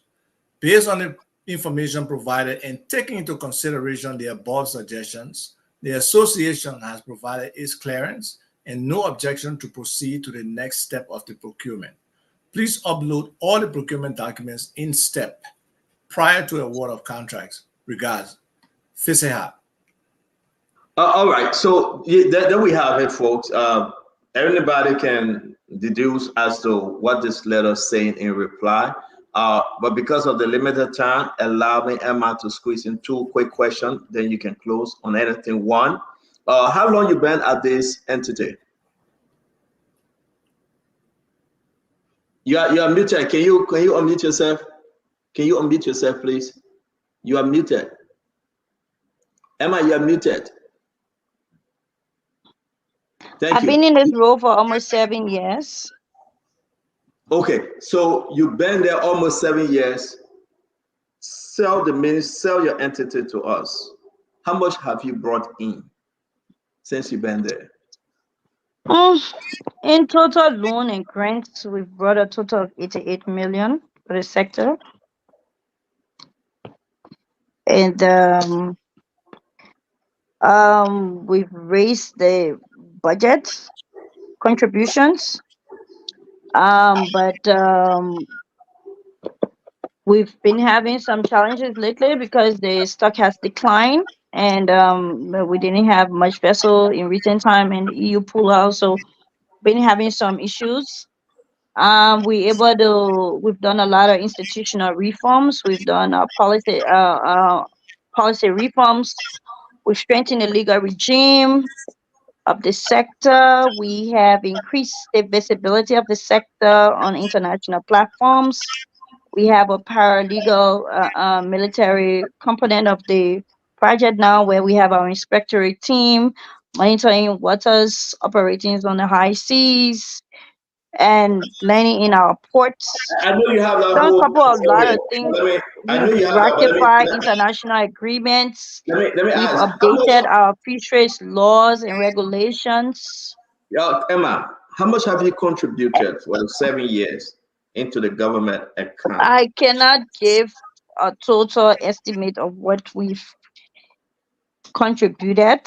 Based on the information provided and taking into consideration the above suggestions, the association has provided its clearance and no objection to proceed to the next step of the procurement. Please upload all the procurement documents in STEP prior to award of contracts. Regards, Fiseha. All right, so there we have it, folks. Everybody can deduce as to what this letter is saying in reply. But because of the limited time, allow me, Emma, to squeeze in 2 quick questions, then you can close on anything. One, how long you been at this entity? You are muted. Can you unmute yourself? Can you unmute yourself, please? You are muted. Emma, you are muted. I've been in this role for almost 7 years. Okay, so you've been there almost 7 years. Sell your entity to us. How much have you brought in since you've been there? In total loan and grants, we've brought a total of 88 million for the sector. And we've raised the budget contributions, but we've been having some challenges lately because the stock has declined, and we didn't have much vessel in recent time, and EU pull out, so been having some issues. We've done a lot of institutional reforms. We've done policy reforms. We've strengthened the legal regime of the sector. We have increased the visibility of the sector on international platforms. We have a paralegal military component of the project now, where we have our inspectorate team monitoring waters operating on the high seas and landing in our ports. I know you have that done whole. a lot of things. I know you We've have that, but ratified international agreements. let me We've ask. How updated much, our fisheries laws and regulations. Emma, how much have you contributed for the 7 years into the government account? I cannot give a total estimate of what we've contributed,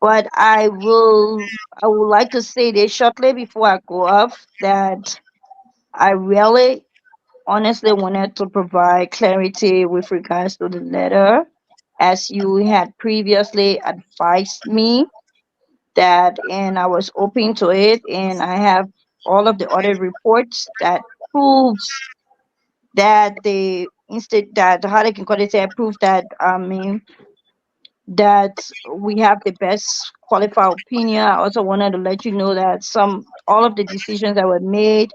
but I would like to say this shortly before I go off, that I really honestly wanted to provide clarity with regards to the letter, as you had previously advised me that, and I was open to it, and I have all of the audit reports that proves that how they can call it, proof that that we have the best qualified opinion. I also wanted to let you know that all of the decisions that were made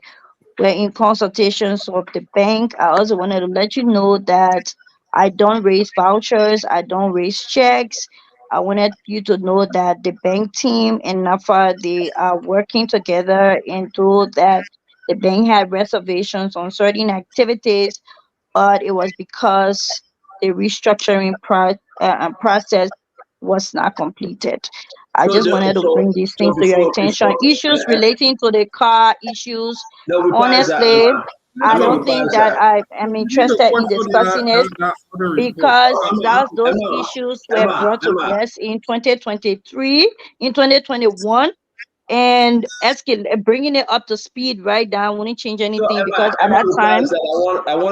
were in consultations of the bank. I also wanted to let you know that I don't raise vouchers, I don't raise checks. I wanted you to know that the bank team and NAFA, they are working together, and told that the bank had reservations on certain activities, but it was because the restructuring process was not completed. I just wanted to bring these things to your attention. Issues relating to the car issues, no, we pass that. honestly, I Emma, don't we think pass that that. I am interested in discussing it, because those issues were brought to rest in 2023, in 2021, and bringing it up to speed right now wouldn't change anything, because at that time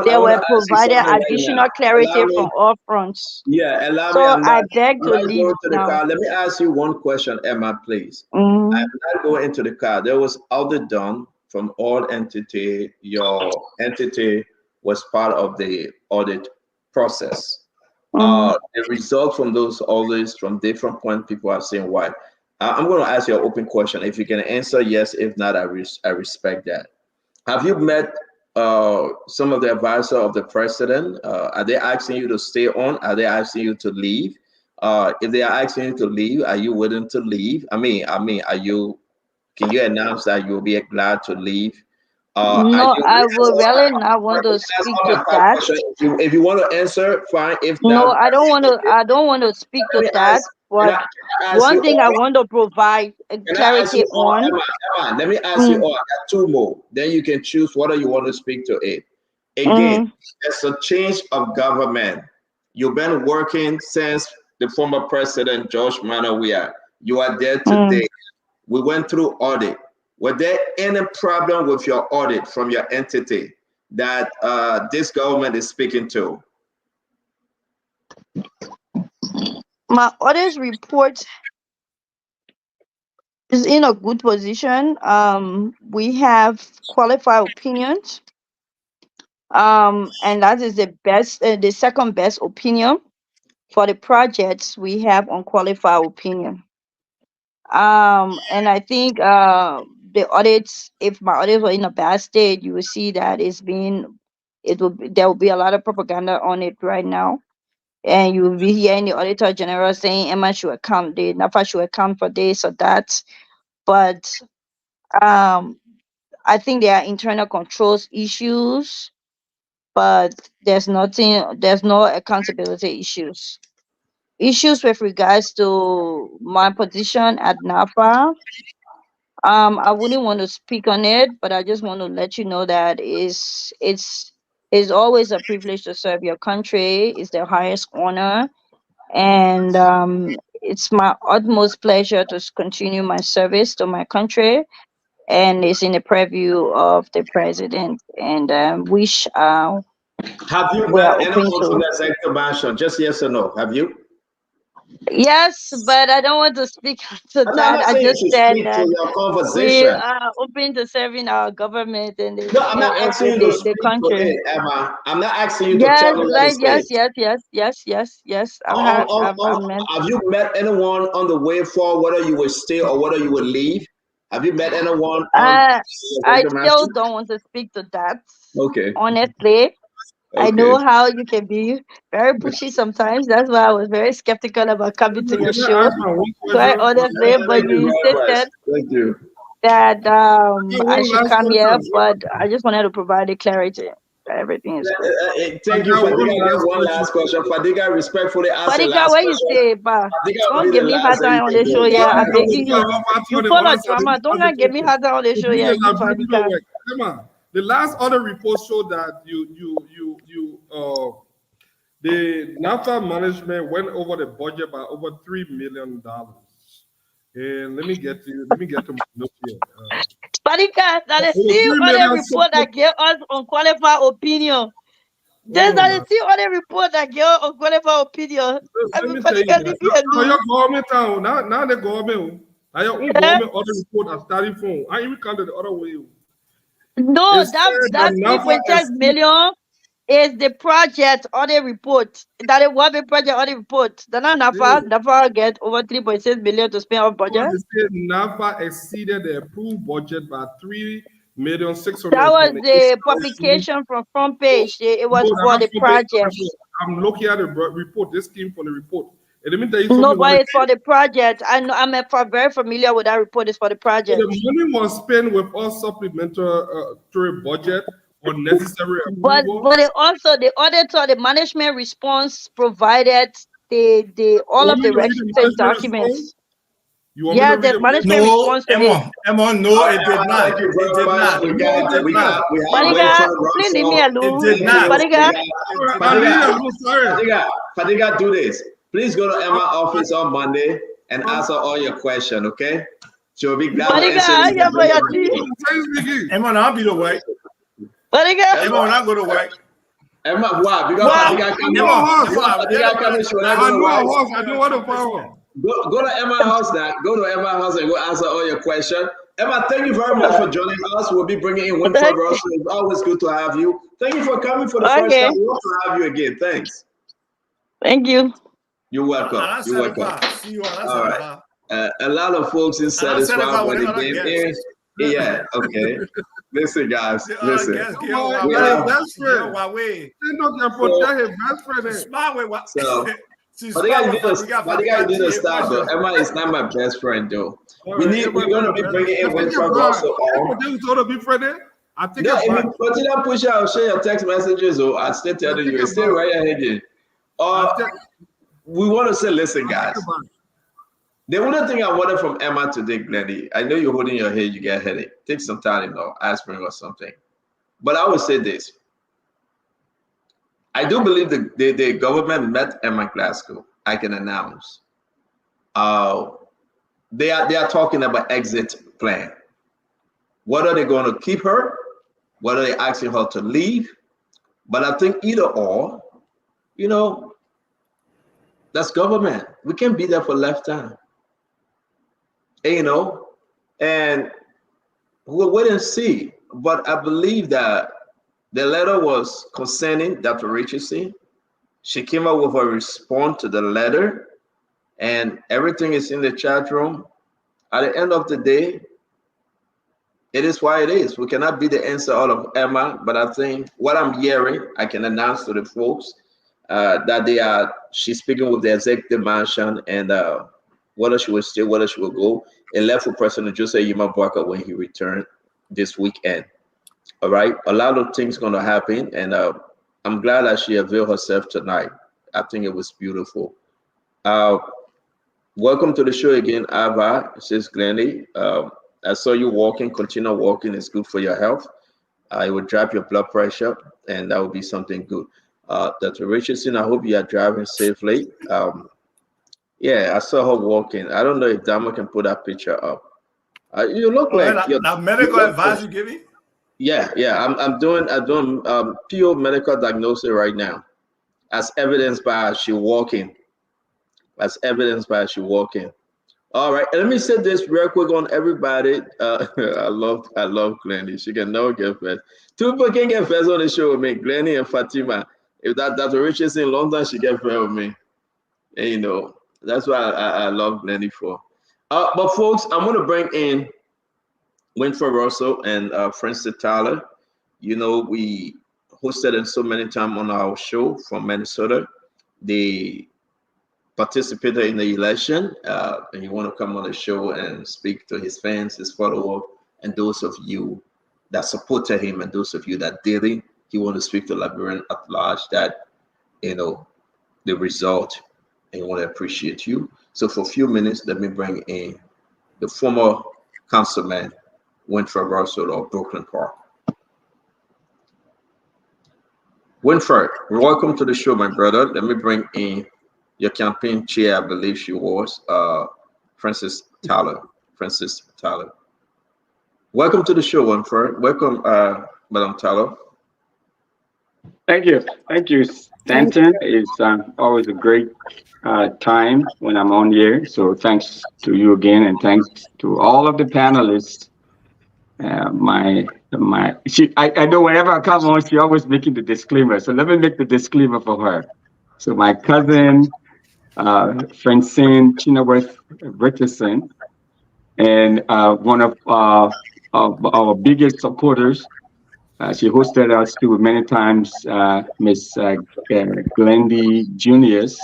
they were provided additional clarity from all fronts. Yeah, allow me. So I beg I'm to not leave going to the now. car. Let me ask you one question, Emma, please. I'm not going into the car. There was audit done from all entity. Your entity was part of the audit process. The result from those audits, from different points, people are saying why. I'm going to ask you an open question. If you can answer yes, if not, I respect that. Have you met some of the advisors of the president? Are they asking you to stay on? Are they asking you to leave? If they are asking you to leave, are you willing to leave? I mean, can you announce that you'll be glad to leave? No, I would really not want to speak to that. If you want to answer, fine. If No, not, I don't want to speak to that. But one thing I want to provide clarity on. Emma, let me ask you all. I got two more. Then you can choose whether you want to speak to it. Again, it's a change of government. You've been working since the former president George Manawia. You are there today. We went through audit. Was there any problem with your audit from your entity that this government is speaking to? My audit report is in a good position. We have qualified opinions. And that is the second best opinion for the projects we have on qualified opinion. And I think the audits, if my audits were in a bad state, you will see that there will be a lot of propaganda on it right now. And you will be hearing the Auditor General saying Emma should account, the NAFA should account for this or that. But I think there are internal controls issues, but there's no accountability issues. Issues with regards to my position at NAFA, I wouldn't want to speak on it, but I just want to let you know that it's always a privilege to serve your country. It's the highest honor, and it's my utmost pleasure to continue my service to my country. And it's in the purview of the president, and wish. Have you met anyone from the executive mansion? Just yes or no. Have you? Yes, but I don't want to speak to that. I just said that we are open to serving our government and no, I'm not asking you to speak the country. To it, Emma. I'm not asking you to tell me what to say. Yes. Have you met anyone on the way for whether you will stay or whether you will leave? Have you met anyone? I still don't want to speak to that. Okay. Honestly. I know how you can be very pushy sometimes. That's why I was very skeptical about coming to your show. Quite honestly, but you insisted that I should come here. But I just wanted to provide the clarity. Everything is good. Thank you, Fadiga. One last question. Fadiga, respectfully ask the last what question. you say, ba? Don't give me hard time on the show, yeah. I'm begging you. You full of drama. Don't give me hard time on the show, yeah. Fadiga. The last other report showed that the NAFA management went over the budget by over $3 million. And let me get to my note here. Spadika, that is still other report that gave us unqualified opinion. There's that still other report that gave us unqualified opinion. Everybody can be here. Your government now the government. Now your own government other report are starting from. I even counted the other way. No, that 3.6 million is the project audit report. That is what the project audit report. The NAFA get over 3.6 million to spend on budget. NAFA exceeded the approved budget by $3,600,000. That was the publication from front page. It was for the project. I'm looking at the report. This came from the report. Let me tell you no, but it's for the project. I know I'm very familiar with that report. It's for the project. So the money was spent with all supplementary budget or necessary approval. But also the auditor, the management response provided all of the requisite documents. Yeah, the management response. Emma, no, it did not. It did not. It did not. Please leave me alone. It did not. Fadiga, do this. Please go to Emma's office on Monday and answer all your questions, okay? She'll be glad to answer. Emma, I'll be the way. Emma, not go to work. Emma, why? Because Fadiga I don't want to follow. Go to Emma's house now. Go to Emma's house and go answer all your questions. Emma, thank you very much for joining us. We'll be bringing in Winfred Russell. It's always good to have you. Thank you for coming for the first time. We want to have you again. Thanks. Thank you. You're welcome. You're welcome. See you all right. A lot of folks insatisfied with the game. Yeah, okay. Listen, guys. Listen. But they gotta do the stop though. Emma is not my best friend though. We're gonna be bringing in Winthrop also on. They gonna be friendly. I think no, if you continue to push out, share your text messages, or I still tell you, it's still right ahead. We want to say, listen, guys. The only thing I wanted from Emma today, Glennie, I know you're holding your head, you get a headache. Take some time, aspirin or something. But I would say this. I do believe the government met Emma Glasgow. I can announce. They are talking about exit plan. What are they going to keep her? What are they asking her to leave? But I think either or, that's government. We can't be there for lifetime. And we'll wait and see. But I believe that the letter was concerning Dr. Richardson. She came up with a response to the letter, and everything is in the chat room. At the end of the day, it is why it is. We cannot be the answer out of Emma, but I think what I'm hearing, I can announce to the folks that she's speaking with the executive mansion, and whether she will stay, whether she will go. It left with President Joseph Yima Boakai when he returned this weekend. All right, a lot of things going to happen, and I'm glad that she availed herself tonight. I think it was beautiful. Welcome to the show again, Ava. Says Glennie. I saw you walking. Continue walking. It's good for your health. It will drop your blood pressure, and that will be something good. Dr. Richardson, I hope you are driving safely. Yeah, I saw her walking. I don't know if Dama can put that picture up. You look like that medical advice you give me. Yeah. I'm doing pure medical diagnosis right now, as evidenced by she walking. All right, and let me say this real quick on everybody. I love Glennie. She can never get first. Two people can get first on the show with me, Glennie and Fatima. If Dr. Richardson in London, she get first with me. And that's what I love Glennie for. But folks, I'm going to bring in Winfred Russell and Francis Tyler. We hosted them so many times on our show from Minnesota. They participated in the election, and you want to come on the show and speak to his fans, his followers, and those of you that supported him and those of you that didn't. He want to speak to Liberian at large that, the result, and he want to appreciate you. So for a few minutes, let me bring in the former councilman, Winfred Russell of Brooklyn Park. Winfred, welcome to the show, my brother. Let me bring in your campaign chair, I believe she was, Francis Tyler. Welcome to the show, Winfred. Welcome, Madam Tyler. Thank you, Stanton. It's always a great time when I'm on here. So thanks to you again, and thanks to all of the panelists. I know whenever I come on, she always making the disclaimer. So let me make the disclaimer for her. So my cousin, Francine Chenoweth Richardson, and one of our biggest supporters. She hosted us too many times, Miss Glendy Junius.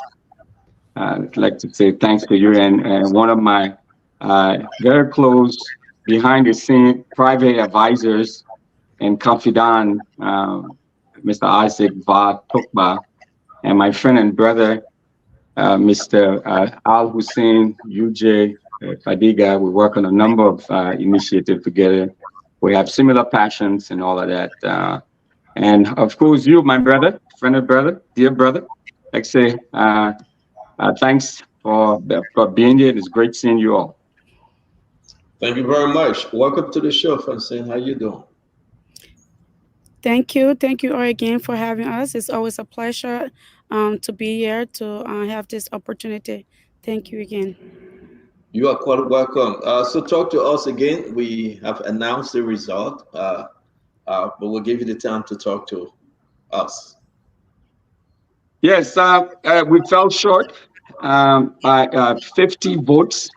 I'd like to say thanks to you, and one of my very close behind the scene private advisors and confidant, Mr. Isaac Va Tokba, and my friend and brother, Mr. Al Hussein UJ Fadiga. We work on a number of initiatives together. We have similar passions and all of that. And of course, you, my brother, friend and brother, dear brother, like say, thanks for being here. It's great seeing you all. Thank you very much. Welcome to the show, Francine. How you doing? Thank you all again for having us. It's always a pleasure to be here, to have this opportunity. Thank you again. You are quite welcome. So talk to us again. We have announced the result, but we'll give you the time to talk to us. Yes, we fell short by 50 votes.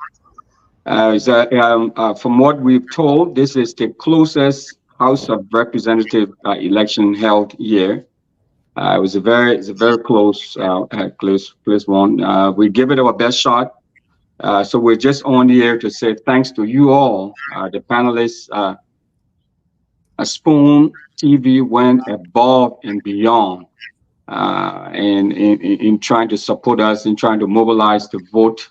From what we've told, this is the closest House of Representatives election held here. It was it's a very close, close one. We give it our best shot. So we're just on the air to say thanks to you all, the panelists. Spoon TV went above and beyond in trying to support us, in trying to mobilize to vote,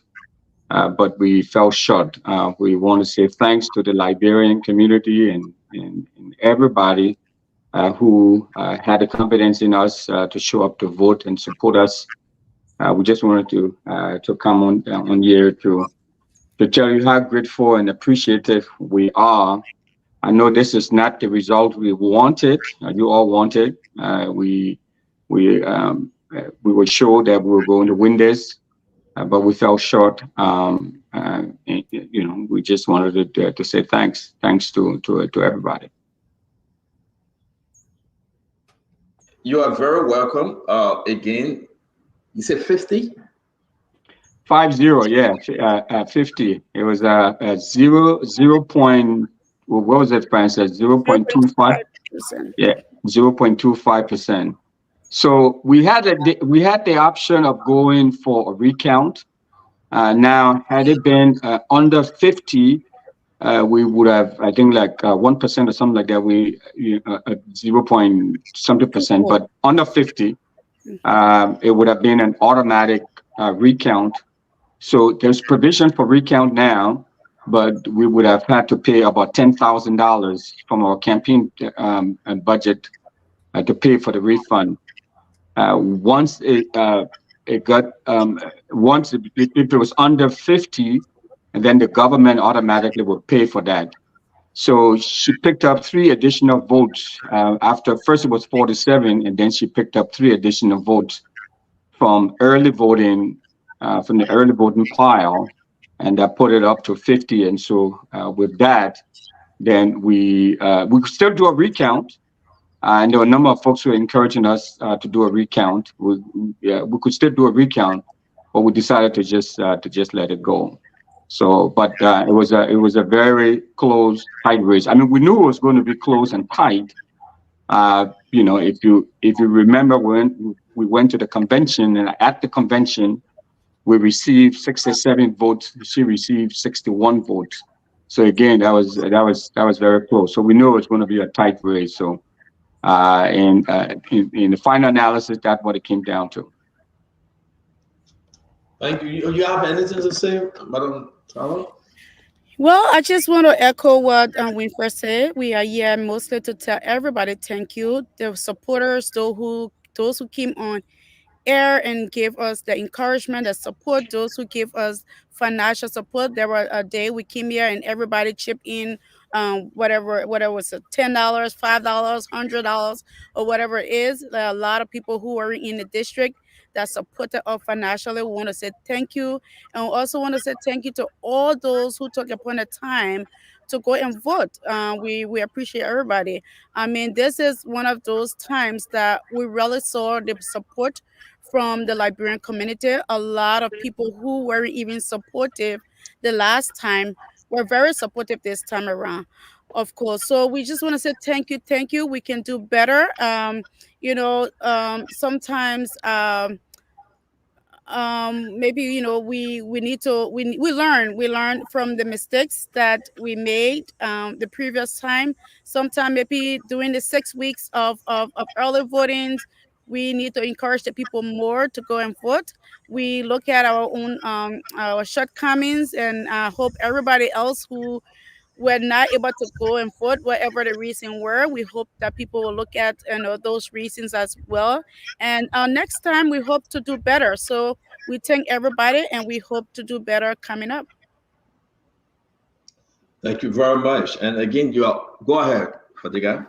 but we fell short. We want to say thanks to the Liberian community and everybody who had the confidence in us to show up to vote and support us. We just wanted to come on here to tell you how grateful and appreciative we are. I know this is not the result we wanted. You all wanted. We were sure that we were going to win this, but we fell short. We just wanted to say thanks to everybody. You are very welcome. Again, you said 50? 50, yeah, 50. It was 0 point. What was it, Francis? 0.25%. Yeah, 0.25%. So we had the option of going for a recount. Now, had it been under 50, we would have, I think, like 1% or something like that. 0 point something percent, but under 50, it would have been an automatic recount. So there's provision for recount now, but we would have had to pay about $10,000 from our campaign budget to pay for the refund. Once it was under 50, and then the government automatically would pay for that. So she picked up 3 additional votes. After first it was 47, and then she picked up 3 additional votes from early voting, from the early voting pile, and that put it up to 50. And so with that, then we could still do a recount. And there were a number of folks who were encouraging us to do a recount. We could still do a recount, but we decided to just let it go. So, but it was a very close, tight race. I mean, we knew it was going to be close and tight. If you remember when we went to the convention, and at the convention, we received 67 votes. She received 61 votes. So again, that was very close. So we knew it was going to be a tight race. So, in the final analysis, that's what it came down to. Thank you. You have anything to say, Madam Tala? Well, I just want to echo what Winfred said. We are here mostly to tell everybody thank you, the supporters, those who came on air and gave us the encouragement, the support, those who gave us financial support. There were a day we came here and everybody chipped in, whatever was it, $10, $5, $100, or whatever it is. There are a lot of people who are in the district that supported us financially. We want to say thank you. And we also want to say thank you to all those who took upon the time to go and vote. We appreciate everybody. I mean, this is one of those times that we really saw the support from the Liberian community. A lot of people who were even supportive the last time were very supportive this time around, of course. So we just want to say thank you. We can do better. Sometimes maybe we need to we learn from the mistakes that we made the previous time. Sometimes maybe during the 6 weeks of early voting, we need to encourage the people more to go and vote. We look at our own our shortcomings, and hope everybody else who were not able to go and vote, whatever the reason were, we hope that people will look at those reasons as well. And next time we hope to do better. So we thank everybody, and we hope to do better coming up. Thank you very much. And again, go ahead, Fadiga.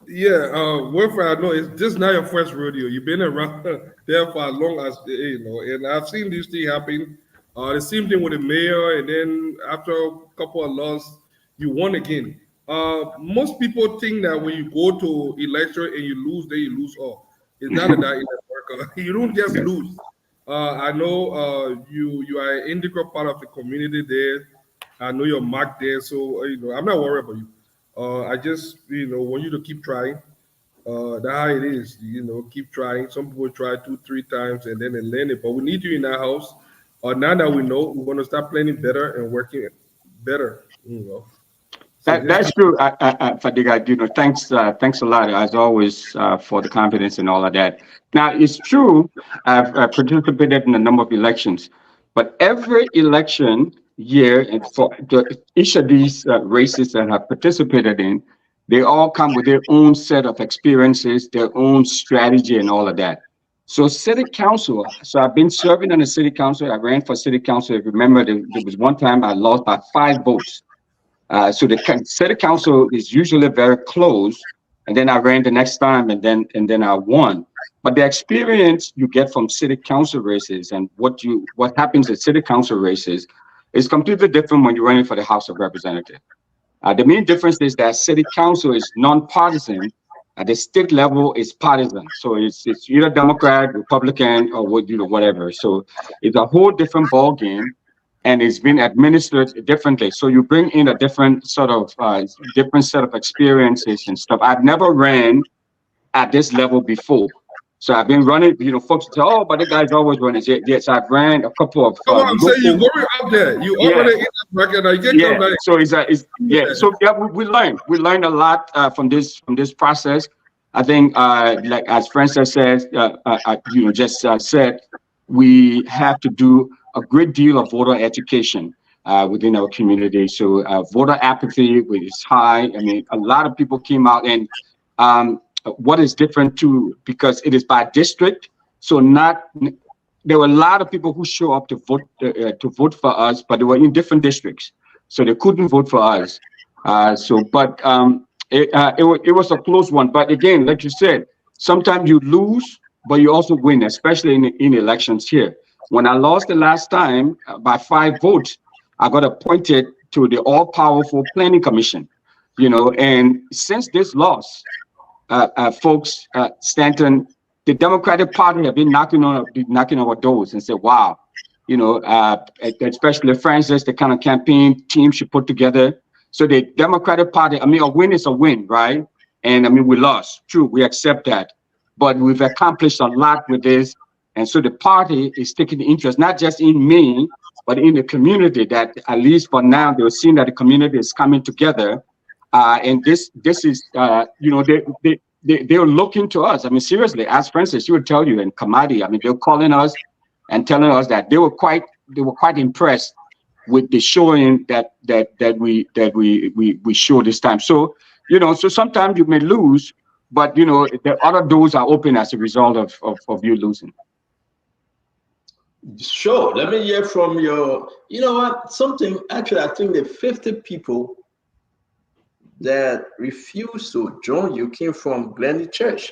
Yeah, Wilfred, I know it's just not your first rodeo. You've been around there for as long as and I've seen this thing happen. The same thing with the mayor, and then after a couple of losses, you won again. Most people think that when you go to election and you lose, then you lose all. It's not that in America. You don't just lose. I know you are an integral part of the community there. I know you're marked there, so I'm not worried about you. I just want you to keep trying. That's how it is. Keep trying. Some people try 2-3 times and then they learn it. But we need you in our house. Now that we know, we're going to start planning better and working better. That's true, Fadiga. Thanks a lot as always for the confidence and all of that. Now it's true. I've participated in a number of elections, but every election year, and for each of these races that I've participated in, they all come with their own set of experiences, their own strategy, and all of that. So city council. So I've been serving on the city council. I ran for city council. Remember, there was one time I lost by 5 votes. So the city council is usually very close, and then I ran the next time, and then I won. But the experience you get from city council races and what happens at city council races is completely different when you're running for the House of Representatives. The main difference is that city council is non-partisan. At the state level, it's partisan. So it's either Democrat, Republican, or whatever. So it's a whole different ball game. And it's been administered differently. So you bring in a different set of experiences and stuff. I've never ran at this level before. So I've been running, folks say, oh, but the guy's always running. Yes, I've ran a couple of. Come on, say you worry out there. You already in that bracket. So we learned a lot from this process. I think, like as Francis says, said, we have to do a great deal of voter education within our community. So voter apathy is high. I mean, a lot of people came out, and what is different too, because it is by district. So there were a lot of people who show up to vote for us, but they were in different districts, so they couldn't vote for us. It was a close one. But again, like you said, sometimes you lose, but you also win, especially in elections here. When I lost the last time by 5 votes, I got appointed to the all-powerful Planning Commission, and since this loss, folks, Stanton, the Democratic Party have been knocking on our doors and said, wow, especially Francis, the kind of campaign team she put together. So the Democratic Party, a win is a win, right? And we lost, true, we accept that. But we've accomplished a lot with this. And so the party is taking interest, not just in me, but in the community, that at least for now, they're seeing that the community is coming together. And this is, they're looking to us. Seriously, as Francis, she would tell you, and Kamadi, they're calling us and telling us that they were quite impressed with the showing that we show this time. So, so sometimes you may lose, but the other doors are open as a result of you losing. Sure. Let me hear from your, something, actually, I think the 50 people that refused to join you came from Glendy Church.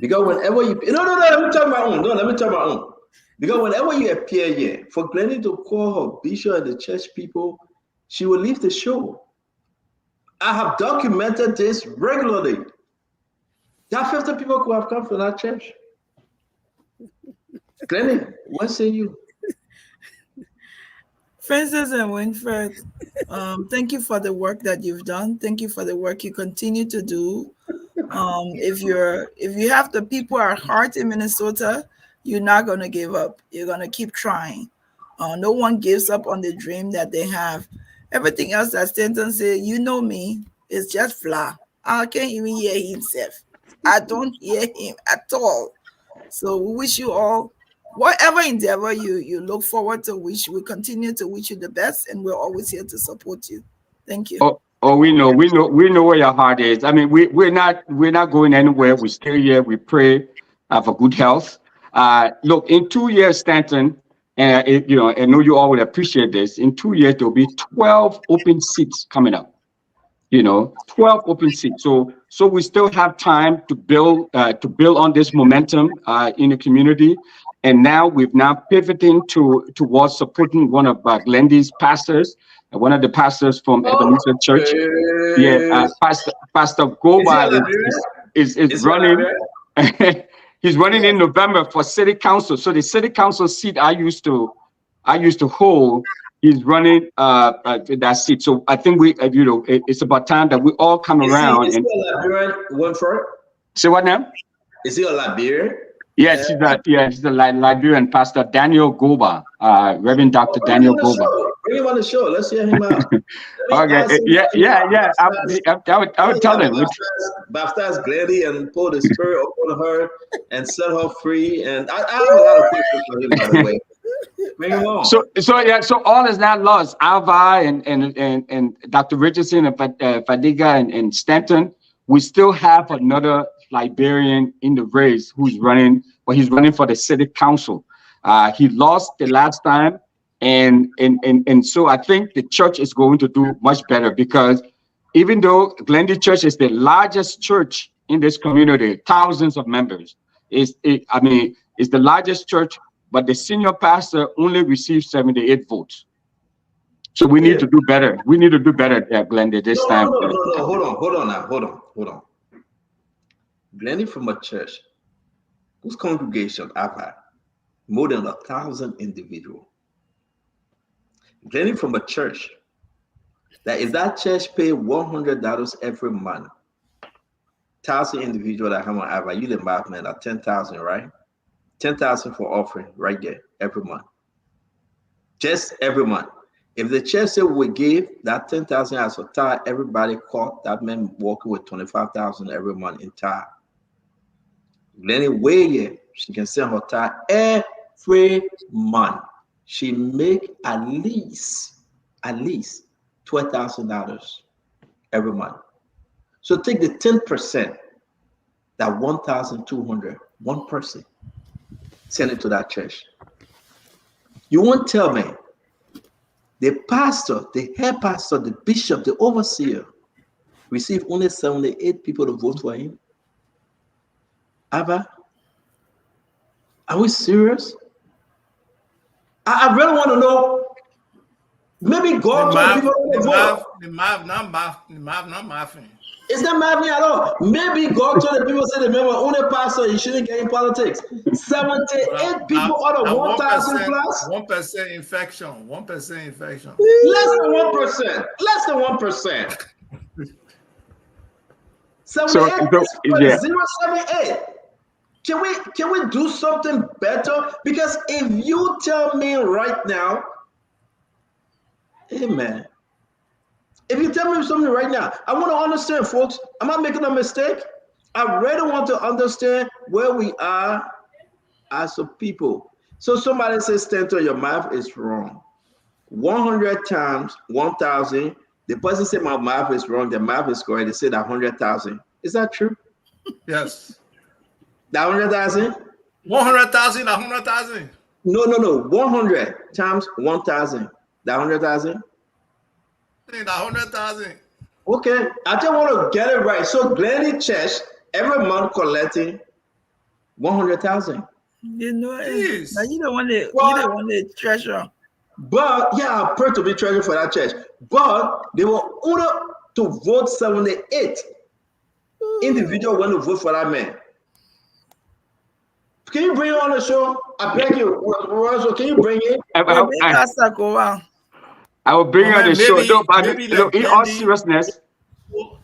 Because whenever you, let me tell my own. Because whenever you appear here, for Glendy to call her bishop and the church people, she will leave the show. I have documented this regularly. There are 50 people who have come from that church. Glendy, what say you? Francis and Winfred, thank you for the work that you've done. Thank you for the work you continue to do. If you have the people at heart in Minnesota, you're not going to give up. You're going to keep trying. No one gives up on the dream that they have. Everything else that Stanton said, me, is just flat. I can't even hear himself. I don't hear him at all. So we wish you all, whatever endeavor you look forward to, we continue to wish you the best, and we're always here to support you. Thank you. We know where your heart is. We're not going anywhere. We stay here. We pray for good health. Look, in 2 years, Stanton, and I know you all will appreciate this. In 2 years, there'll be 12 open seats coming up. 12 open seats. So we still have time to build on this momentum in the community. And now we've pivoting towards supporting one of Glendy's pastors, one of the pastors from Ebenezer Church. Pastor Goba is running. He's running in November for city council. So the city council seat I used to hold, he's running that seat. So I think it's about time that we all come around. Is he Liberian, Winfred? Say what now? Is he a Liberian? Yes, she's the Liberian pastor Daniel Goba, Reverend Dr. Daniel Goba. Bring him on the show. Let's hear him out. Okay, yeah. I would tell him. Baptize Glendy and pour the Spirit upon her and set her free. And I have a lot of questions for him, by the way. Bring him on. So all is not lost. Alva and Dr. Richardson and Fadiga and Stanton, we still have another Liberian in the race who's running, but he's running for the city council. He lost the last time, and so I think the church is going to do much better, because even though Glendy Church is the largest church in this community, thousands of members, it's the largest church, but the senior pastor only received 78 votes. So we need to do better. We need to do better at Glendy this time. No, hold on. Glendy from a church whose congregation I've had more than 1,000 individuals. Glendy from a church that if that church pay $100 every month, 1,000 individuals that have on average, you the math man at 10,000, right? 10,000 for offering right there every month. Just every month. If the church said we give that 10,000 as a tithe, everybody caught that man walking with 25,000 every month in tithe. Glendy way she can send her tithe every month. She make at least $12,000 every month. So take the 10%, that 1,200, one person, send it to that church. You won't tell me the pastor, the head pastor, the bishop, the overseer receive only 78 people to vote for him? Abba, are we serious? I really want to know. Maybe God told people to vote. The math not mathing. It's not mathing at all. Maybe God told the people, say, remember, only pastor, you shouldn't get in politics. 78 people out of 1,000 plus. 1% infection. 1% infection. Less than 1%. Less than 1%. 0.78. Can we do something better? Because if you tell me right now, hey man, if you tell me something right now, I want to understand, folks. Am I making a mistake? I really want to understand where we are as a people. So somebody says, Stanton, your math is wrong. 100 times 1,000. The person said my math is wrong. The math is correct. They said 100,000. Is that true? Yes. That 100,000? 100,000, 100,000. No. 100 times 1,000. That 100,000? 100,000. Okay. I just want to get it right. So Glendy Church every month collecting 100,000. You know, you don't want to treasure. But yeah, I pray to be treasurer for that church. But they were ordered to vote 78 individuals when to vote for that man. Can you bring it on the show? I beg you, Rosso, can you bring it? I will bring on the show. No, but in all seriousness.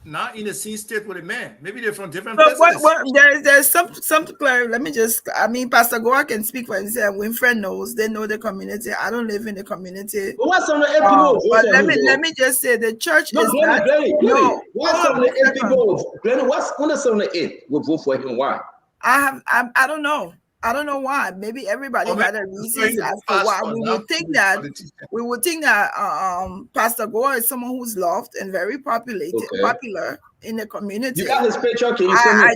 Not in the same state with a man. Maybe they're from different But places. there's some clarity. Let me just, Pastor Goa can speak for himself. Winfred knows, they know the community. I don't live in the community. But what's some of the people? But let me just say the church is not. What's some of the 8 people? Glendy, what's under 78 will vote for him? Why? I don't know. I don't know why. Maybe everybody had a reason as to why. We would think that Pastor Goa is someone who's loved and very popular in the community. You got his picture? Can you send me I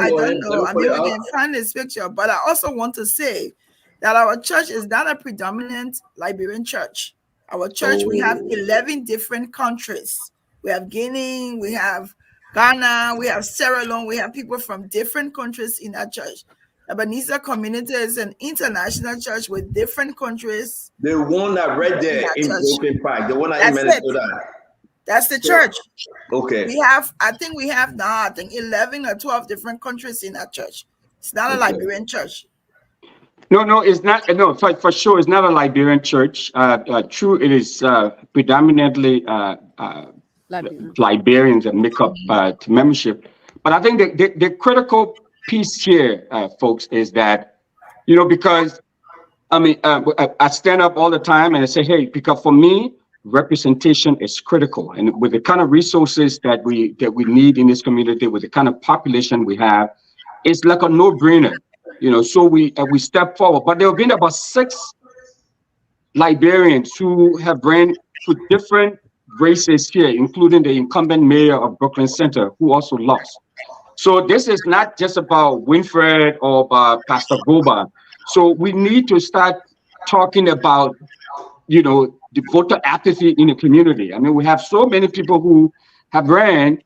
don't know. I mean, we can find this picture, but I also want to say that our church is not a predominant Liberian church. Our church, we have 11 different countries. We have Guinea, we have Ghana, we have Sierra Leone, we have people from different countries in our church. Ebenezer Community is an international church with different countries. The one that right there in Broken Park, the one that in Minnesota. That's the church. Okay. I think we have 11 or 12 different countries in that church. It's not a Liberian church. No, it's not. No, for sure, it's not a Liberian church. True, it is predominantly Liberians that make up to membership. But I think the critical piece here, folks, is that, because I stand up all the time and I say, hey, because for me, representation is critical, and with the kind of resources that we need in this community, with the kind of population we have, it's like a no-brainer. So we step forward. But there have been about 6 Liberians who have ran for different races here, including the incumbent mayor of Brooklyn Center, who also lost. So this is not just about Winfred or about Pastor Goba. So we need to start talking about, the voter apathy in the community. I mean, we have so many people who have ran,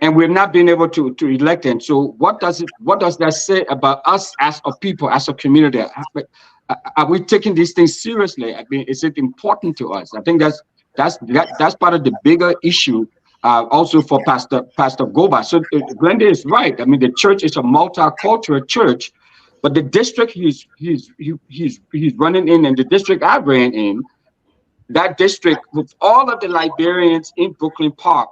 and we've not been able to elect them. So what does that say about us as a people, as a community? Are we taking these things seriously? I mean, is it important to us? I think that's part of the bigger issue. Also for Pastor Goba. So Glenda is right. I mean, the church is a multicultural church, but the district he's running in, and the district I ran in, that district with all of the Liberians in Brooklyn Park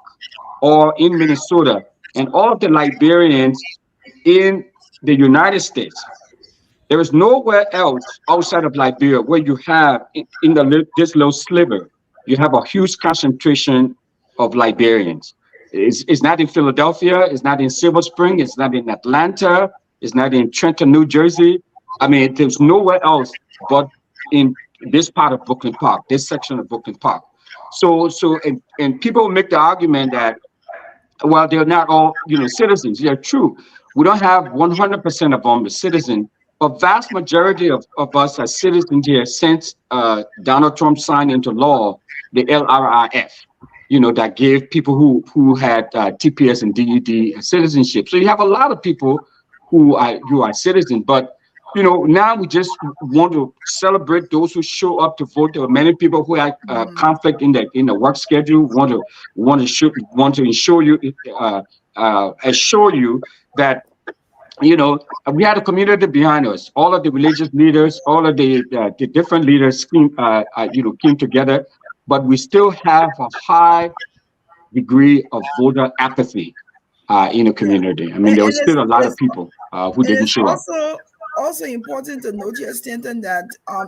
or in Minnesota, and all of the Liberians in the United States, there is nowhere else outside of Liberia where you have this little sliver, you have a huge concentration of Liberians. It's not in Philadelphia, it's not in Silver Spring, it's not in Atlanta, it's not in Trenton, New Jersey. I mean, there's nowhere else but in this part of Brooklyn Park, this section of Brooklyn Park. So people make the argument that, well, they're not all, citizens. Yeah, true. We don't have 100% of them as citizens, but vast majority of us are citizens here since Donald Trump signed into law the LRIF, that gave people who had TPS and DED citizenship. So you have a lot of people who are citizens, but now we just want to celebrate those who show up to vote. There are many people who have conflict in the work schedule. Want to assure you that we had a community behind us. All of the religious leaders, all of the different leaders came together, but we still have a high degree of voter apathy in the community. I mean, there was still a lot of people who didn't show up. Also important to note here, Stanton, that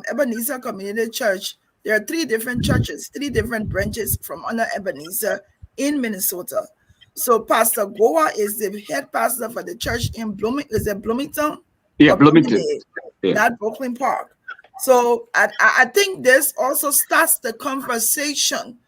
Ebenezer Community Church, there are 3 different churches, 3 different branches from under Ebenezer in Minnesota. So Pastor Goa is the head pastor for the church in Bloomington? Yeah, Bloomington. Not Brooklyn Park. So I think this also starts the conversation.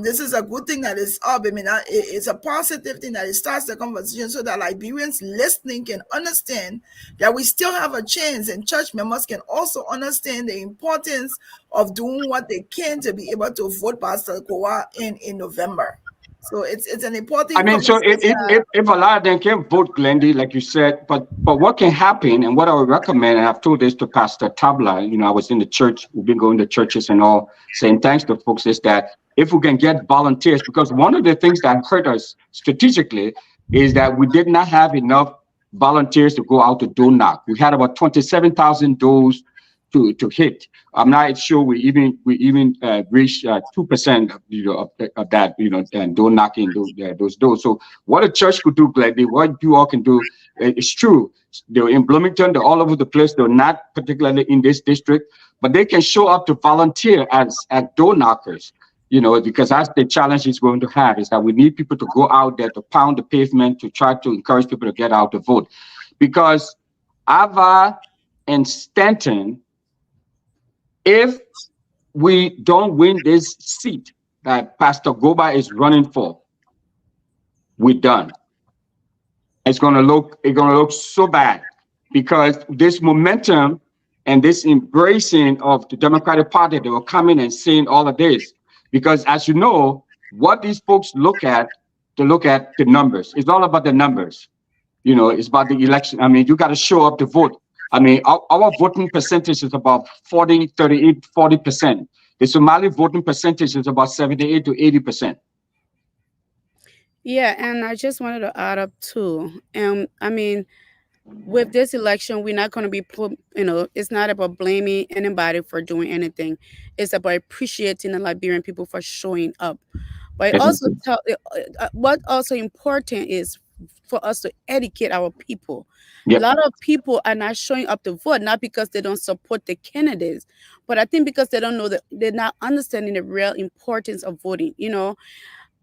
This is a good thing that is up. I mean, it's a positive thing that it starts the conversation so that Liberians listening can understand that we still have a chance, and church members can also understand the importance of doing what they can to be able to vote Pastor Goa in November. So it's an important. I mean, so if a lot of them can vote, Glendy, like you said, but what can happen, and what I would recommend, and I've told this to Pastor Tabla, I was in the church, we've been going to churches and all, saying thanks to folks, is that if we can get volunteers, because one of the things that hurt us strategically is that we did not have enough volunteers to go out to door knock. We had about 27,000 doors to hit. I'm not sure we even reached 2% of that, and door knocking those doors. So what a church could do, Gladly, what you all can do, it's true. They're in Bloomington, they're all over the place. They're not particularly in this district, but they can show up to volunteer as door knockers. Because that's the challenge he's going to have, is that we need people to go out there to pound the pavement to try to encourage people to get out to vote. Because Ava and Stanton, if we don't win this seat that Pastor Goba is running for, we're done. It's gonna look so bad, because this momentum and this embracing of the Democratic Party, they were coming and saying all of this. Because as you know, what these folks look at, they look at the numbers. It's all about the numbers. It's about the election. I mean, you got to show up to vote. I mean, our voting percentage is about 40%. The Somali voting percentage is about 78 to 80%. Yeah, and I just wanted to add up too. I mean, with this election, we're not going to be it's not about blaming anybody for doing anything. It's about appreciating the Liberian people for showing up. But also, what also important is for us to educate our people. A Yep. lot of people are not showing up to vote, not because they don't support the candidates, but I think because they don't know that they're not understanding the real importance of voting.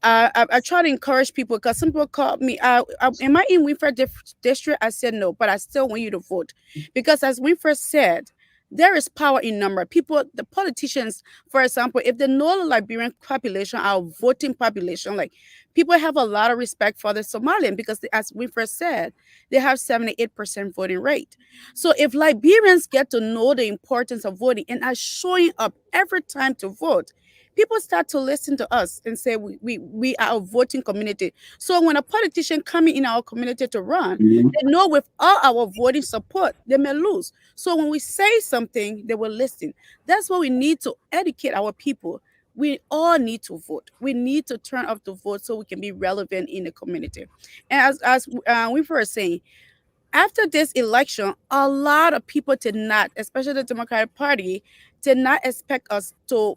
I try to encourage people because some people call me. Am I in Winfred district? I said no, but I still want you to vote because, as Winfred said, there is power in number. People, the politicians, for example, if they know the Liberian population, our voting population, like people have a lot of respect for the Somalian because, as Winfred said, they have 78% voting rate. So if Liberians get to know the importance of voting and are showing up every time to vote, people start to listen to us and say we are a voting community. So when a politician coming in our community to run, Mhm. they know with all our voting support, they may lose. So when we say something, they will listen. That's what we need to educate our people. We all need to vote. We need to turn up to vote so we can be relevant in the community. And as we were saying, after this election, a lot of people did not, especially the Democratic Party, did not expect us to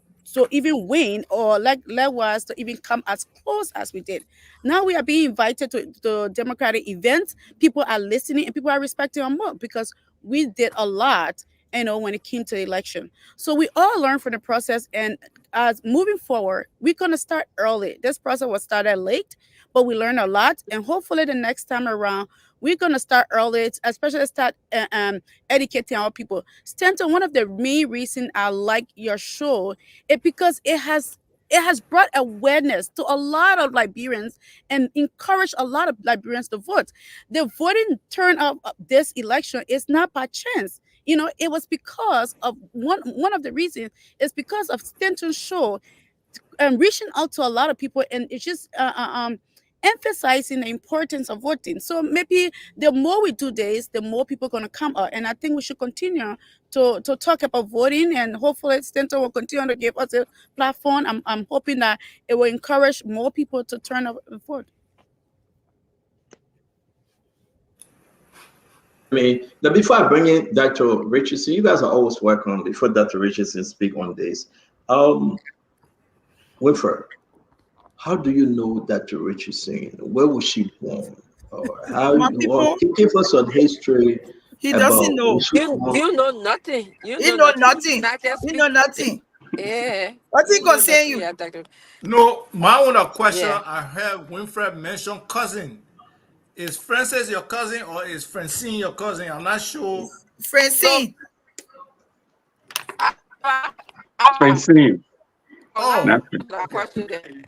even win or likewise to even come as close as we did. Now we are being invited to Democratic events. People are listening and people are respecting our more because we did a lot, when it came to the election. So we all learn from the process, and as moving forward, we're gonna start early. This process was started late, but we learned a lot, and hopefully the next time around we're gonna start early, especially start educating our people. Stanton, one of the main reasons I like your show is because it has brought awareness to a lot of Liberians and encouraged a lot of Liberians to vote. The voting turnout of this election is not by chance. It was because of one of the reasons is because of Stanton's show and reaching out to a lot of people, and it's just emphasizing the importance of voting. So maybe the more we do this, the more people are going to come out. And I think we should continue to talk about voting, and hopefully Stanton will continue to give us a platform. I'm hoping that it will encourage more people to turn up and vote. Now before I bring in Dr. Richardson, you guys are always welcome. Before Dr. Richardson speak on this, Winfred, how do you know Dr. Richardson? Where was she born? Or how give us some history? He doesn't know. You know nothing. He know nothing. He know nothing. Yeah. What's he gonna say you? Yeah, Dr. No, my own question. Yeah. I heard Winfred mention cousin. Is Frances your cousin or is Francine your cousin? I'm not sure. Francine. Francine. Oh, that question then.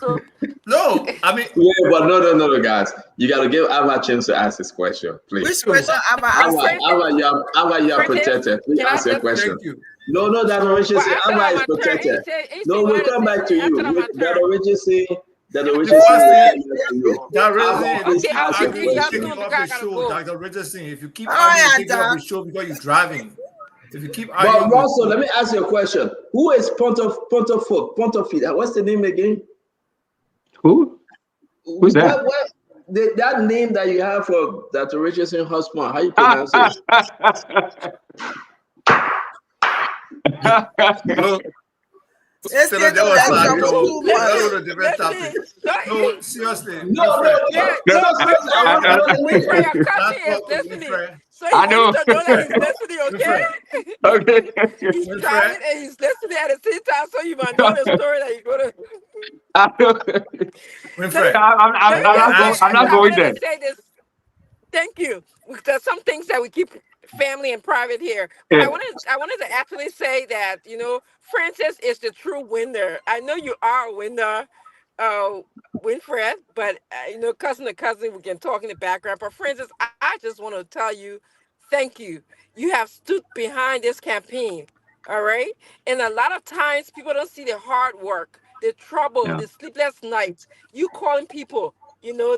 So no, I mean, yeah, but no, guys. You got to give Ava a chance to ask this question, please. Which question Ava asked? Ava, you are protected. Please ask a question. No, Dr. Richardson, Ava is protected. No, we'll come back to you. Dr. Richardson, Dr. Richardson, if you keep arguing, pick up the show because you're driving. If you keep arguing. But also, let me ask you a question. Who is Pontofic? What's the name again? Who? Who's that? That name that you have for Dr. Richardson husband, how you pronounce it? No, seriously. I know. Okay. He's driving and he's listening at the same time, so you might know the story that you're gonna. I'm not going there. Thank you. There's some things that we keep family and private here. But Yeah. I wanted to actually say that, Frances is the true winner. I know you are a winner, Winfred, but cousin to cousin, we can talk in the background. But Frances, I just want to tell you, thank you. You have stood behind this campaign. All right. And a lot of times people don't see the hard work, the trouble, Yeah. the sleepless nights. You calling people,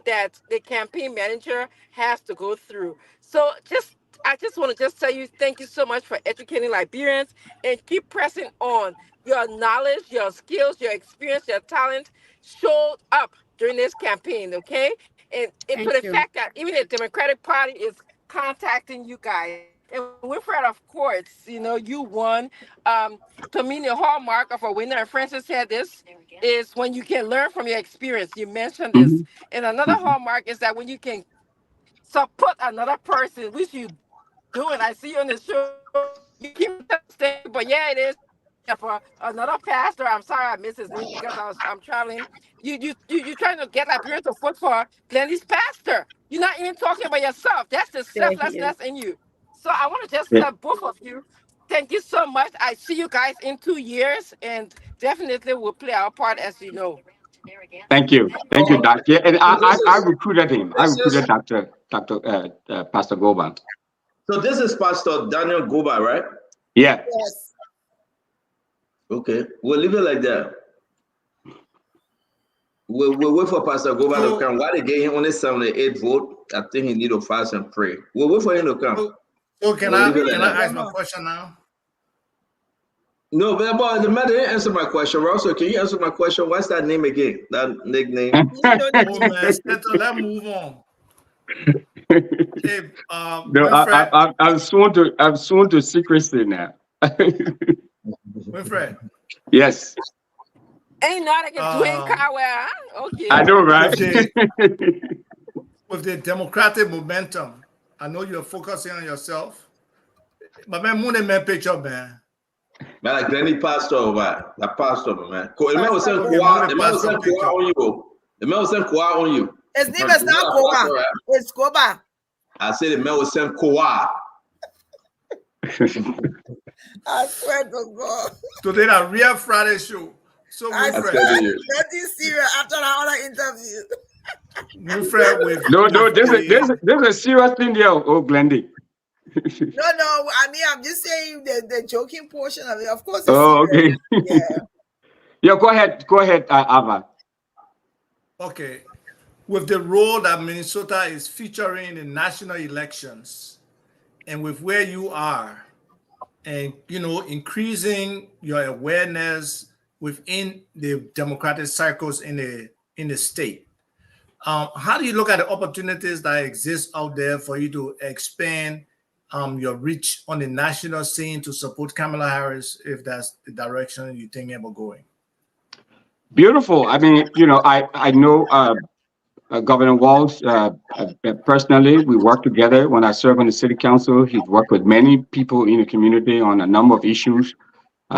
that the campaign manager has to go through. So I just want to tell you, thank you so much for educating Liberians, and keep pressing on. Your knowledge, your skills, your experience, your talent showed up during this campaign, okay? And to the fact that even the Democratic Party is contacting you guys, And Winfred, of course, you won. To me, the hallmark of a winner, and Francis said this, is when you can learn from your experience. You mentioned this. Mhm. And another hallmark is that when you can support another person, which you do, and I see you on the show, you keep saying, but yeah, it is. For another pastor, I'm sorry I missed his name because I'm traveling. You trying to get Liberia to foot for Glendy's pastor. You're not even talking about yourself. That's the There he is. selflessness in you. So I want to just Yeah. tell both of you, thank you so much. I see you guys in 2 years, and definitely we'll play our part, as you know. Thank you, Doc. Yeah, and I This recruited him. I is recruited Pastor Goba. so this is Pastor Daniel Goba, right? Yeah. Yes. Okay, we'll leave it like that. We'll wait for Pastor Goba to come. Why they gave him only 78 vote? I think he need to fast and pray. We'll wait for him to come. So can We'll I leave it like that. ask my question now? No, but the man didn't answer my question. Russell, can you answer my question? What's that name again? That nickname? Oh man, Steto, let's move on. Hey, No, Winfred, I'm sworn to secrecy now. Winfred, Yes, Ain't not like a Dwayne Cowell, huh? Okay. I know, right? with the democratic momentum, I know you're focusing on yourself, but man, moon man picture, man. Man, like Glenny Pastor or what? The pastor, man. The man was saying Kwa. The man was saying Kwa on you. The man was saying Kwa on you. His name is not Koba. It's Koba. I said the man was saying Kwa. I swear to God. Today, a real Friday show. So, I Winfred, swear, nothing serious after that other interview. Winfred with No, there's a serious thing there, oh Glendy. No, I mean, I'm just saying the joking portion of it. Of course, it's Oh, okay. serious. Yeah. Yeah, go ahead, Ava. Okay, with the role that Minnesota is featuring in national elections, and with where you are, and increasing your awareness within the democratic circles in the state, how do you look at the opportunities that exist out there for you to expand your reach on the national scene to support Kamala Harris, if that's the direction you're thinking about going? Beautiful. I mean, I know Governor Walz personally. We work together. When I serve on the city council, he's worked with many people in the community on a number of issues.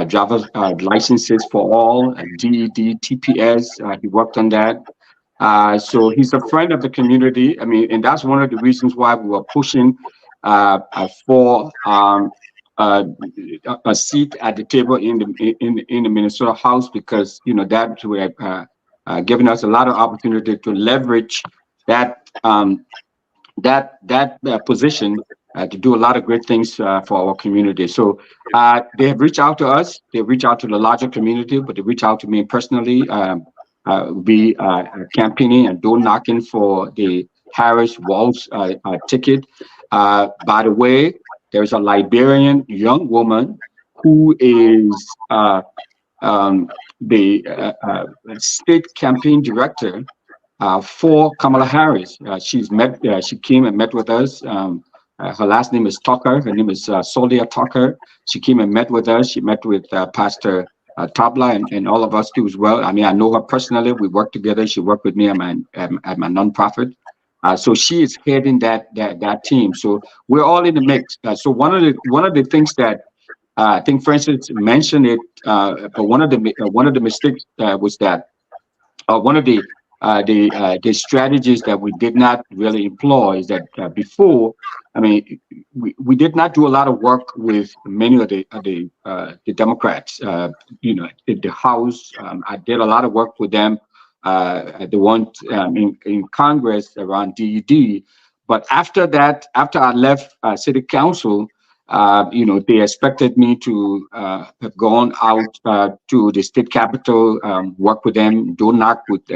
Driver's licenses for all, DED, TPS. He worked on that. So he's a friend of the community. I mean, and that's one of the reasons why we were pushing for a seat at the table in the Minnesota House, because that would have given us a lot of opportunity to leverage that position to do a lot of great things for our community. So they have reached out to us. They reach out to the larger community, but they reach out to me personally. Be campaigning and door knocking for the Harris Walz ticket. By the way, there's a Liberian young woman who is the state campaign director for Kamala Harris. She came and met with us. Her last name is Tucker. Her name is Solia Tucker. She came and met with us. She met with Pastor Tabla and all of us too as well. I mean, I know her personally. We work together. She worked with me at my nonprofit. So she is heading that team. So we're all in the mix. So one of the things that I think Francis mentioned it. But one of the mistakes was that one of the strategies that we did not really employ is that before, I mean, we did not do a lot of work with many of the Democrats. In the House, I did a lot of work with them. The one in Congress around DED, but after that, after I left City Council, they expected me to have gone out to the state capitol, work with them, do knock with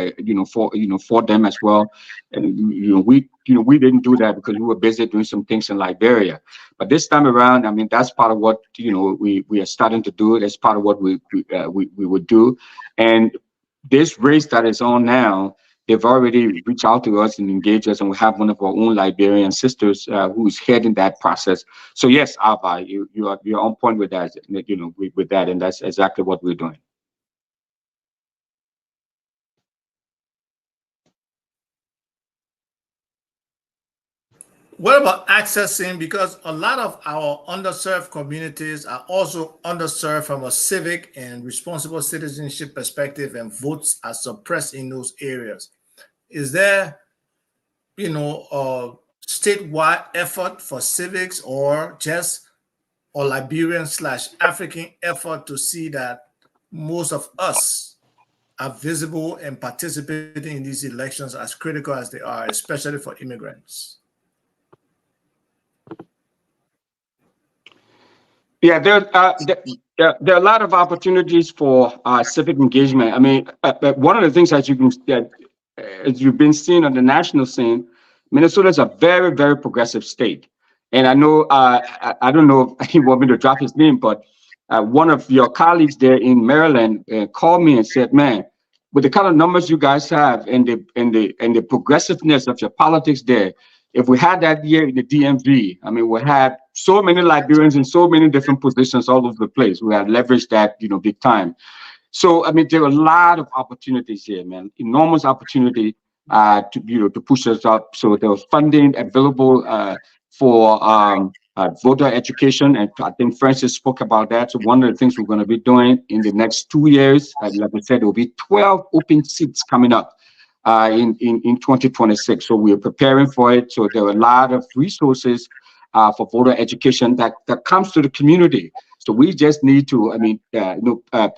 for them as well. And we didn't do that because we were busy doing some things in Liberia. But this time around, I mean, that's part of what we are starting to do. That's part of what we would do. And this race that is on now they've already reached out to us and engaged us, and we have one of our own Liberian sisters who is heading that process. So yes, Alva, you're on point with that, with that, and that's exactly what we're doing. What about accessing? Because a lot of our underserved communities are also underserved from a civic and responsible citizenship perspective, and votes are suppressed in those areas. Is there, a statewide effort for civics or just a Liberian/African effort to see that most of us are visible and participating in these elections, as critical as they are, especially for immigrants? Yeah, there are a lot of opportunities for civic engagement. I mean, one of the things as you've been seeing on the national scene, Minnesota is a very, very progressive state. And I know, I don't know if he want me to drop his name, but one of your colleagues there in Maryland called me and said, "Man, with the kind of numbers you guys have and the progressiveness of your politics there, if we had that here in the DMV, I mean, we had so many Liberians in so many different positions all over the place. We had leveraged that, big time." So, I mean, there are a lot of opportunities here, man. Enormous opportunity to push us up. So there was funding available for voter education, and I think Francis spoke about that. So one of the things we're going to be doing in the next 2 years, like I said, there will be 12 open seats coming up in 2026. So we are preparing for it. So there are a lot of resources for voter education that comes to the community. So we just need to,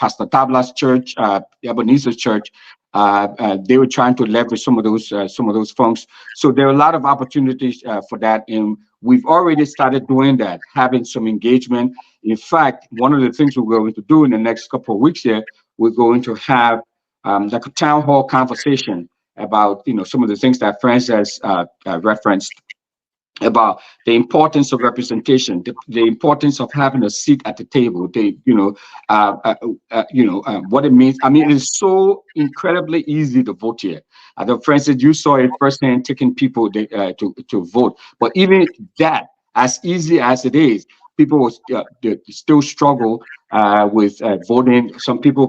Pastor Tabla's church, Ebenezer Church, they were trying to leverage some of those funds. So there are a lot of opportunities for that, and we've already started doing that, having some engagement. In fact, one of the things we're going to do in the next couple of weeks here, we're going to have like a town hall conversation about some of the things that Francis referenced about the importance of representation, the importance of having a seat at the table, what it means. I mean, it's so incredibly easy to vote here. I know, Francis, you saw it firsthand, taking people to vote. But even that, as easy as it is, people will still struggle with voting. Some people,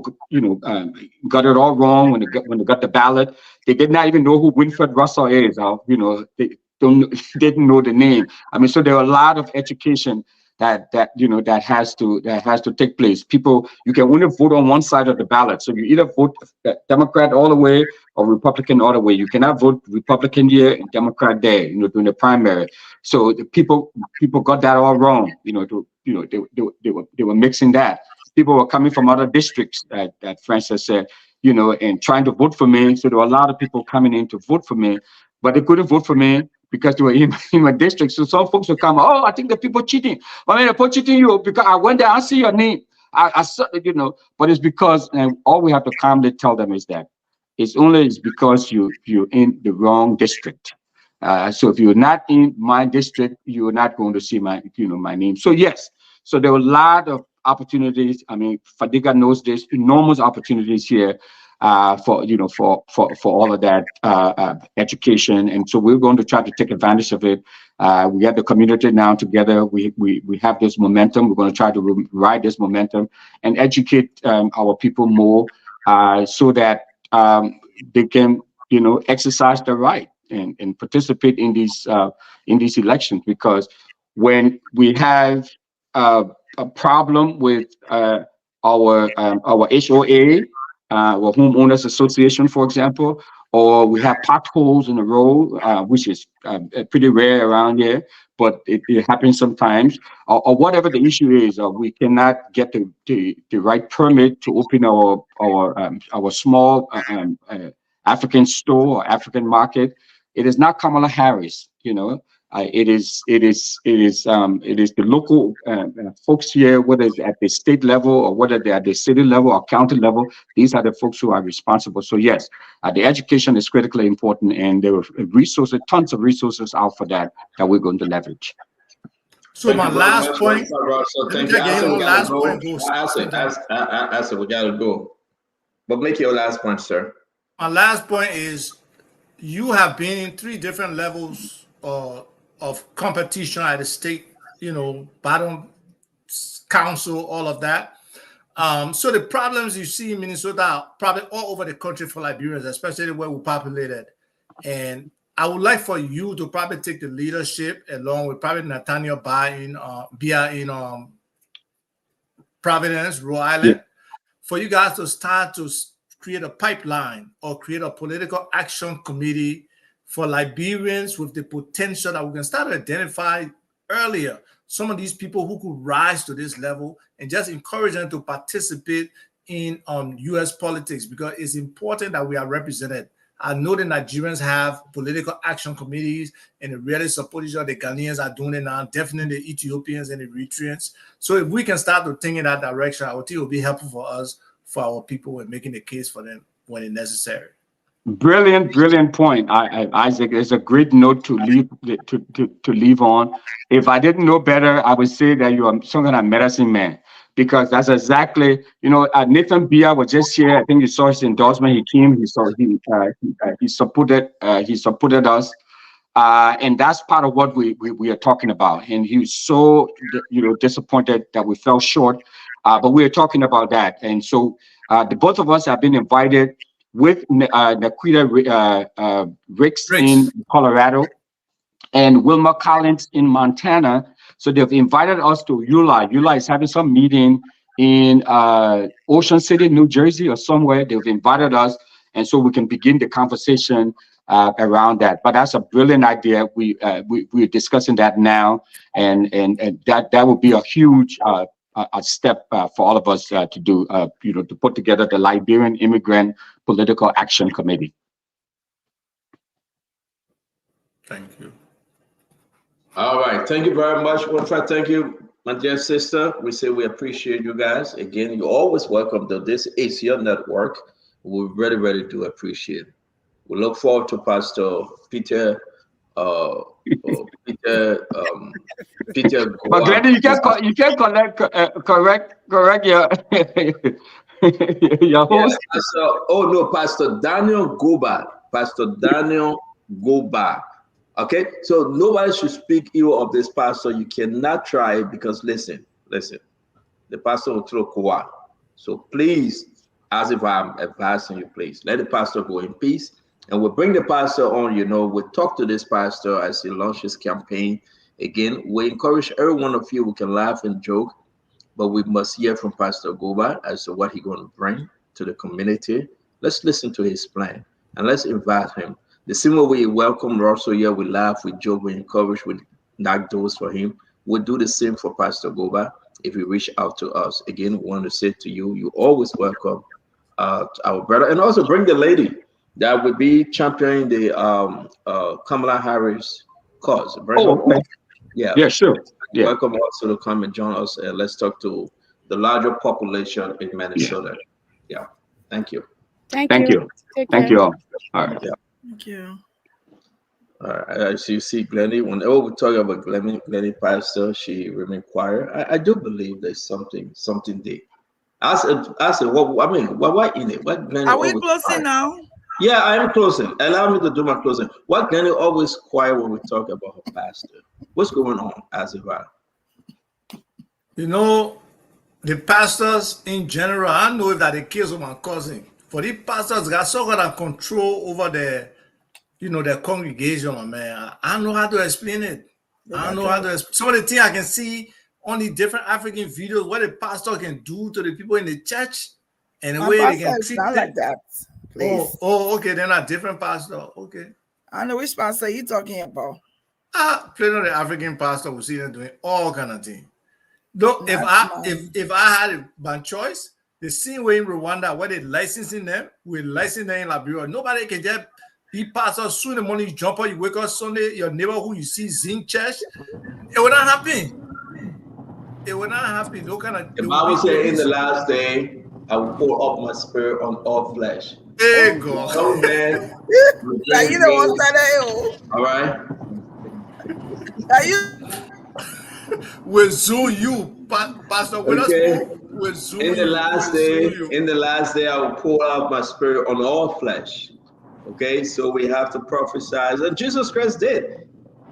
got it all wrong when they got the ballot. They did not even know who Winfred Russell is. Didn't know the name. I mean, so there are a lot of education that has to take place. People, you can only vote on one side of the ballot. So you either vote Democrat all the way or Republican all the way. You cannot vote Republican here and Democrat there, during the primary. So the people got that all wrong. They were mixing that. People were coming from other districts that Francis said, and trying to vote for me. So there were a lot of people coming in to vote for me, but they couldn't vote for me because they were in my district. So some folks would come, "Oh, I think the people cheating." I mean, they're cheating you because I went there, I see your name. I but it's because, and all we have to calmly tell them is that it's because you're in the wrong district. So if you're not in my district, you're not going to see my name. So yes, so there were a lot of opportunities. I mean, Fadiga knows this, enormous opportunities here for all of that education, and so we're going to try to take advantage of it. We have the community now together. We have this momentum. We're going to try to ride this momentum and educate our people more, so that they can exercise their right and participate in these elections. Because when we have a problem with our HOA, or homeowners association, for example, or we have potholes in the road, which is pretty rare around here, but it happens sometimes, or whatever the issue is, we cannot get the right permit to open our small African store or African market. It is not Kamala Harris, it is the local folks here, whether it's at the state level or whether they're at the city level or county level. These are the folks who are responsible. So yes, the education is critically important, and there are resources, tons of resources out for that we're going to leverage. So my last point. Thank you. We gotta go. But make your last point, sir. My last point is, you have been in 3 different levels of competition at the state, bottom council, all of that. So the problems you see in Minnesota are probably all over the country for Liberians, especially where we're populated. And I would like for you to probably take the leadership along with probably Nathaniel Bia in Providence, Rhode Island, for you guys to start to create a pipeline or create a political action committee for Liberians with the potential that we can start to identify earlier some of these people who could rise to this level and just encourage them to participate in U.S. politics, because it's important that we are represented. I know the Nigerians have political action committees and they really support each other. The Ghanaians are doing it now, definitely the Ethiopians and the Eritreans. So if we can start to think in that direction, I think it will be helpful for us, for our people, and making the case for them when it's necessary. Brilliant point, Isaac. It's a great note to leave on. If I didn't know better, I would say that you are some kind of medicine man, because that's exactly, Nathan Bia was just here. I think you saw his endorsement. He came. He supported us, and that's part of what we are talking about. And he was so disappointed that we fell short, but we are talking about that. And so the both of us have been invited with Naquita Ricks in Colorado and Wilma Collins in Montana. So they've invited us to EULA. EULA is having some meeting in Ocean City, New Jersey or somewhere. They've invited us, and so we can begin the conversation around that. But that's a brilliant idea. We're discussing that now, and that would be a huge a step for all of us to do, to put together the Liberian Immigrant Political Action Committee. Thank you. All right. Thank you very much. Wilfred, thank you, my dear sister. We say we appreciate you guys. Again, you're always welcome to this is your network. We really do appreciate it. We look forward to Pastor Peter Peter. But Glenn, you can't correct your your host. Yes, Pastor Daniel Goba. Pastor Daniel Goba. Okay, so nobody should speak ill of this pastor. You cannot try it, because listen, the pastor will throw Kwa. So please, as if I'm advising you, please let the pastor go in peace. And we'll bring the pastor on, we'll talk to this pastor as he launches his campaign. Again, we encourage every one of you, we can laugh and joke, but we must hear from Pastor Goba as to what he's going to bring to the community. Let's listen to his plan and let's invite him. The same way we welcome Russell here, we laugh, we joke, we encourage, we knock doors for him. We'll do the same for Pastor Goba if you reach out to us. Again, we want to say to you, you're always welcome to our brother. And also bring the lady that would be championing the Kamala Harris cause. Okay. Yeah, sure. Yeah. Welcome also to come and join us, and let's talk to the larger population in Minnesota. Yeah. Thank you. Thank you. Thank you all. All right. Yeah. Thank you. All right. As you see, Glennie, whenever we talk about Glennie Pastor, she remain quiet. I do believe there's something there. I said, what in it? What Glennie? Are we closing now? Yeah, I am closing. Allow me to do my closing. What Glennie always quiet when we talk about her pastor? What's going on, Azivah? The pastors in general, I know that the case of my cousin, for the pastors got so kind of control over their congregation, man. I don't know how to explain it. I don't know how to explain. Some of the things I can see on the different African videos, what the pastor can do to the people in the church, and the way they can treat them like that. Please. Oh, okay. They're not different pastor. Okay. I know which pastor you talking about. Plenty of the African pastor will see them doing all kind of things. Though if I had my choice, the same way in Rwanda where they licensing them, we license them in Liberia. Nobody can just be pastor soon the morning you jump up, you wake up Sunday, your neighborhood you see Zing Church. It will not happen. It will not happen. No kind of. The Bible says in the last day, I will pour up my spirit on all flesh. There you go. No man. Now you don't want that. All right. Now you. We'll zoo you, Pastor. With okay. us, we'll zoo in the last day, I will pour out my spirit on all flesh. Okay, so we have to prophesy, and Jesus Christ did.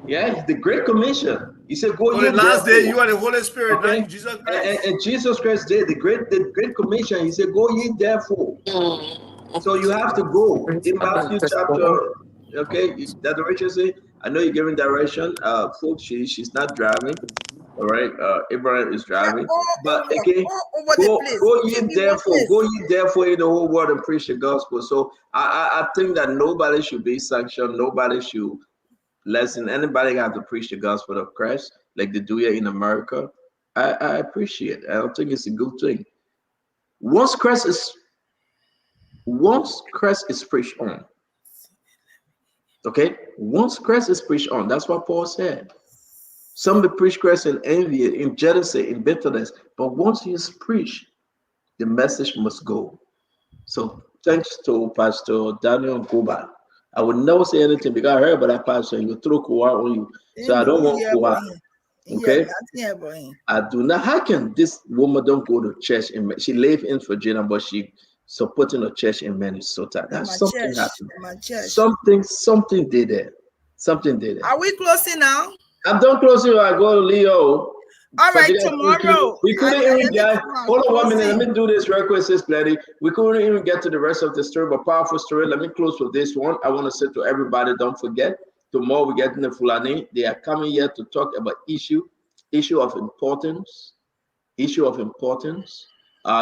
Yeah, the Great Commission. He said, "Go For ye the last therefore." day, you are the Holy Spirit, Okay, not Jesus Christ. and Jesus Christ did the Great Commission. He said, "Go ye therefore." So you have to go in Matthew chapter. Okay, that direction say, I know you're giving direction. Folks, she's not driving. All right, Abraham is driving. But okay, go ye therefore in the whole world and preach the gospel. So I think that nobody should be sanctioned. Nobody should lessen. Anybody got to preach the gospel of Christ like they do here in America. I appreciate it. I don't think it's a good thing. Once Christ is preached on, okay, once Christ is preached on, that's what Paul said. Some will preach Christ in envy, in jealousy, in bitterness, but once he is preached, the message must go. So thanks to Pastor Daniel Goba. I would never say anything because I heard about that pastor and you throw Kuwa on you. So I don't want Kuwa. Okay? I do not. How can this woman don't go to church? She live in Virginia, but she supporting a church in Minnesota. That's something happened. Something did it. Something did it. Are we closing now? I'm done closing. I go to Leo. All right, tomorrow. We couldn't even get. Hold on 1 minute. Let me do this real quick, Sis Plenty. We couldn't even get to the rest of the story, but powerful story. Let me close with this one. I want to say to everybody, don't forget. Tomorrow we get in the Fulani. They are coming here to talk about issue of importance. Issue of importance.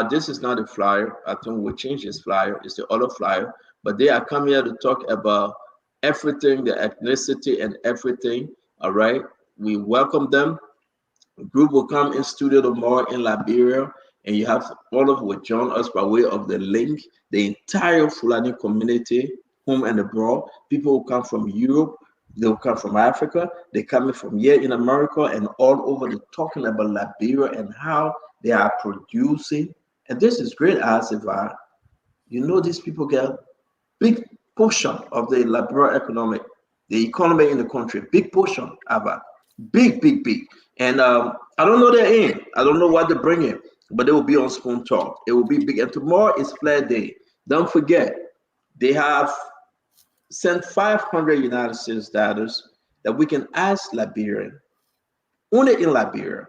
This is not a flyer. I think we'll change this flyer. It's the other flyer. But they are coming here to talk about everything, the ethnicity and everything. All right. We welcome them. The group will come in studio tomorrow in Liberia, and you have all of will join us by way of the link. The entire Fulani community, home and abroad. People who come from Europe, they will come from Africa. They're coming from here in America and all over. They're talking about Liberia and how they are producing. And this is great, Asifa. You know, these people get a big portion of the Liberia the economy in the country. Big portion, Ava. Big. And I don't know their aim. I don't know what they bring in, but they will be on Spoon Talk. It will be big. And tomorrow is Flag Day. Don't forget, they have sent 500 United States dollars that we can ask Liberian, only in Liberia,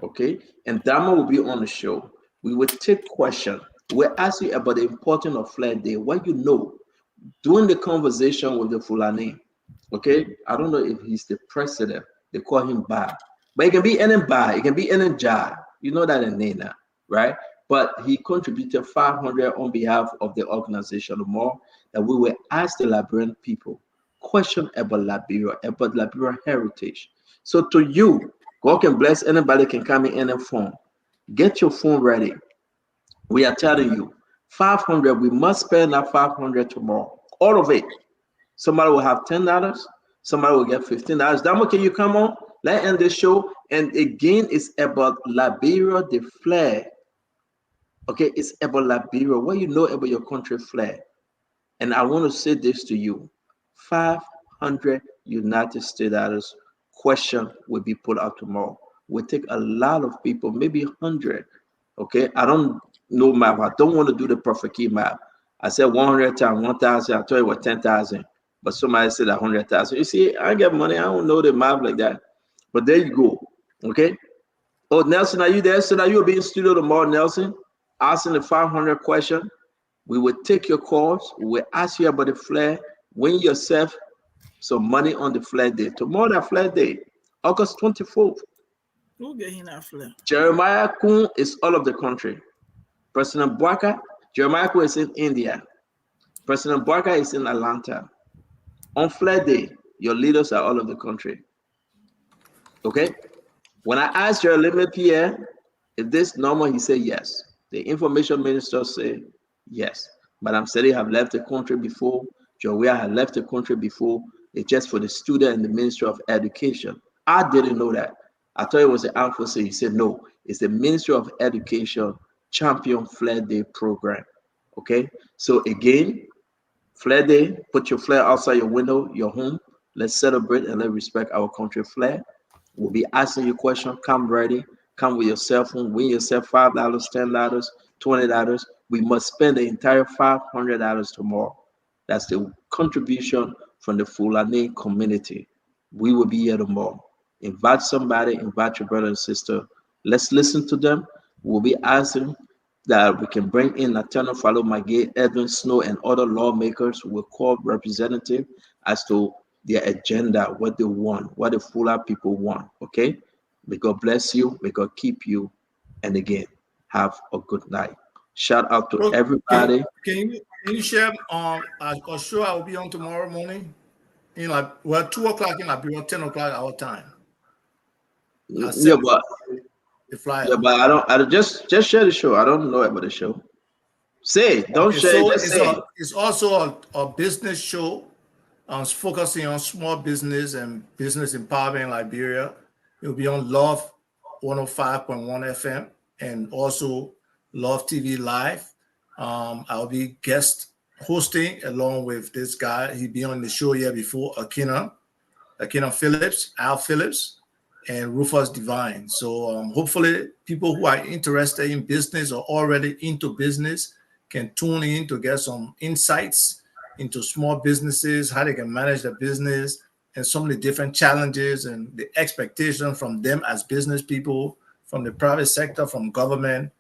okay? And Dama will be on the show. We will take questions. We'll ask you about the importance of Flag Day, what you know, during the conversation with the Fulani, okay? I don't know if he's the president. They call him Ba. But it can be any Ba, it can be any Ja. You know that in Nena, right? But he contributed 500 on behalf of the organization more that we will ask the Liberian people question about Liberia heritage. So to you, God can bless anybody can come in any phone. Get your phone ready. We are telling you, 500, we must spend that 500 tomorrow. All of it. Somebody will have $10. Somebody will get $15. Damo, can you come on? Let's end this show. And again, it's about Liberia, the flag. Okay, it's about Liberia. What you know about your country flag. And I want to say this to you. 500 United States dollars question will be put out tomorrow. We'll take a lot of people, maybe 100. Okay, I don't know map. I don't want to do the perfect key map. I said 100 times 1,000. I told you what 10,000. But somebody said 100,000. You see, I get money. I don't know the map like that. But there you go. Okay. Oh, Nelson, are you there? So now you'll be in studio tomorrow, Nelson, asking the 500 question. We will take your calls. We will ask you about the flag. Win yourself some money on the Flag Day. Tomorrow, that Flag Day, August 24th. Who get in that flag? Jeremiah Kun is all of the country. President Bwaka, Jeremiah Kun is in India. President Bwaka is in Atlanta. On Flag Day, your leaders are all of the country. Okay? When I asked Jeremy Pierre if this normal, he said yes. The information minister said yes. Madam Sedi have left the country before. Joia had left the country before. It's just for the student and the Ministry of Education. I didn't know that. I thought it was the Armed Forces. He said no. It's the Ministry of Education Champion Flag Day program. Okay? So again, Flag Day, put your flag outside your window, your home. Let's celebrate and let's respect our country flag. We'll be asking you questions. Come ready. Come with your cell phone. Win yourself $5, $10, $20. We must spend the entire $500 tomorrow. That's the contribution from the Fulani community. We will be here tomorrow. Invite somebody, invite your brother and sister. Let's listen to them. We'll be asking that we can bring in Nathaniel Fallow Magee, Edwin Snow, and other lawmakers who will call representative as to their agenda, what they want, what the Fula people want. Okay? May God bless you. May God keep you. And again, have a good night. Shout out to everybody. Can you share a show I will be on tomorrow morning? In like 2 o'clock in Liberia, 10 o'clock our time. Yeah, but I don't just share the show. I don't know about the show. Say it. Don't share it. Just say it. It's also a business show. Focusing on small business and business empowerment in Liberia. It will be on Love 105.1 FM and also Love TV Live. I'll be guest hosting along with this guy. He'd been on the show here before, Akina Phillips, Al Phillips, and Rufus Divine. So hopefully people who are interested in business or already into business can tune in to get some insights into small businesses, how they can manage their business, and some of the different challenges and the expectation from them as business people, from the private sector, from government,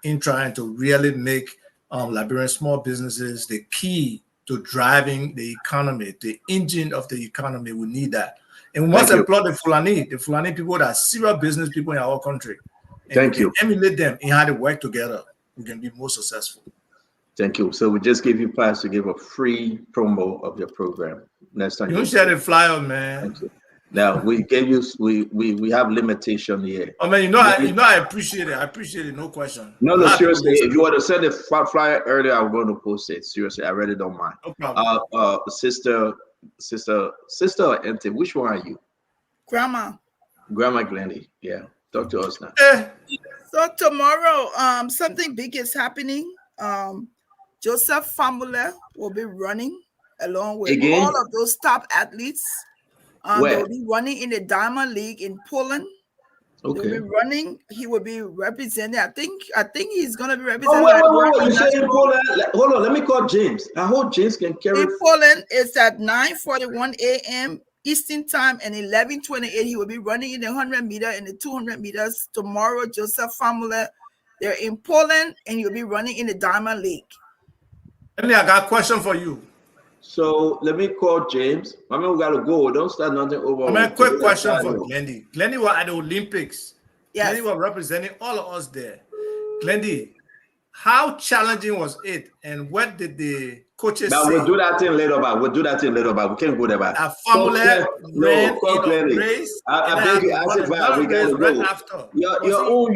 in trying to really make Liberian small businesses the key to driving the economy, the engine of the economy. We need that. And we must employ the Fulani people that are serious business people in our country. And Thank you. Emulate them in how they work together. We can be more successful. Thank you. So we just gave you pass to give a free promo of your program. Next time you share the flyer, man. Thank you. Now we gave you we have limitation here. Oh man, I appreciate it. I appreciate it, no question. No, seriously. If you want to send the flyer earlier, I'm going to post it. Seriously, I really don't mind. No problem. Sister or auntie, which one are you? Grandma Glendy. Yeah. Talk to us now. So tomorrow, something big is happening. Joseph Famule will be running along with all of those top athletes. They'll be running in the Diamond League in Poland. Okay. They'll be running. He will be representing. I think he's gonna be representing. Wait. You say in Poland? Hold on. Let me call James. I hope James can carry. In Poland, it's at 9:41 a.m. Eastern Time and 11:28. He will be running in the 100 meter and the 200 meters tomorrow. Joseph Famule. They're in Poland, and he'll be running in the Diamond League. Emily, I got a question for you. So let me call James. I mean, we gotta go. Don't start nothing over. I mean, quick question for Glendy. Glendy was at the Olympics. Yes. Glendy was representing all of us there. Glendy, how challenging was it, and what did the coaches say? We'll do that thing later, but we can't go there. A Famule ran in a race. I beg you, I said, we gotta go. After. Your own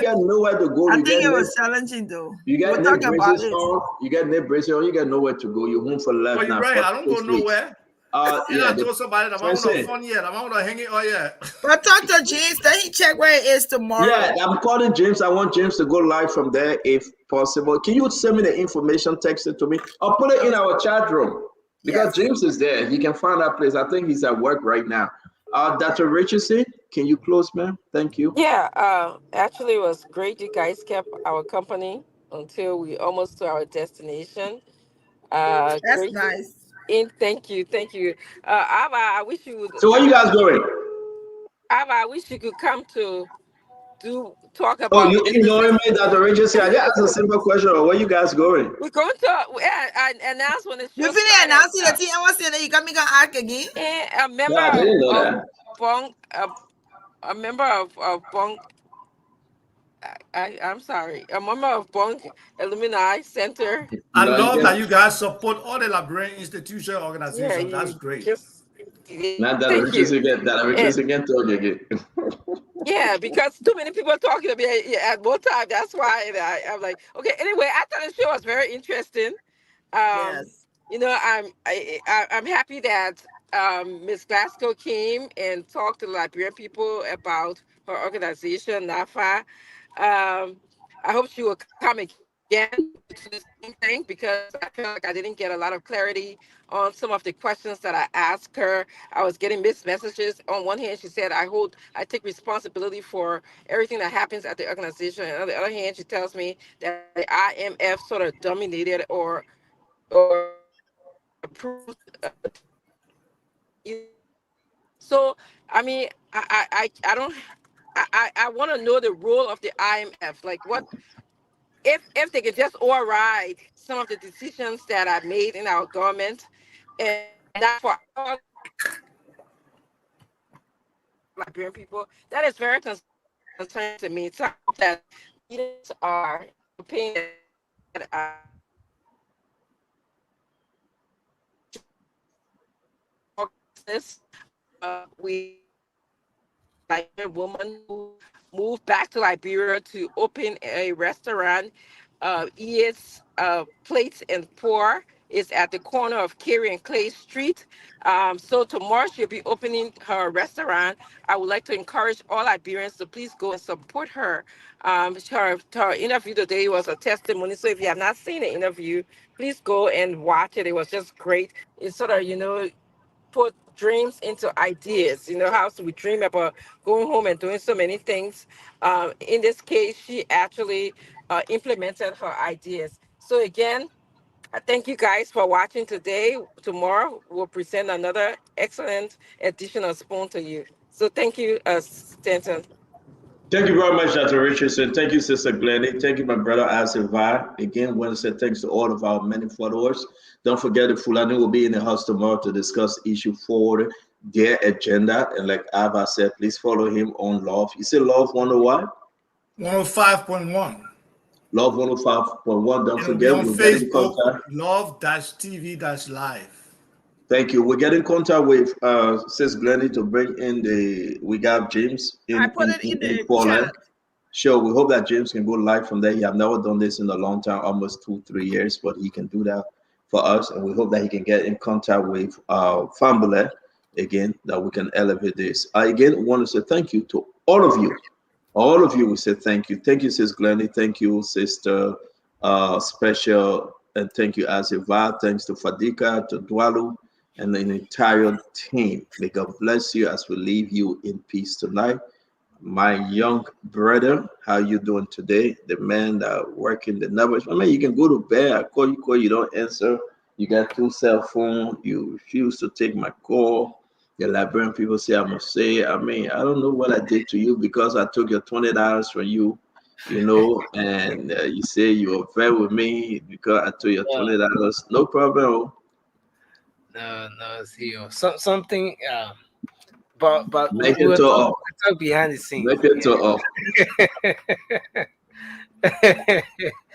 got nowhere to go. I think it was challenging though. You got no braces on. You got no braces on. You got nowhere to go. You're home for life now. Right. I don't go nowhere. I told somebody that I'm on fun yet. I'm on hanging all yet. But talk to James. Then he check where it is tomorrow. Yeah, I'm calling James. I want James to go live from there if possible. Can you send me the information? Text it to me. I'll put it in our chat room because James is there. He can find that place. I think he's at work right now. Dr. Richardson, can you close, ma'am? Thank you. Yeah, actually, it was great. You guys kept our company until we almost to our destination. That's nice. Thank you. Ava, I wish you would. So where you guys going? Ava, I wish you could come to talk about. Oh, you know me, Dr. Richardson. I just asked a simple question. Where you guys going? We're going to announce when the show. You finish announcing the thing. I was saying that you got me gonna ask again. A member a member of Bong. I'm sorry. A member of Bong Alumni Center. I love that you guys support all the Liberian institutional organizations. That's great. Not that Richardson again talk again. Yeah, because too many people are talking to me at one time. That's why I'm like, okay. Anyway, I thought the show was very interesting. Yes. You know, I'm happy that Ms. Glasgow came and talked to the Liberian people about her organization, NAFA. I hope she will come again to the same thing because I feel like I didn't get a lot of clarity on some of the questions that I asked her. I was getting mixed messages. On one hand, she said, I take responsibility for everything that happens at the organization. And on the other hand, she tells me that the IMF sort of dominated or approved. So I mean, I don't. I want to know the role of the IMF. Like, what if they could just override some of the decisions that are made in our government, and that for all Liberian people, that is very concerning to me. Some that leaders are paying that we like a woman who moved back to Liberia to open a restaurant. Eats Plates and Pour is at the corner of Carey and Clay Street. So tomorrow she'll be opening her restaurant. I would like to encourage all Liberians to please go and support her. Her interview today was a testimony. So if you have not seen the interview, please go and watch it. It was just great. It's sort of, put dreams into ideas. How we dream about going home and doing so many things. In this case, she actually implemented her ideas. So again, I thank you guys for watching today. Tomorrow, we'll present another excellent edition of Spoon to you. So thank you, Stanton. Thank you very much, Dr. Richardson. Thank you, Sister Glennie. Thank you, my brother Asivar. Again, want to say thanks to all of our many followers. Don't forget the Fulani will be in the house tomorrow to discuss issue 4, their agenda. And like Ava said, please follow him on Love. You say Love 101? 105.1. Love 105.1. Don't forget, on we'll get in Facebook, contact. Love-TV-Live. Thank you. We'll get in contact with Sis Glennie to bring in we got James I put it in the Portland. chat. Sure, we hope that James can go live from there. He have never done this in a long time, almost 2-3 years, but he can do that for us. And we hope that he can get in contact with Fambule again, that we can elevate this. I again want to say thank you to all of you. All of you, we say thank you. Thank you, Sis Glennie. Thank you, Sister Special. And thank you, Asivar. Thanks to Fadika, to Dwalu, and the entire team. May God bless you as we leave you in peace tonight. My young brother, how you doing today? The man that working the numbers. I mean, you can go to bed. I call, you don't answer. You got 2 cell phones. You refuse to take my call. The Liberian people say I must say. I mean, I don't know what I did to you because I took your $20 from you, and you say you were fair with me because I took your $20. No problem. No, it's here. Something. But Make we'll it talk, up. we'll talk behind the scenes. Make it up.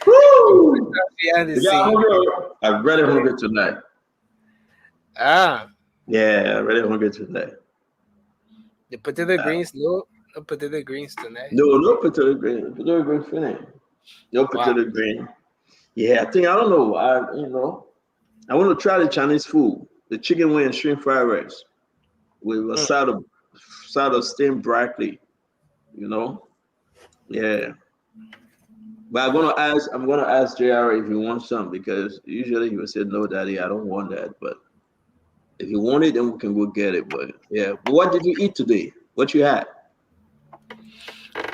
We'll talk behind the scenes. I'm really hungry tonight. Yeah, I'm really hungry tonight. The potato greens, no potato greens tonight. No potato green. Potato green finish. No potato green. Yeah, I don't know. I want to try the Chinese food, the chicken wing and shrimp fried rice with a side of steamed broccoli. Yeah. But I'm gonna ask JR if he wants some, because usually he would say, no, Daddy, I don't want that. But if you want it, then we can go get it. But yeah. But what did you eat today? What you had?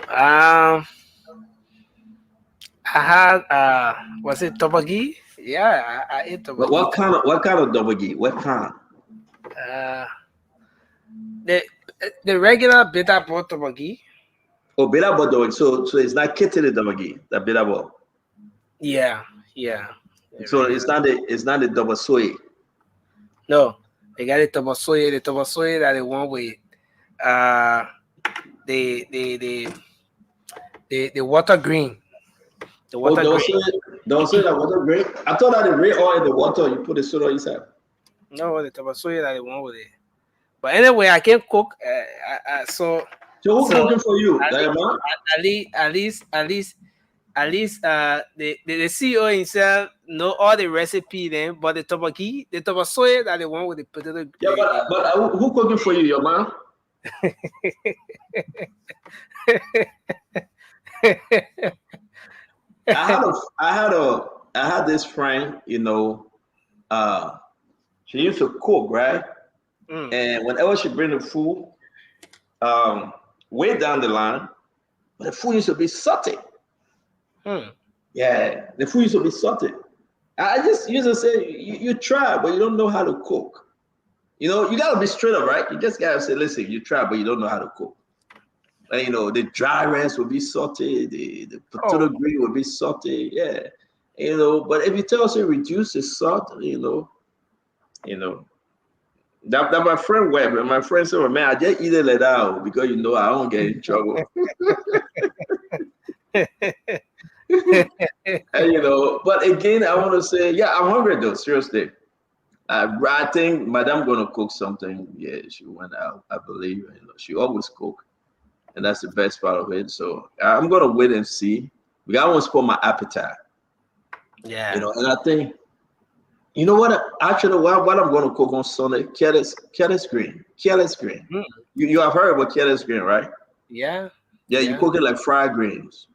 I had was it tobagi? Yeah, I ate tobagi. What kind of tobagi? What kind? The regular bitter ball tobagi. Oh, bitter ball tobagi. So it's not kettle tobagi, the bitter ball. Yeah. So it's not the double soy. No, they got the double soy. The double soy that they want with the water green. The water green. Don't say that water green. I thought that the red oil in the water, you put the soda inside. No, the double soy that they want with it. But anyway, I can cook. So who's cooking for you? At least, the CEO himself know all the recipe then, but the tobagi soy that they want with the potato. Yeah, but who cooking for you, your mom? I had this friend, she used to cook, right? And whenever she bring the food, way down the line, the food used to be salty. Yeah, the food used to be salty. I just used to say, you try, but you don't know how to cook. You know, you gotta be straight up, right? You just gotta say, listen, you try, but you don't know how to cook. And, you know, the dry rice will be sauteed, the potato green will be sauteed, yeah. You know, but if you tell us to reduce the salt, you know, that my friend went, and my friend said, well, man, I just eat it like that because you know I don't get in trouble. And, you know, but again, I want to say, yeah, I'm hungry though, seriously. I think Madame gonna cook something. Yeah, she went out, I believe. You know, she always cook, and that's the best part of it. So I'm gonna wait and see. Because I want to spoil my appetite. Yeah. You know, and I think, you know what? Actually, what I'm gonna cook on Sunday, careless green. You have heard about careless green, right? Yeah. Yeah, you cook it like fried greens.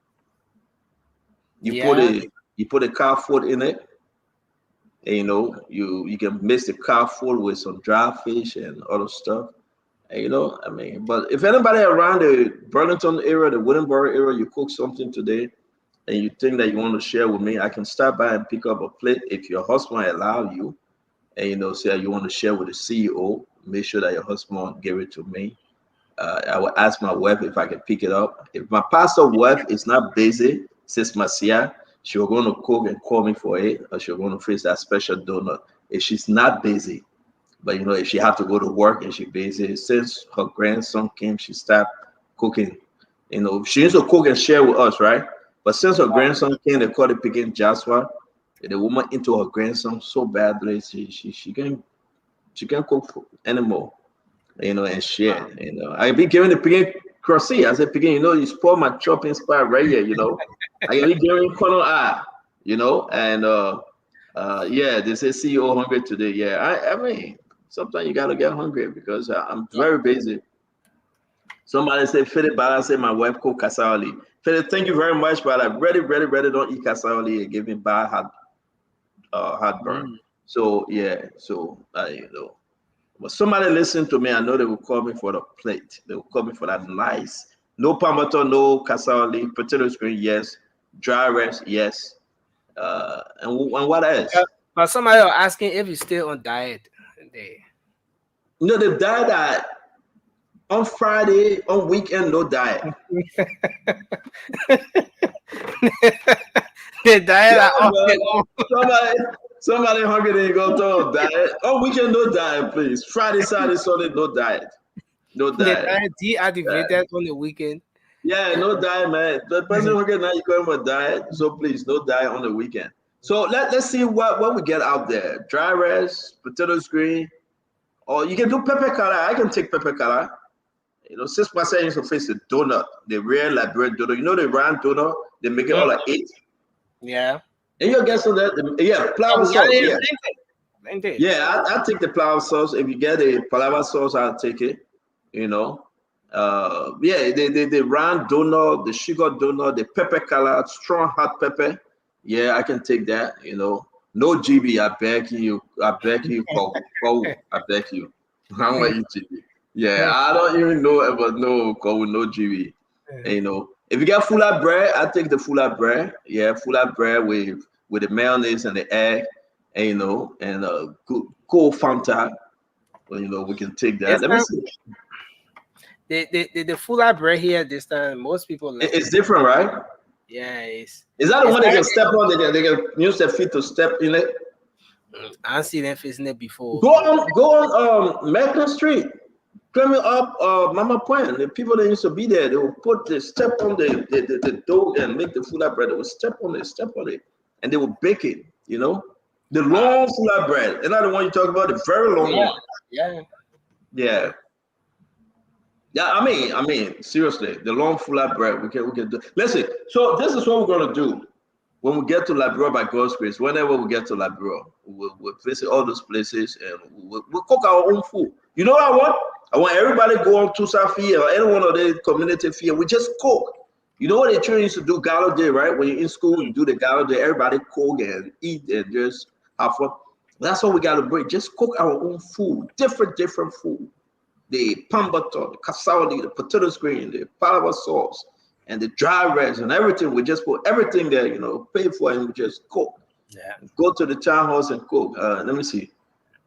You put a cow foot in it. And, you know, you can mix the cow foot with some dry fish and other stuff. And, you know, I mean, but if anybody around the Burlington area, the Woodenboro area, you cook something today and you think that you want to share with me, I can stop by and pick up a plate if your husband allow you. And, you know, say you want to share with the CEO, make sure that your husband give it to me. I will ask my wife if I can pick it up. If my pastor wife is not busy, Sis Marcia, she was going to cook and call me for it, or she was going to face that special donut. If she's not busy, but you know, if she have to go to work and she's busy, since her grandson came, she stopped cooking. You know, she used to cook and share with us, right? But since her grandson came, they called it picking Joshua. The woman into her grandson so badly, she can't cook anymore. You know, and share. You know, I be giving the picking crossy. I said, picking, you know, you spoil my chopping spot right here. You know, I can be giving corner eye. You know, and yeah, they say CEO hungry today. Yeah, I mean, sometimes you gotta get hungry because I'm very busy. Somebody said, Philip, but I say my wife cook cassawali. Philip, thank you very much, but I really don't eat cassawali and give me bad heartburn. So yeah, so you know. But somebody listen to me, I know they will call me for the plate. They will call me for that nice. No pamato, no cassawali, potato screen, yes. Dry rice, yes. And what else? But somebody are asking if you still on diet. You know, the diet on Friday, on weekend, no diet. The diet Somebody hungry, they go to diet. On weekend, no diet, please. Friday, Saturday, Sunday, no diet. No diet. The diet deactivated on the weekend. Yeah, no diet, man. The person hungry now, you going for diet. So please, no diet on the weekend. So let's see what we get out there. Dry rice, potato screen, or you can do pepper color. I can take pepper color. You know, 6% used to face the donut, the real Liberian donut. You know the round donut? They make it all like 8. Yeah. And you'll get some of that. Yeah, flour sauce. Yeah, I'll take the flour sauce. If you get a flour sauce, I'll take it. You know. Yeah, the round donut, the sugar donut, the pepper color, strong hot pepper. Yeah, I can take that. You know. No GB, I beg you, Paul, I beg you. I don't want you GB. Yeah, I don't even know about no GB. And, you know, if you get full of bread, I take the full of bread. Yeah, full of bread with the mayonnaise and the egg, and you know, and cold Fanta. Well, you know, we can take that. Let me see. The full of bread here this time, most people like it's different, right? Yeah, it's. Is that the one they can step on? They can use their feet to step in it. I see them facing it before. Go on Macon Street. Climbing up Mama Point, the people that used to be there, they will put the step on the dough and make the full bread. They will step on it, and they will bake it. You know, the long full bread. And not the one you talk about, the very long one. Yeah. I mean, seriously, the long full bread. We can do. Listen. So this is what we're gonna do when we get to Labrador by God's grace. Whenever we get to Labrador, we'll visit all those places and we'll cook our own food. You know what I want? I want everybody to go on Tusa Field or any one of the community field. We just cook. You know what the children used to do Gala Day, right? When you're in school, you do the Gala Day. Everybody cook and eat and just have fun. That's what we got to bring. Just cook our own food, different food. The pambaton, the cassawali, the potato screen, the palava sauce, and the dry rice and everything. We just put everything there, you know, pay for it and we just cook. Yeah. Go to the town house and cook. Let me see.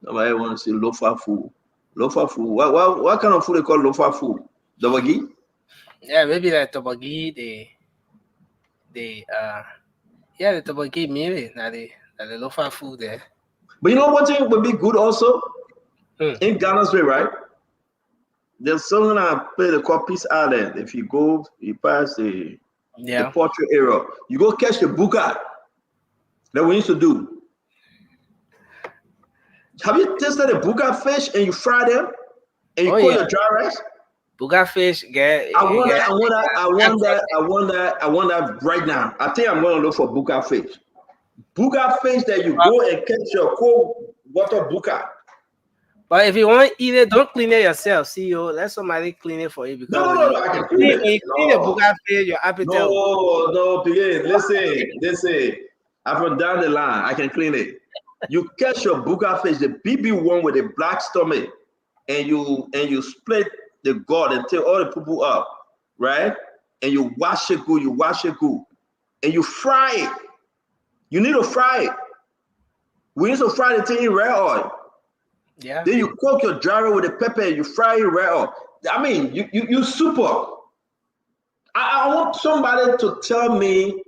Nobody want to see lofa food. Lofa food. What kind of food they call lofa food? Dabagi? Yeah, maybe like tobagi, the tobagi meal, now the lofa food there. But you know what thing would be good also? In Ghana's way, right? There's something I play they call Peace Island. If you go, you pass the portrait area, you go catch the buka that we used to do. Have you tasted the buka fish and you fry them and you cook your dry rice? Buka fish, I want that right now. I think I'm gonna look for buka fish. Buka fish that you go and catch your cold water buka. But if you want to eat it, don't clean it yourself. CEO, let somebody clean it for you. Because No, I can clean it. When you clean the buka fish, your appetite. No, begin. Listen. I'm from down the line. I can clean it. You catch your buka fish, the BB one with the black stomach, and you split the gut and take all the poo up, right? And you wash it good. And you fry it. You need to fry it. We need to fry the thing in red oil. Yeah. Then you cook your dry rice with the pepper and you fry it red oil. I mean, you super. I want somebody to tell me.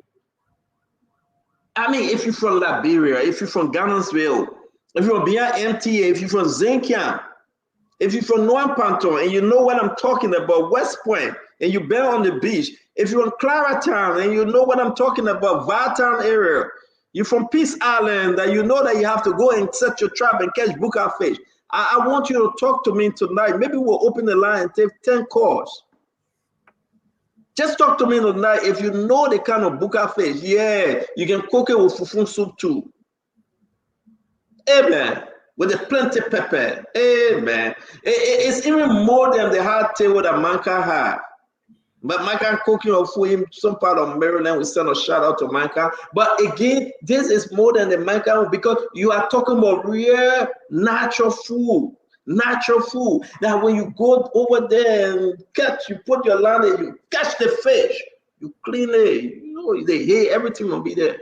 I mean, if you're from Liberia, if you're from Ghanansville, if you're from Bia MTA, if you're from Zinkiam, if you're from Noam Panton, and you know what I'm talking about, West Point, and you've been on the beach, if you're in Claratown, and you know what I'm talking about, Vartown area, you're from Peace Island, that you know that you have to go and set your trap and catch buka fish. I want you to talk to me tonight. Maybe we'll open the line and take 10 calls. Just talk to me tonight. If you know the kind of buka fish, you can cook it with fufu soup too. Amen. With the plenty pepper. Amen. It's even more than the hard table that Manka had. But Manka cooking of food in some part of Maryland, we send a shout out to Manka. But again, this is more than the Manka because you are talking about real natural food. Natural food. Now, when you go over there and catch, you put your line and you catch the fish, you clean it, you know, the hair, everything will be there.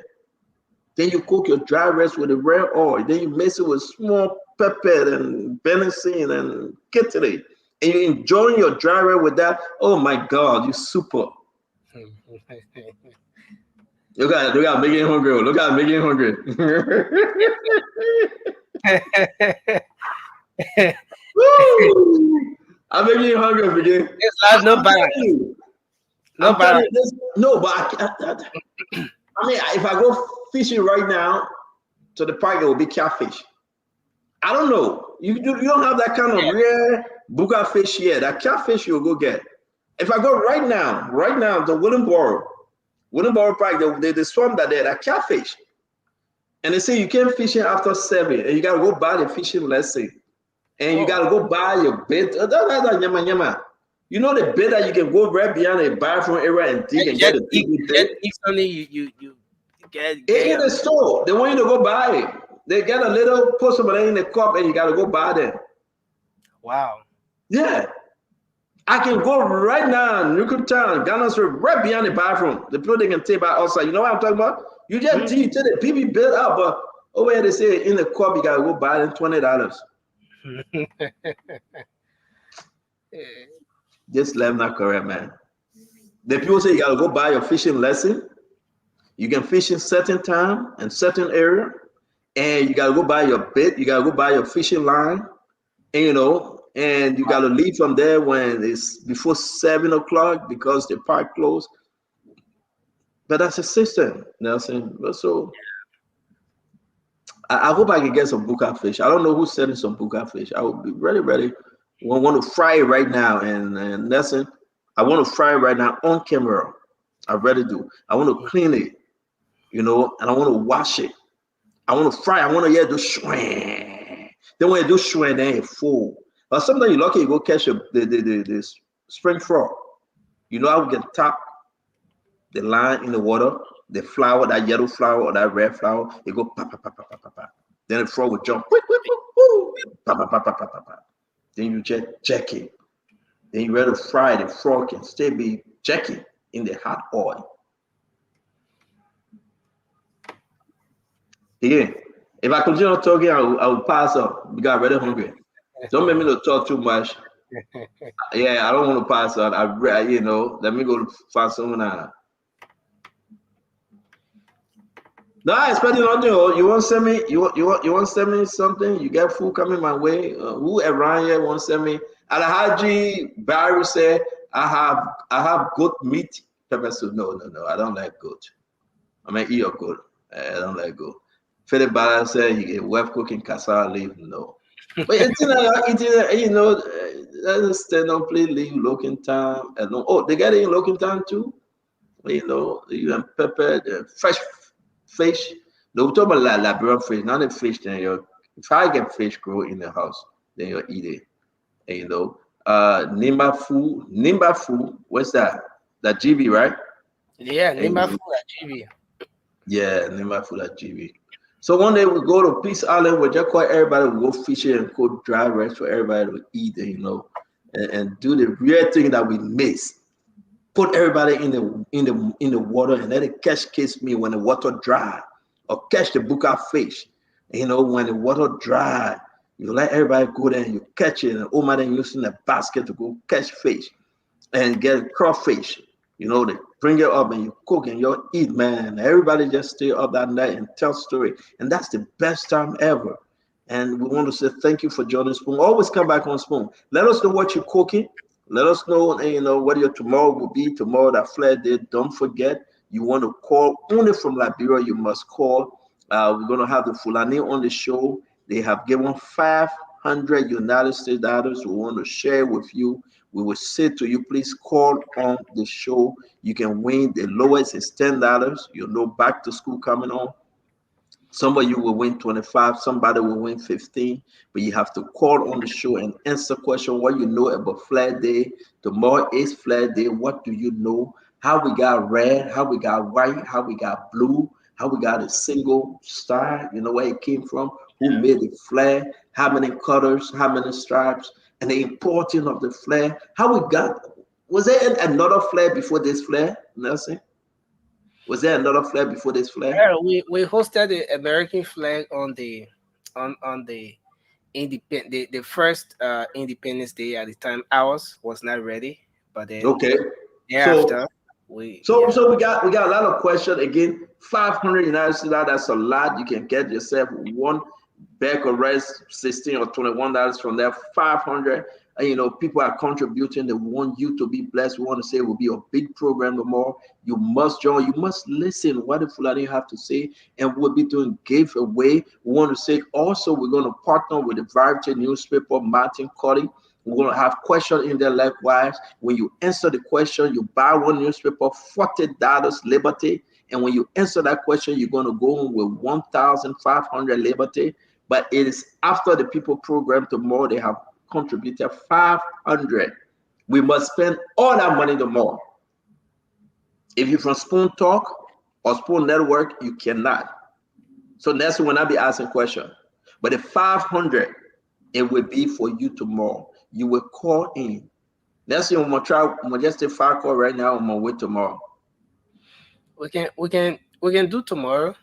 Then you cook your dry rice with the red oil. Then you mix it with small pepper and venison and kittery. And you enjoying your dry rice with that. Oh my God, you super. Look at making hungry. Look at making hungry. I'm making you hungry again. It's like no balance. No, but I mean, if I go fishing right now to the park, it will be catfish. I don't know. You don't have that kind of rare buka fish here. That catfish you'll go get. If I go right now to Willenboro Park, they swam that catfish. And they say you can't fish it after 7, and you gotta go buy the fishing lesson. And you gotta go buy your bait. You know the bait that you can go right behind a bathroom area and dig and get a big bait. You get in the store. They want you to go buy it. They get a little, put some of that in the cup, and you gotta go buy them. Wow. Yeah. I can go right now in Newcomb, Ghana's right behind the bathroom. The people they can take by outside. You know what I'm talking about? You just dig, you take the BB bait out, but over here they say in the cup you gotta go buy them $20. This level not correct, man. The people say you gotta go buy your fishing lesson. You can fish in certain time and certain area, and you gotta go buy your bait. You gotta go buy your fishing line, and and you gotta leave from there when it's before 7 o'clock because the park closed. But that's a system, Nelson. So I hope I can get some buka fish. I don't know who's selling some buka fish. I will be ready. I want to fry it right now. And Nelson, I want to fry it right now on camera. I really do. I want to clean it, and I want to wash it. I want to fry. I want to do shwang. Then when you do shwang, then it's full. But sometimes you're lucky you go catch the spring frog. I will get tap the line in the water, the flower, that yellow flower or that red flower, it go pa pa pa pa pa pa pa. Then the frog will jump, pa pa pa pa pa pa pa. Then you just check it. Then you ready to fry the frog and still be checking in the hot oil. Again, if I continue talking, I will pass up because I'm really hungry. Don't make me to talk too much. Yeah, I don't want to pass out. Let me go find someone. No, I expect nothing. You want to send me? You want to send me something? You get food coming my way? Who around here want to send me? Alhaji Barry said, I have goat meat pepper soup. No, I don't like goat. I mean, eat your goat. I don't like goat. Philip Bala said you get web cooking cassava leaf. No, but let's stand on play leave looking time. Oh, they got it in looking time too. You and pepper, fresh fish. No, we talk about Liberian fish, not the fish. Then if I get fish grow in the house, then you'll eat it. And Nimba food. What's that? That GB, right? Yeah, Nimba food at GB. Yeah, Nimba food at GB. So one day we go to Peace Island, we just call everybody to go fishing and go dry rest for everybody to eat, and do the real thing that we miss. Put everybody in the water and let it catch me when the water dry, or catch the buka fish. When the water dry, you let everybody go there and you catch it, and Oma then using a basket to go catch fish and get crawfish. They bring it up and you cook and you eat, man. Everybody just stay up that night and tell story, and that's the best time ever. And we want to say thank you for joining Spoon. Always come back on Spoon. Let us know what you're cooking. Let us know, what your tomorrow will be. Tomorrow, that Flair Day. Don't forget, you want to call only from Liberia. You must call. We're going to have the Fulani on the show. They have given 500 United States dollars. We want to share with you. We will say to you, please call on the show. You can win. The lowest is $10. Back to school coming on. Some of you will win 25, somebody will win 15, but you have to call on the show and answer question what you know about Flag Day. Tomorrow is Flag Day. What do you know? How we got red, how we got white, how we got blue, how we got a single star, where it came from, who made the flag, how many colors, how many stripes, and the importance of the flag, how we got, was there another flag before this flag, Nelson? Was there another flag before this flag? Yeah, we hosted the American flag on the first Independence Day. At the time, ours was not ready, but then thereafter we got a lot of questions. Again, 500 United States, that's a lot. You can get yourself one bag of rice, $16 or $21 from there. 500. People are contributing. They want you to be blessed. We want to say it will be a big program tomorrow. You must join. You must listen what the Fulani have to say, and we'll be doing giveaway. We want to say also we're going to partner with the Variety newspaper, Martin Cuddy. We're going to have questions in there likewise. When you answer the question, you buy one newspaper, $40 Liberty. And when you answer that question, you're going to go on with 1,500 Liberty. But it is after the people program tomorrow. They have contributed 500. We must spend all that money tomorrow. If you're from Spoon Talk or Spoon Network, you cannot. So that's when I'll be asking questions. But the 500, it will be for you tomorrow. You will call in. That's what I'm gonna try. I'm gonna just take 5 calls right now. I'm gonna wait tomorrow. We can do tomorrow.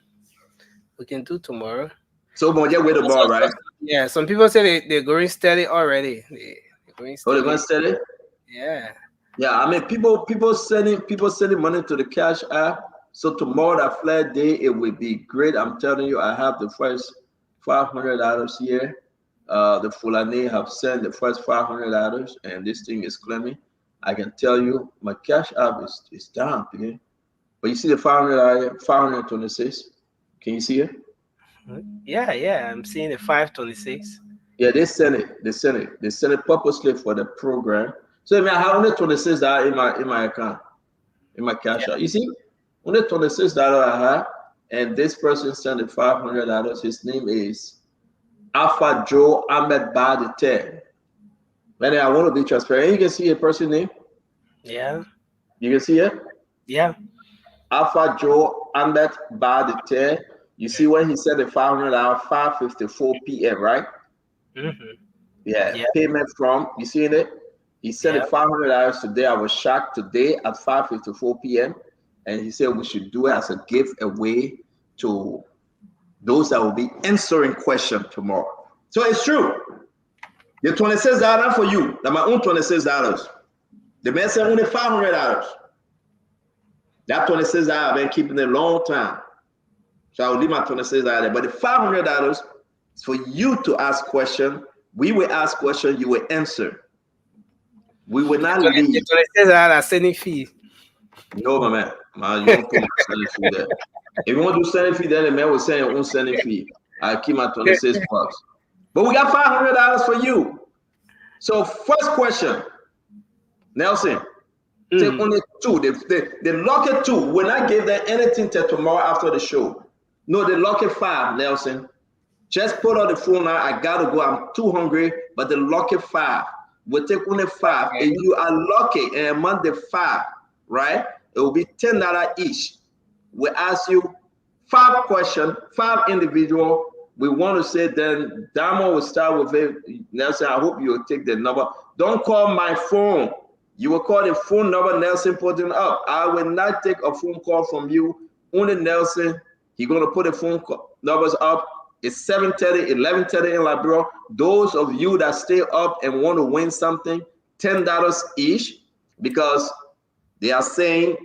We can do tomorrow. So we're gonna just wait tomorrow, right? Yeah. Some people say they're going steady already. They're going steady. Oh, they're going steady? Yeah. Yeah. I mean, people sending money to the Cash App. So tomorrow, that Flag Day, it will be great. I'm telling you, I have the first $500 here. The Fulani have sent the first $500, and this thing is claiming. I can tell you, my Cash App is down, man. But you see the 526. Can you see it? Yeah. I'm seeing the 526. Yeah, they sent it. They sent it purposely for the program. So I mean, I have only $26 in my account, in my Cash App. You see, only $26 I have, and this person sent it $500. His name is Alpha Joe Ahmed Badite. Man, I want to be transparent. You can see a person name. Yeah. You can see it. Yeah. Alpha Joe Ahmed Badite. You see when he said the $500, 5:54 p.m. right? Mm-hmm. Yeah. Payment from. You seen it? He said the $500 today. I was shocked today at 5:54 p.m. And he said we should do it as a gift away to those that will be answering question tomorrow. So it's true. The $26 for you, that my own $26. The man said only $500. That $26 I've been keeping it a long time. So I will leave my $26 there. But the $500 is for you to ask question. We will ask question, you will answer. We will not leave. $26 sending fee. No, my man. You don't put my sending fee there. If you want to do sending fee, then the man will send your own sending fee. I keep my $26. But we got $500 for you. So first question, Nelson. Take only two. They lock it 2. When I give them anything till tomorrow after the show. No, they lock it 5, Nelson. Just put on the phone now. I gotta go. I'm too hungry, but they lock it 5. We'll take only 5. Okay. If you are lucky and among the 5, right? It will be $10 each. We ask you 5 questions, 5 individual. We want to say then Diamond will start with it. Nelson, I hope you'll take the number. Don't call my phone. You will call the phone number Nelson putting up. I will not take a phone call from you. Only Nelson. He's going to put the phone numbers up. It's 7:30, 11:30 in Liberia. Those of you that stay up and want to win something, $10 each, because they are saying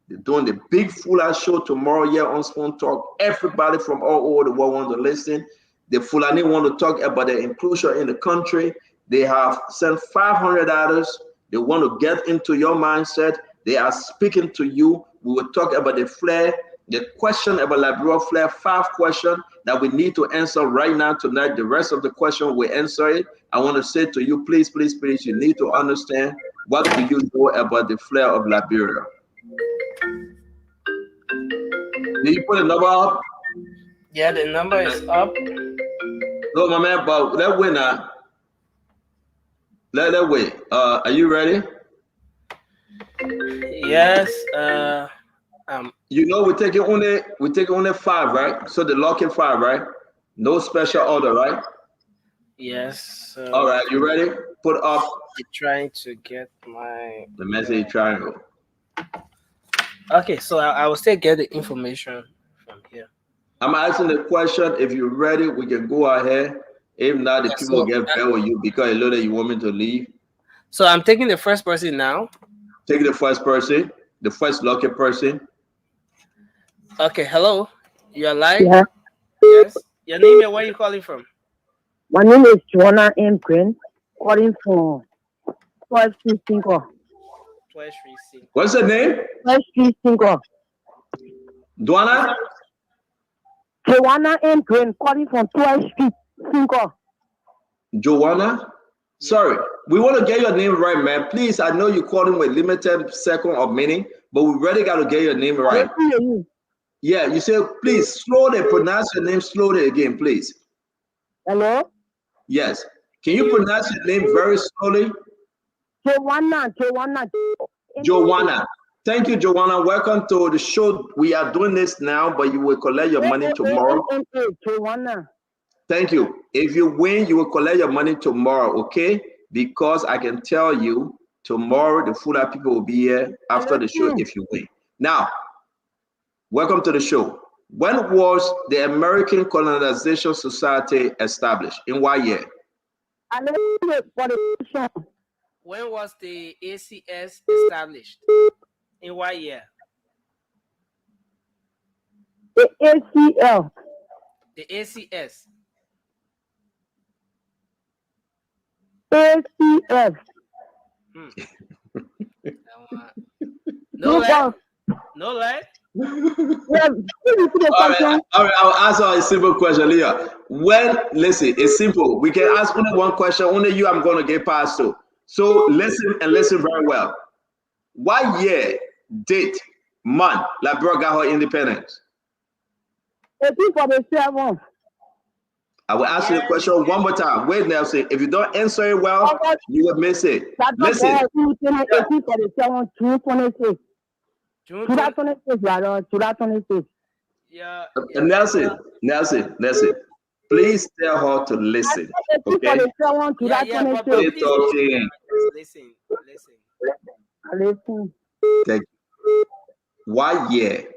they're doing the big Fula show tomorrow here on Spoon Talk. Everybody from all over the world want to listen. The Fulani want to talk about the inclusion in the country. They have sent $500. They want to get into your mindset. They are speaking to you. We will talk about the flare, the question about Liberia flare, 5 questions that we need to answer right now tonight. The rest of the question we answer it. I want to say to you, please, please, please, you need to understand what do you know about the flare of Liberia. Did you put the number up? Yeah, the number is up. No, my man, but let's wait now. Let wait. Are you ready? Yes. You know we take only 5, right? So the lock in 5, right? No special order, right? Yes. All right, you ready? Put up. I'm trying to get my the message triangle. Okay, so I will still get the information from here. I'm asking the question. If you're ready, we can go ahead. If not, the people will get better with you because I know that you want me to leave. So I'm taking the first person now. Take the first person, the first lucky person. Okay, hello. You're live? Yeah. Yes. Your name and where you calling from? My name is Joanna M. Green, calling from 1235. What's the name? 1235. Joanna? Joanna M. Green, calling from 1235. Joanna? Sorry, we want to get your name right, man. Please, I know you're calling with limited second of meaning, but we really got to get your name right. Yeah, you say, please, slowly pronounce your name slowly again, please. Hello? Yes. Can you pronounce your name very slowly? Joanna. Joanna. Thank you, Joanna. Welcome to the show. We are doing this now, but you will collect your money tomorrow. Joanna. Thank you. If you win, you will collect your money tomorrow, okay? Because I can tell you, tomorrow the Fula people will be here after the show if you win. Now, welcome to the show. When was the American Colonization Society established? In what year? When was the ACS established? In what year? The ACL. The ACS. ACS. No lie. No lie. All right, I'll answer a simple question, Leah. When, listen, it's simple. We can ask only one question. Only you I'm going to get past to. So listen and listen very well. What year, date, month, Liberia got her independence? 1847. I will ask you the question one more time. Wait, Nelson. If you don't answer it well, you will miss it. Listen. 1847, June 26. June 26. Yeah. Nelson, please tell her to listen. Okay? Listen. Thank you. What year,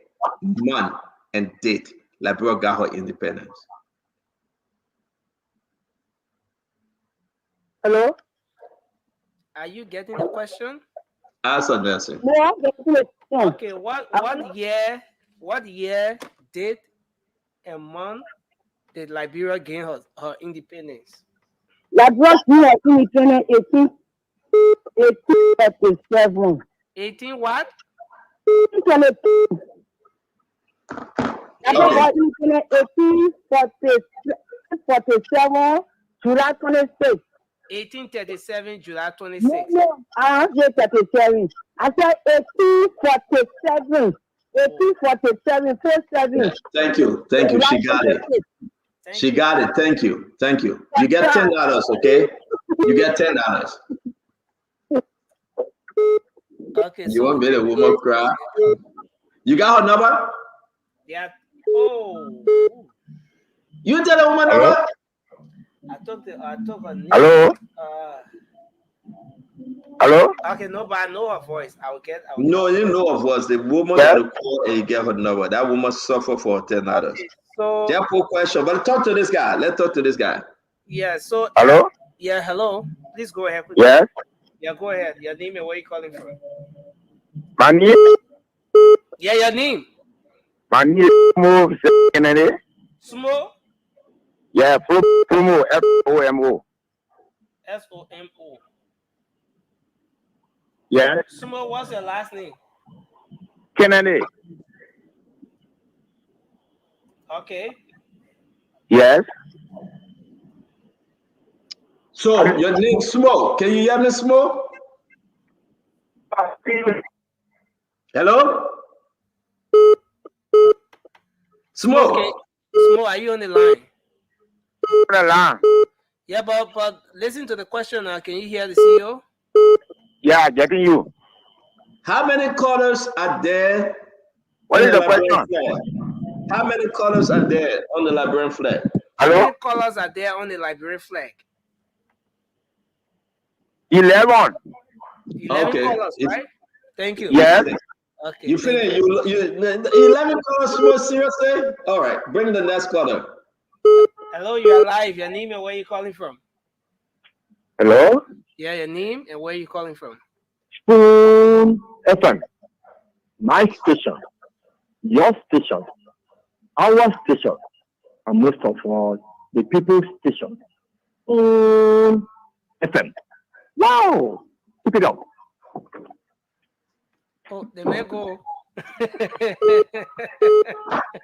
month, and date Liberia got her independence? Hello? Are you getting the question? Answer, Nancy. No, I'm getting it. Okay, what year, date, and month did Liberia gain her independence? Liberia gained her independence 1837. 18 what? 1822. Liberia got independence 1847, July 26. 1837, July 26. No, I said 37. I said 1847. 1847, 47. Thank you. She got it. She got it. Thank you. You get $10, okay? You get $10. Okay. You want me to woman cry? You got her number? Yeah. Oh. You tell the woman number? I took her name. Hello? Hello? Okay, no, but I know her voice. No, you know her voice. The woman that you call and you get her number. That woman suffer for $10. So Therefore, question. But talk to this guy. Let's talk to this guy. yeah, so Hello? yeah, hello. Please go ahead. Yes? Yeah, go ahead. Your name and where you calling from? My name? Yeah, your name. My name is Kennedy. Smo? Yeah, Fumo, F-O-M-O. S-O-M-O. Yeah? Smo, what's your last name? Kennedy. Okay. Yes? So, your name Smoke. Can you hear me, Smoke? Hello? Smoke. Okay. Smo, are you on the line? On the line. Yeah, but listen to the question now. Can you hear the CEO? Yeah, getting you. How many colors are there? What is the question? Flag? How many colors are there on the Liberian flag? How many colors are there on the Liberian flag? 11. 11 Okay. colors, right? Thank you. Yes. Okay. You finish? You 11 colors, Smoke, seriously? All right, bring the next color. Hello, you're live. Your name and where you calling from? Hello? Yeah, your name and where you calling from? Spoon FM. My station. Your station. Our station. And most of all, the people's station. Spoon FM. Wow! Pick it up. Oh, they may go.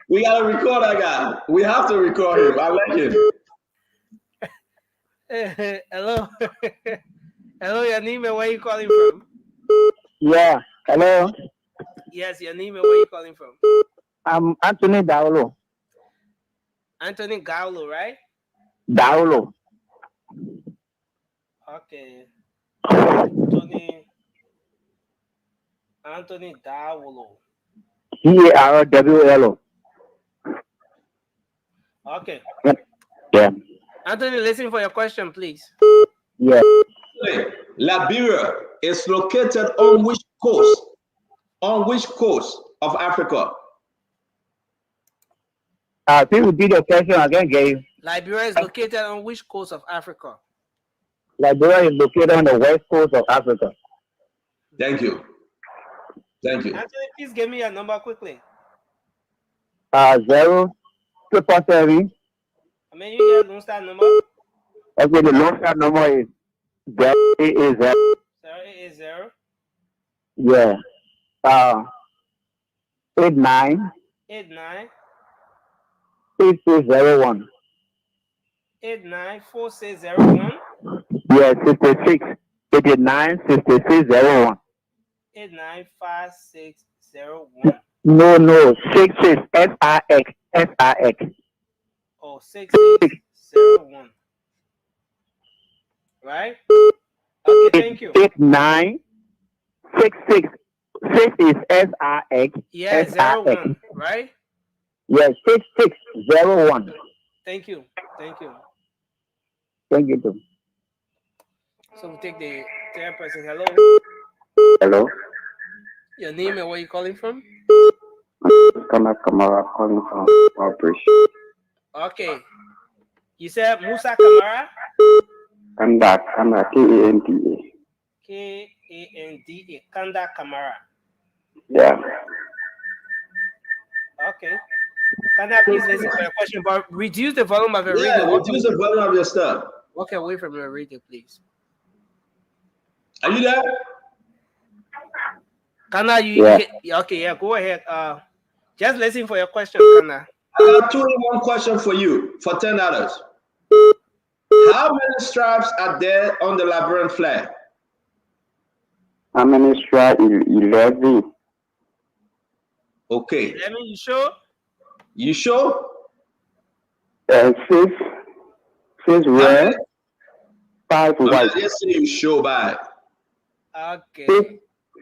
We gotta record that guy. We have to record him. I like him. Hello. Hello, your name and where you calling from? Yeah. Hello. Yes, your name and where you calling from? I'm Anthony Daulo. Anthony Gaulo, right? Daulo. Okay. Anthony Daulo. Daulo. Okay. Yeah. Anthony, listen for your question, please. Yeah. Liberia is located on which coast? On which coast of Africa? Please repeat the question again, Gabe. Liberia is located on which coast of Africa? Liberia is located on the west coast of Africa. Thank you. Thank you. Anthony, please give me your number quickly. 077. I mean, you get Lone Star number? Okay, the Lone Star number is 0880. 0880. Yeah. 89. 89. 6601. 894601. Yeah, 66. 89 6601. 895601. No. 66 SIX. SIX. Oh, 6601. Right? Okay, thank you. 89 66. 6 is SIX. Yeah, 01, right? Yes, 6601. Thank you. Thank you. Thank you too. So we take the third person. Hello. Hello. Your name and where you calling from? Kanda Kamara calling from Bridge. Okay. You said Musa Kamara? Kanda, Kanda, Kanda. Kanda, Kanda Kamara. Yeah. Okay. Kanda, please listen for your question, but reduce the volume of your radio. Yeah, reduce the volume of your stuff. Walk away from your radio, please. Are you there? Kanda, okay, yeah, go ahead. Just listen for your question, Kanda. I got 2-in-1 question for you for $10. How many stripes are there on the Liberian flag? How many stripes? 11. Okay. 11, you sure? You sure? 6 red, 5 white. Let's see you sure by. Okay.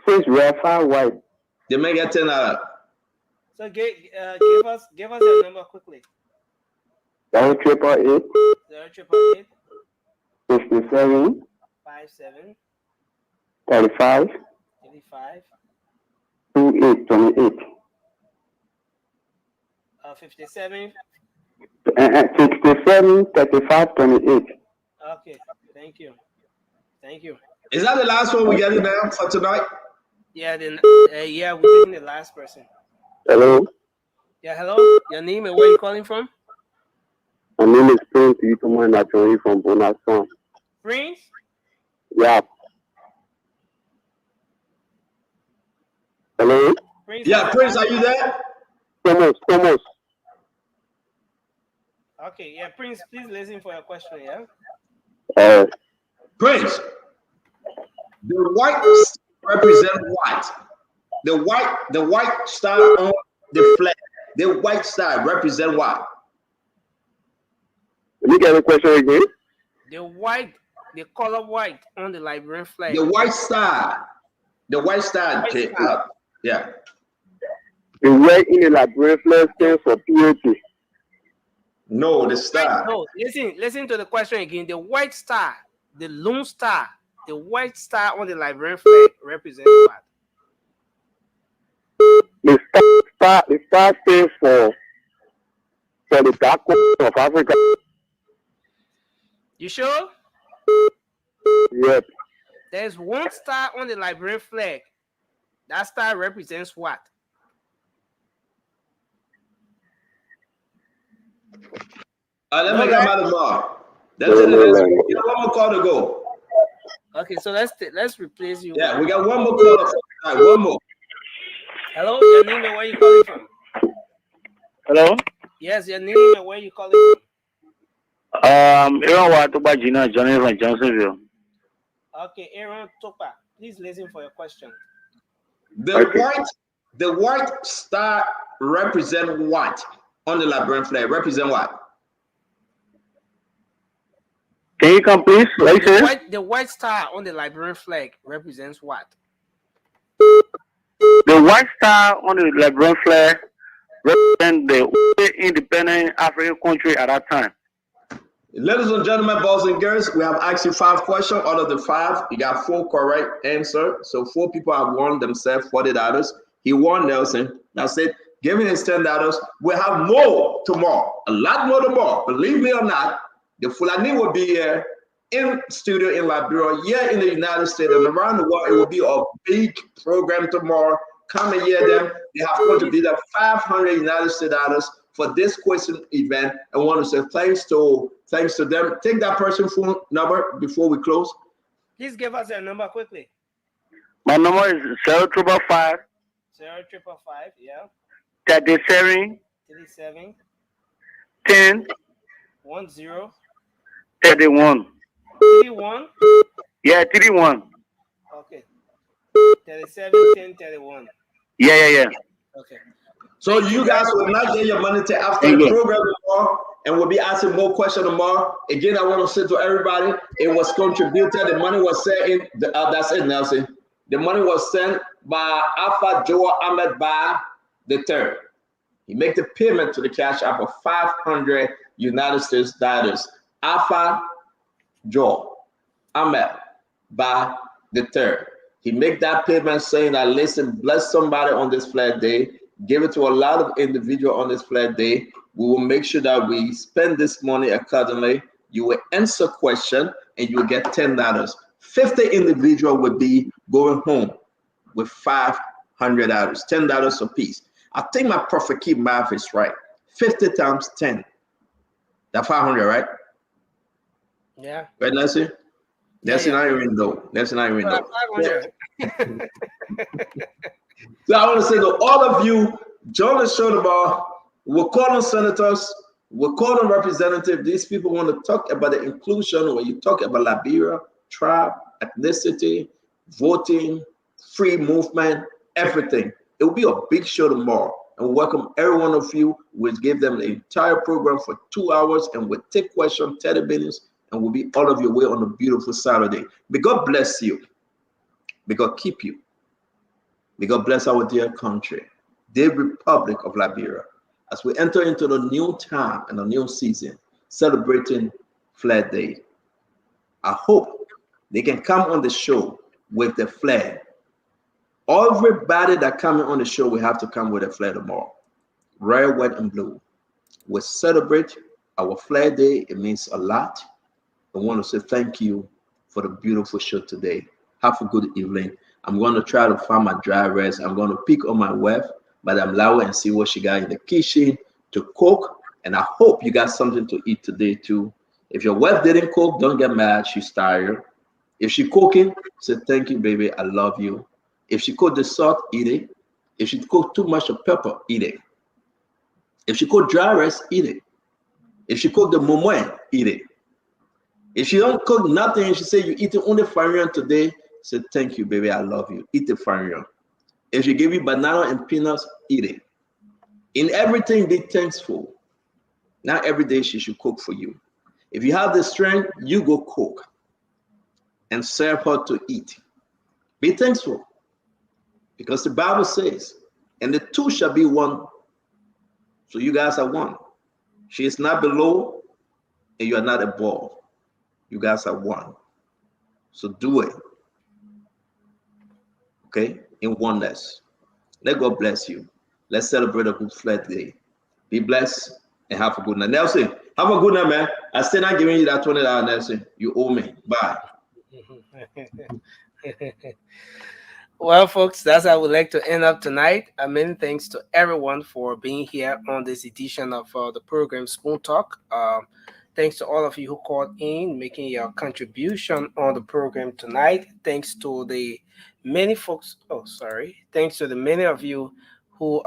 6 red, 5 white. They may get $10. So give us your number quickly. 0888 0888 57 57 35 35 28 28. 57. 67 35 28. Okay, thank you. Thank you. Is that the last one we get in now for tonight? Yeah, then yeah, we're taking the last person. Hello. Yeah, hello. Your name and where you calling from? My name is Prince Yutomo Nachori from Bonason. Prince? Yeah. Hello? Prince, yeah, Prince, are you there? Thomas. Okay, yeah, Prince, please listen for your question, yeah? Prince, the white represent what? The white star on the flag. The white star represent what? Let me get the question again. The color white on the Liberian flag. The white star. The white star. Yeah. The white in the Liberian flag stands for purity. No, the star. No, listen to the question again. The white star, the lone star, the white star on the Liberian flag represents what? The star stands for the dark coast of Africa. You sure? Yep. There's one star on the Liberian flag. That star represents what? Let me come out of tomorrow. That's it. We got one more call to go. Okay, so let's replace you. Yeah, we got one more call. Right, one more. Hello, your name and where you calling from? Hello? Yes, your name and where you calling from? Aaron Watuba Gina, Johnny from Johnsonville. Okay, Aaron Topa, please listen for your question. The white star represent what on the Liberian flag? Represent what? Can you come, please? The white star on the Liberian flag represents what? The white star on the Liberian flag represents the independent African country at that time. Ladies and gentlemen, boys and girls, we have asked you 5 questions. Out of the 5, you got 4 correct answers. So 4 people have won themselves $40. He won, Nelson. That's it. Give him his $10. We'll have more tomorrow. A lot more tomorrow. Believe me or not, the Fulani will be here in studio in Liberia, here in the United States and around the world. It will be a big program tomorrow. Come and hear them. They have contributed $500 United States dollars for this question event. I want to say thanks to them. Take that person's phone number before we close. Please give us your number quickly. My number is 0555 0555, yeah. 37 37 10 10 31. 31. Yeah, 31. Okay. 37 10 31. Yeah. Okay. So you guys will not get your money till after the program tomorrow, and we'll be asking more questions tomorrow. Again, I want to say to everybody, it was contributed. The money was sent in. That's it, Nelson. The money was sent by Alpha Joel Ahmed Ba III. He made the payment to the Cash App of $500 United States dollars. Alpha Joel Ahmed Ba III. He made that payment saying that, listen, bless somebody on this flag day. give it to a lot of individuals on this flag day. We will make sure that we spend this money accordingly. You will answer question and you will get $10. 50 individual will be going home with $500, $10 a piece. I think my Prophet Key math is right. 50 times 10. That's 500, right? Yeah. Right, Nancy? Nancy, not even know. Nancy, not even know. 500. So I want to say to all of you, join the show tomorrow. We'll call on senators. We'll call on representatives. These people want to talk about the inclusion when you talk about Liberia, tribe, ethnicity, voting, free movement, everything. It will be a big show tomorrow. And we'll welcome every one of you. We'll give them the entire program for 2 hours and we'll take questions, 30 minutes, and we'll be all of your way on a beautiful Saturday. May God bless you. May God keep you. May God bless our dear country, the Republic of Liberia, as we enter into the new time and the new season, celebrating Flag Day. I hope they can come on the show with the flag. Everybody that coming on the show will have to come with a flag tomorrow. Red, white, and blue. We celebrate our Flag Day. It means a lot. I want to say thank you for the beautiful show today. Have a good evening. I'm going to try to find my dry rest. I'm going to pick on my wife, Madam Lawa, and see what she got in the kitchen to cook. And I hope you got something to eat today too. If your wife didn't cook, don't get mad. She's tired. If she cooking, say thank you, baby. I love you. If she cook the salt, eat it. If she cook too much of pepper, eat it. If she cook dry rice, eat it. If she cook the momoy, eat it. If she don't cook nothing and she say you eat only farian today, say thank you, baby. I love you. Eat the farian. If she give you banana and peanuts, eat it. In everything, be thankful. Not every day she should cook for you. If you have the strength, you go cook and serve her to eat. Be thankful. Because the Bible says, and the two shall be one. So you guys are one. She is not below and you are not above. You guys are one. So do it. Okay? In oneness. Let God bless you. Let's celebrate a good Flag Day. Be blessed and have a good night. Nelson, have a good night, man. I still not giving you that $20, Nelson. You owe me. Bye. Well, folks, that's how I would like to end up tonight. Many thanks to everyone for being here on this edition of the program Spoon Talk. Thanks to all of you who called in, making your contribution on the program tonight. Thanks to the many folks. Thanks to the many of you who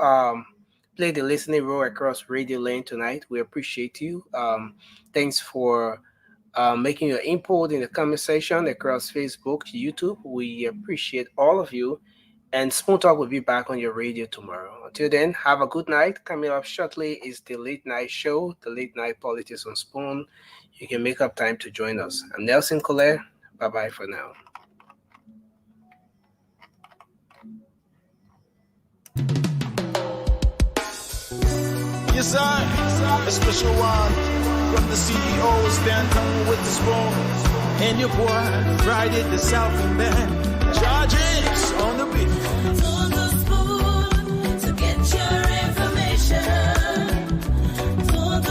played the listening role across Radio Lane tonight. We appreciate you. Thanks for making your input in the comment section across Facebook, YouTube. We appreciate all of you. And Spoon Talk will be back on your radio tomorrow. Until then, have a good night. Coming up shortly is the Late Night Show, the Late Night Politics on Spoon. You can make up time to join us. I'm Nelson Colette. Bye-bye for now. Yes, sir. A special one from the CEO, Stanton with the spoon. And your boy, Friday the Southern Band. Charges on the beat.